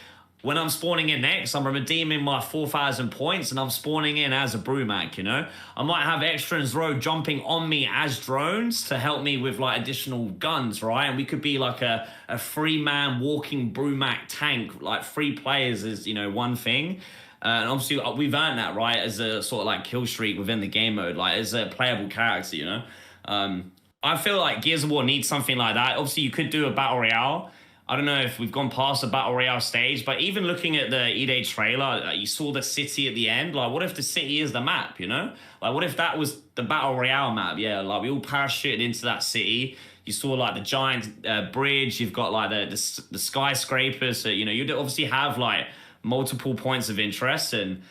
when I'm spawning in next, I'm redeeming my 4,000 points, and I'm spawning in as a Brumac, you know? I might have Xtra and Zro jumping on me as drones to help me with like additional guns, right? And we could be like a 3-man walking Brumac tank, like 3 players is, you know, one thing. And obviously we've earned that, right? As a sort of like kill streak within the game mode, like as a playable character, you know? I feel like Gears of War needs something like that. Obviously you could do a battle royale. I don't know if we've gone past the Battle Royale stage, but even looking at the E-Day trailer, you saw the city at the end. Like, what if the city is the map, you know? Like, what if that was the Battle Royale map? Yeah, like, we all parachuted into that city. You saw, like, the giant bridge. You've got, like, the skyscrapers. So, you know, you'd obviously have, like, multiple points of interest. And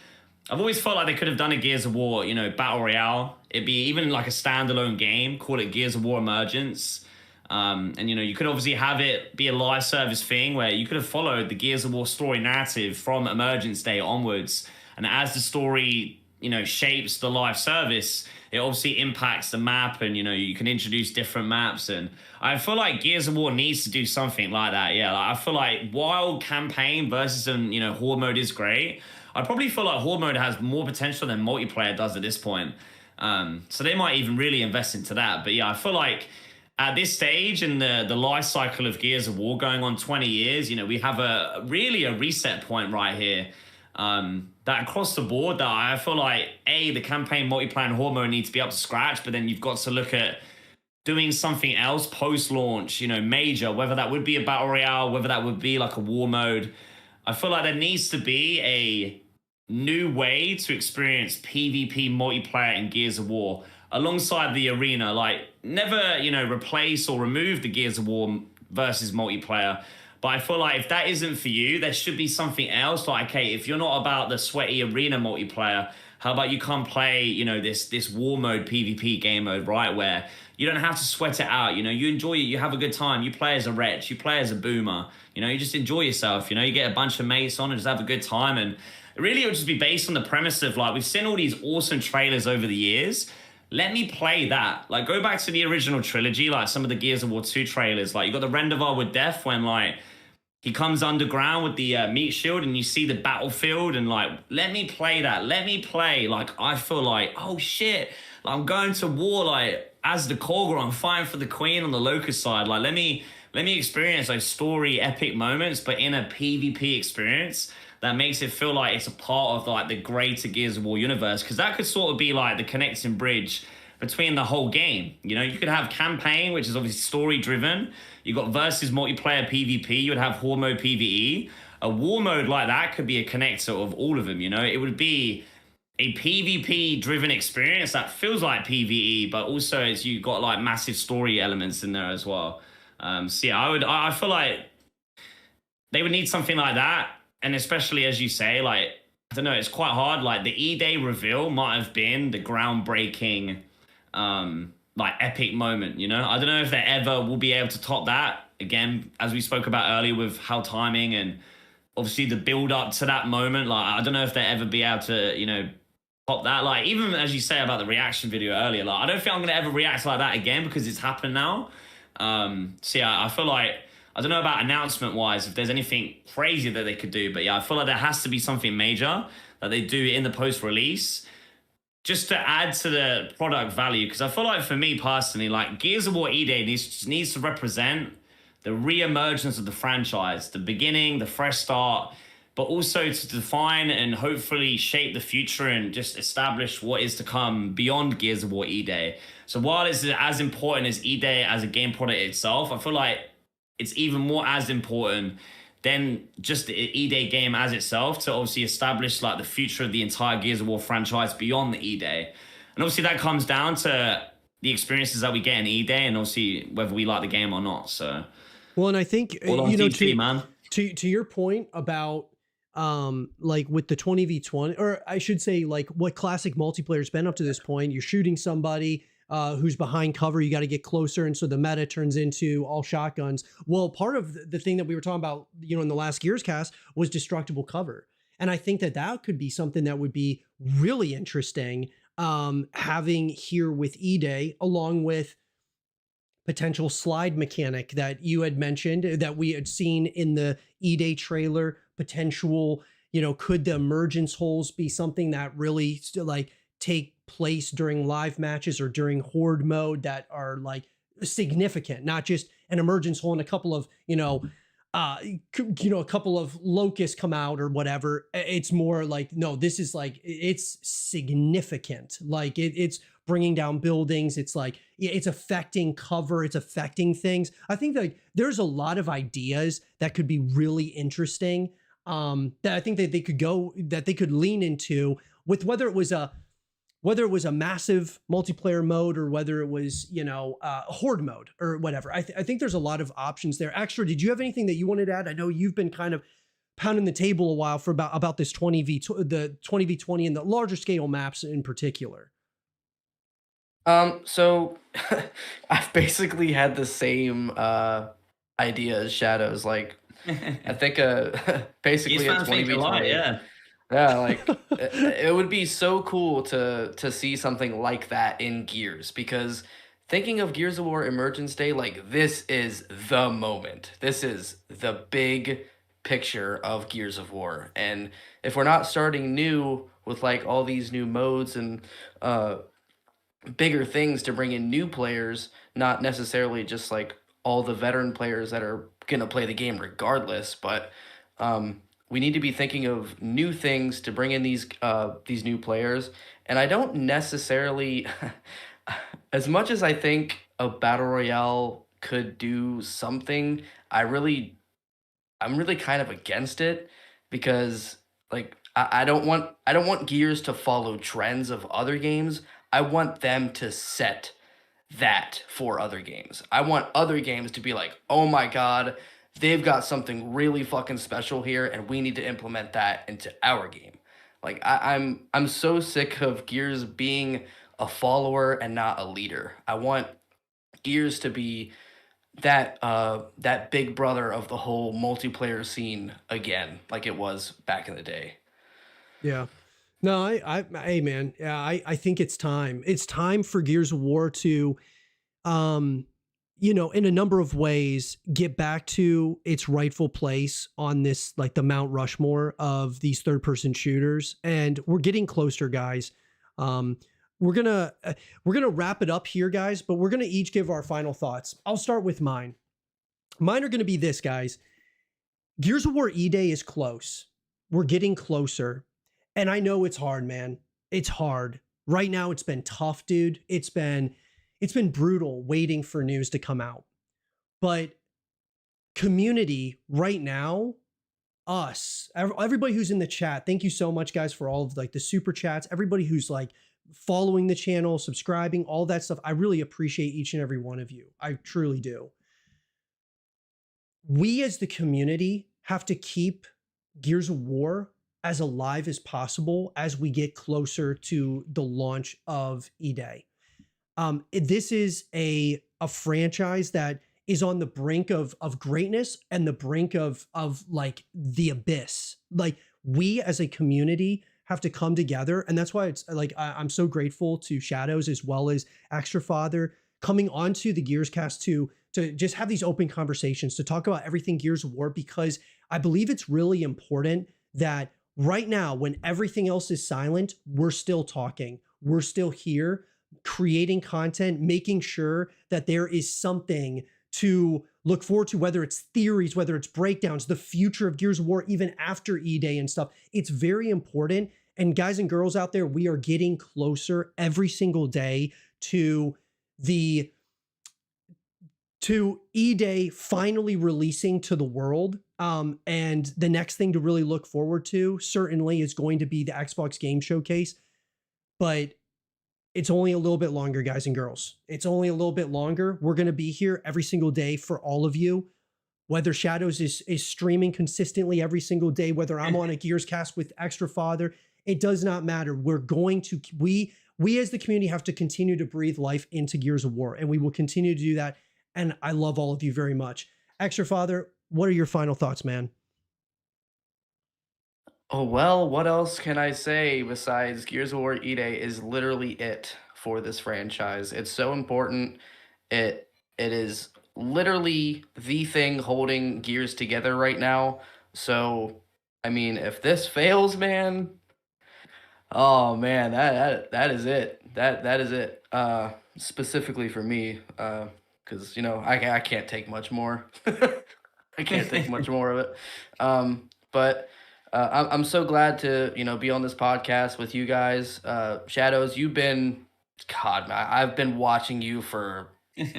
I've always felt like they could have done a Gears of War, you know, Battle Royale. It'd be even, like, a standalone game. Call it Gears of War Emergence. And, you know, you could obviously have it be a live service thing where you could have followed the Gears of War story narrative from Emergence Day onwards. And as the story, you know, shapes the live service, it obviously impacts the map, and, you know, you can introduce different maps. And I feel like Gears of War needs to do something like that. Yeah, like, I feel like while campaign versus, you know, horde mode is great, I probably feel like horde mode has more potential than multiplayer does at this point. So they might even really invest into that. But yeah, I feel like at this stage in the life cycle of Gears of War going on 20 years, you know, we have a reset point right here. That across the board, that I feel like, the campaign, multiplayer, and horde mode needs to be up to scratch, but then you've got to look at doing something else post-launch, you know, major, whether that would be a battle royale, whether that would be like a war mode. I feel like there needs to be a new way to experience PvP multiplayer in Gears of War alongside the arena. Like, never, you know, replace or remove the Gears of War versus multiplayer. But I feel like if that isn't for you, there should be something else. Like, okay, if you're not about the sweaty arena multiplayer, how about you come play, you know, this war mode PvP game mode, right? Where you don't have to sweat it out. You know, you enjoy it, you have a good time. You play as a wretch, you play as a boomer. You know, you just enjoy yourself. You know, you get a bunch of mates on and just have a good time. And really, it would just be based on the premise of, like, we've seen all these awesome trailers over the years. Let me play that. Like, go back to the original trilogy, like some of the Gears of War 2 trailers. Like, you got the Rendevar with Death when, like, he comes underground with the meat shield, and you see the battlefield, and like, let me play that. Let me play. Like, I feel like, oh shit, like, I'm going to war, like, as the Korger, I'm fighting for the queen on the Locust side. Like, let me experience those story epic moments, but in a PvP experience that makes it feel like it's a part of like the greater Gears of War universe. Because that could sort of be like the connecting bridge between the whole game. You know, you could have campaign, which is obviously story driven. You got versus multiplayer PvP. You would have horde mode PvE. A war mode like that could be a connector of all of them. You know, it would be a PvP driven experience that feels like PvE, but also as you got like massive story elements in there as well. So yeah, I feel like they would need something like that. And especially as you say, like, I don't know, it's quite hard. Like the E-Day reveal might have been the groundbreaking, like epic moment, you know? I don't know if they ever will be able to top that. Again, as we spoke about earlier with how timing and obviously the build up to that moment, like, I don't know if they ever be able to, you know, top that. Like, even as you say about the reaction video earlier, like, I don't think I'm going to ever react like that again because it's happened now. So yeah, I feel like, I don't know about announcement wise if there's anything crazy that they could do, but yeah, I feel like there has to be something major that they do in the post release just to add to the product value. Because I feel like for me personally, like Gears of War E-Day needs to represent the re-emergence of the franchise, the beginning, the fresh start, but also to define and hopefully shape the future and just establish what is to come beyond Gears of War E-Day. So while it's as important as E-Day as a game product itself, I feel like it's even more as important than just the E-Day game as itself to obviously establish like the future of the entire Gears of War franchise beyond the E-Day. And obviously that comes down to the experiences that we get in E-Day and obviously whether we like the game or not. So,
well, and I think,
all
you know,
man.
To your point about like with the 20v20, or I should say like what classic multiplayer's been up to this point, you're shooting somebody who's behind cover, you got to get closer, and so the meta turns into all shotguns. Well, part of the thing that we were talking about, you know, in the last Gears cast was destructible cover, and I think that that could be something that would be really interesting having here with E-Day, along with potential slide mechanic that you had mentioned that we had seen in the E-Day trailer. Potential, you know, could the emergence holes be something that really still like take place during live matches or during horde mode that are like significant, not just an emergence hole and a couple of, a couple of locusts come out or whatever. It's more like, no, this is like, it's significant. Like it's bringing down buildings. It's like, it's affecting cover. It's affecting things. I think like there's a lot of ideas that could be really interesting. That I think that they could lean into with whether it was a massive multiplayer mode or whether it was, horde mode or whatever. I think there's a lot of options there. Xtra, did you have anything that you wanted to add? I know you've been kind of pounding the table a while for about this the 20v20 and the larger scale maps in particular.
So I've basically had the same idea as Shadowz. Like, I think basically a 20v20.
Yeah.
Yeah, like it would be so cool to see something like that in Gears, because thinking of Gears of War Emergence Day, like this is the moment. This is the big picture of Gears of War. And if we're not starting new with like all these new modes and bigger things to bring in new players, not necessarily just like all the veteran players that are gonna play the game regardless, but we need to be thinking of new things to bring in these new players. And I don't necessarily, as much as I think a battle royale could do something, I'm really kind of against it, because like I don't want Gears to follow trends of other games. I want them to set that for other games. I want other games to be like, oh my god, they've got something really fucking special here, and we need to implement that into our game. Like I'm so sick of Gears being a follower and not a leader. I want Gears to be that big brother of the whole multiplayer scene again, like it was back in the day.
Yeah. No, hey man, yeah, I think it's time. It's time for Gears of War to you know, in a number of ways, get back to its rightful place on this, like the Mount Rushmore of these third-person shooters. And we're getting closer, guys. We're gonna wrap it up here, guys, but we're gonna each give our final thoughts. I'll start with mine. Mine are gonna be this, guys. Gears of War E-Day is close. We're getting closer. And I know it's hard, man. It's hard. Right now, it's been tough, dude. It's been brutal waiting for news to come out. But community right now, us, everybody who's in the chat, thank you so much, guys, for all of like the super chats. Everybody who's like following the channel, subscribing, all that stuff. I really appreciate each and every one of you. I truly do. We as the community have to keep Gears of War as alive as possible as we get closer to the launch of E-Day. This is a franchise that is on the brink of greatness and the brink of like the abyss. Like, we as a community have to come together, and that's why it's like I'm so grateful to Shadowz as well as Xtra Father coming onto the Gears Cast to just have these open conversations to talk about everything Gears of War, because I believe it's really important that right now, when everything else is silent, we're still talking. We're still here creating content, making sure that there is something to look forward to, whether it's theories, whether it's breakdowns, the future of Gears of War, even after E-Day and stuff. It's very important. And guys and girls out there, we are getting closer every single day to E-Day finally releasing to the world. And the next thing to really look forward to certainly is going to be the Xbox Game Showcase. But it's only a little bit longer, guys and girls. It's only a little bit longer. We're going to be here every single day for all of you. Whether Shadowz is streaming consistently every single day, whether I'm on a Gears Cast with Xtra Father, it does not matter. We're going to, we as the community have to continue to breathe life into Gears of War, and we will continue to do that. And I love all of you very much. Xtra Father, what are your final thoughts, man?
Oh, well, what else can I say besides Gears of War E-Day is literally it for this franchise. It's so important. It is literally the thing holding Gears together right now. So, I mean, if this fails, man, oh man, that is it. That is it. Specifically for me, because you know I can't take much more. I can't take much more of it. But I'm so glad to be on this podcast with you guys. Shadowz, you've been, God, I've been watching you for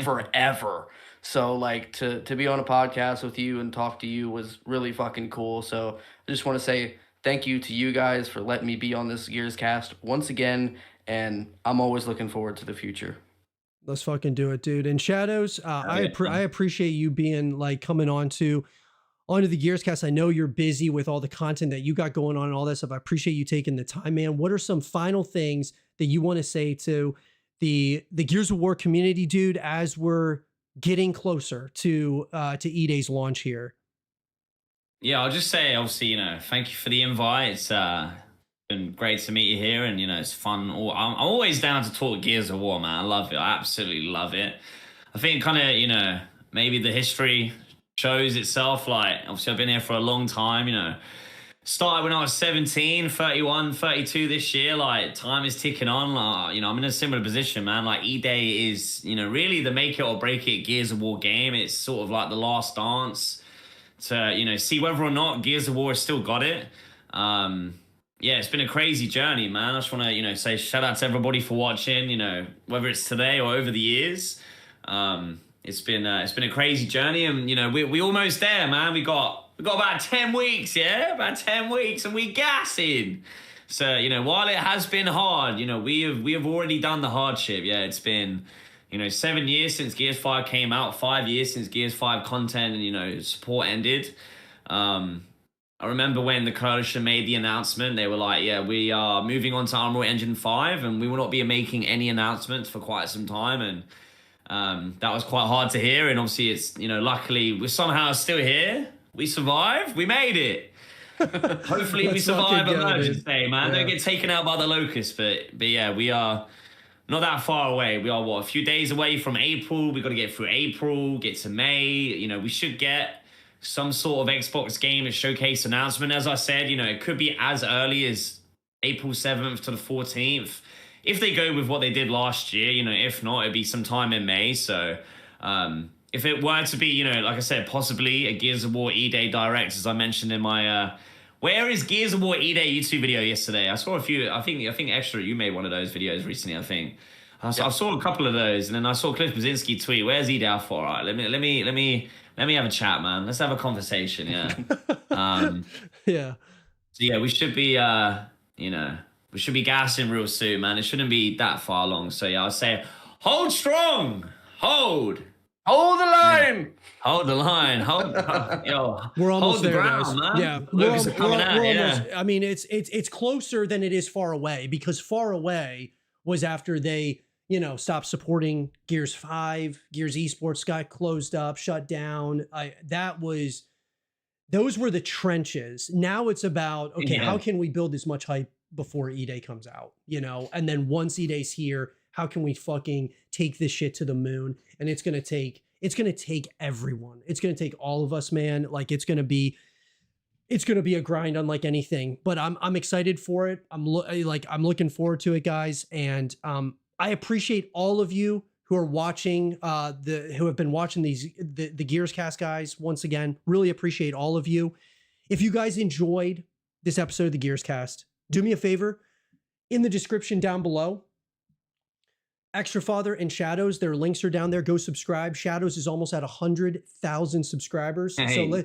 forever. So like to be on a podcast with you and talk to you was really fucking cool. So I just want to say thank you to you guys for letting me be on this Gears Cast once again, and I'm always looking forward to the future.
Let's fucking do it, dude. And Shadowz, I appreciate you being like coming onto the Gears Cast. I know you're busy with all the content that you got going on and all that stuff. I appreciate you taking the time, man. What are some final things that you want to say to the Gears of War community, dude, as we're getting closer to E-Day's launch here?
Yeah, I'll just say, obviously, thank you for the invite. It's been great to meet you here, and it's fun. I'm always down to talk Gears of War, man. I love it. I absolutely love it. I think kind of, maybe the history shows itself. Like, obviously, I've been here for a long time, started when I was 17, 31, 32 this year. Like, time is ticking on. I'm in a similar position, man. Like, E-Day is, really the make it or break it Gears of War game. It's sort of like the last dance to, see whether or not Gears of War has still got it. Yeah, it's been a crazy journey, man. I just want to, say shout out to everybody for watching, whether it's today or over the years. It's been a crazy journey, and we almost there, man. We got about 10 weeks, yeah, about 10 weeks, and we gassing. So while it has been hard, we have already done the hardship. Yeah, it's been 7 years since Gears 5 came out, 5 years since Gears 5 content and support ended. I remember when the Coalition made the announcement, they were like, yeah, we are moving on to Unreal Engine 5, and we will not be making any announcements for quite some time. And that was quite hard to hear. And obviously it's, luckily we're somehow still here. We survived. We made it. Hopefully we survive, I should say, man. Yeah. Don't get taken out by the locusts. But yeah, we are not that far away. We are a few days away from April. We got to get through April, get to May. You know, we should get some sort of Xbox game showcase announcement. As I said, you know, it could be as early as April 7th to the 14th. If they go with what they did last year, you know, if not, it'd be sometime in May. So if it were to be, you know, like I said, possibly a Gears of War E-Day Direct, as I mentioned in my where is Gears of War E-Day YouTube video yesterday? I saw a few. I think Xtra, you made one of those videos recently. I think I saw a couple of those, and then I saw Cliff Brzezinski tweet, "Where's E-Day Alpha?" All right, let me have a chat, man. Let's have a conversation. Yeah.
Yeah.
So yeah, we should be you know, we should be gassing real soon, man. It shouldn't be that far long. So yeah, I'll say, hold strong, hold
the line.
Hold the line. Hold yo.
We're almost
hold the
there,
ground,
guys.
man.
Yeah,
Lucas are coming out,
almost. I mean, it's closer than it is far away, because far away was after they, you know, stopped supporting Gears 5, Gears Esports got closed up, shut down. Those were the trenches. Now it's about, okay, how can we build as much hype before E-Day comes out, you know? And then once E-Day's here, how can we fucking take this shit to the moon? And it's going to take everyone. It's going to take all of us, man. Like it's going to be a grind unlike anything, but I'm excited for it. I'm looking forward to it, guys. And I appreciate all of you who are watching, who have been watching the Gears Cast, guys. Once again, really appreciate all of you. If you guys enjoyed this episode of the Gears Cast, do me a favor, in the description down below, Xtra Father and Shadowz, their links are down there. Go subscribe. Shadowz is almost at 100,000 subscribers.
Hey.
So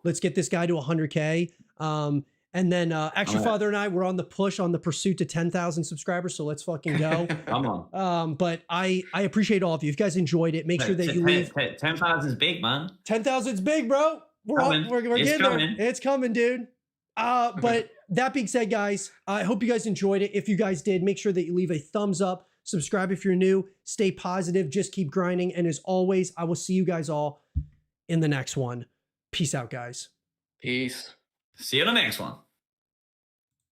let's get this guy to 100K. And then Xtra Father and I, we're on the push, on the pursuit to 10,000 subscribers. So let's fucking go.
Come on.
But I appreciate all of you. If you guys enjoyed it, make sure that you leave.
10,000 is big, man.
10,000 is big, bro. We're getting there. It's coming, dude. But that being said, guys, I hope you guys enjoyed it. If you guys did, make sure that you leave a thumbs up. Subscribe if you're new. Stay positive. Just keep grinding. And as always, I will see you guys all in the next one. Peace out, guys.
Peace.
See you in the next one.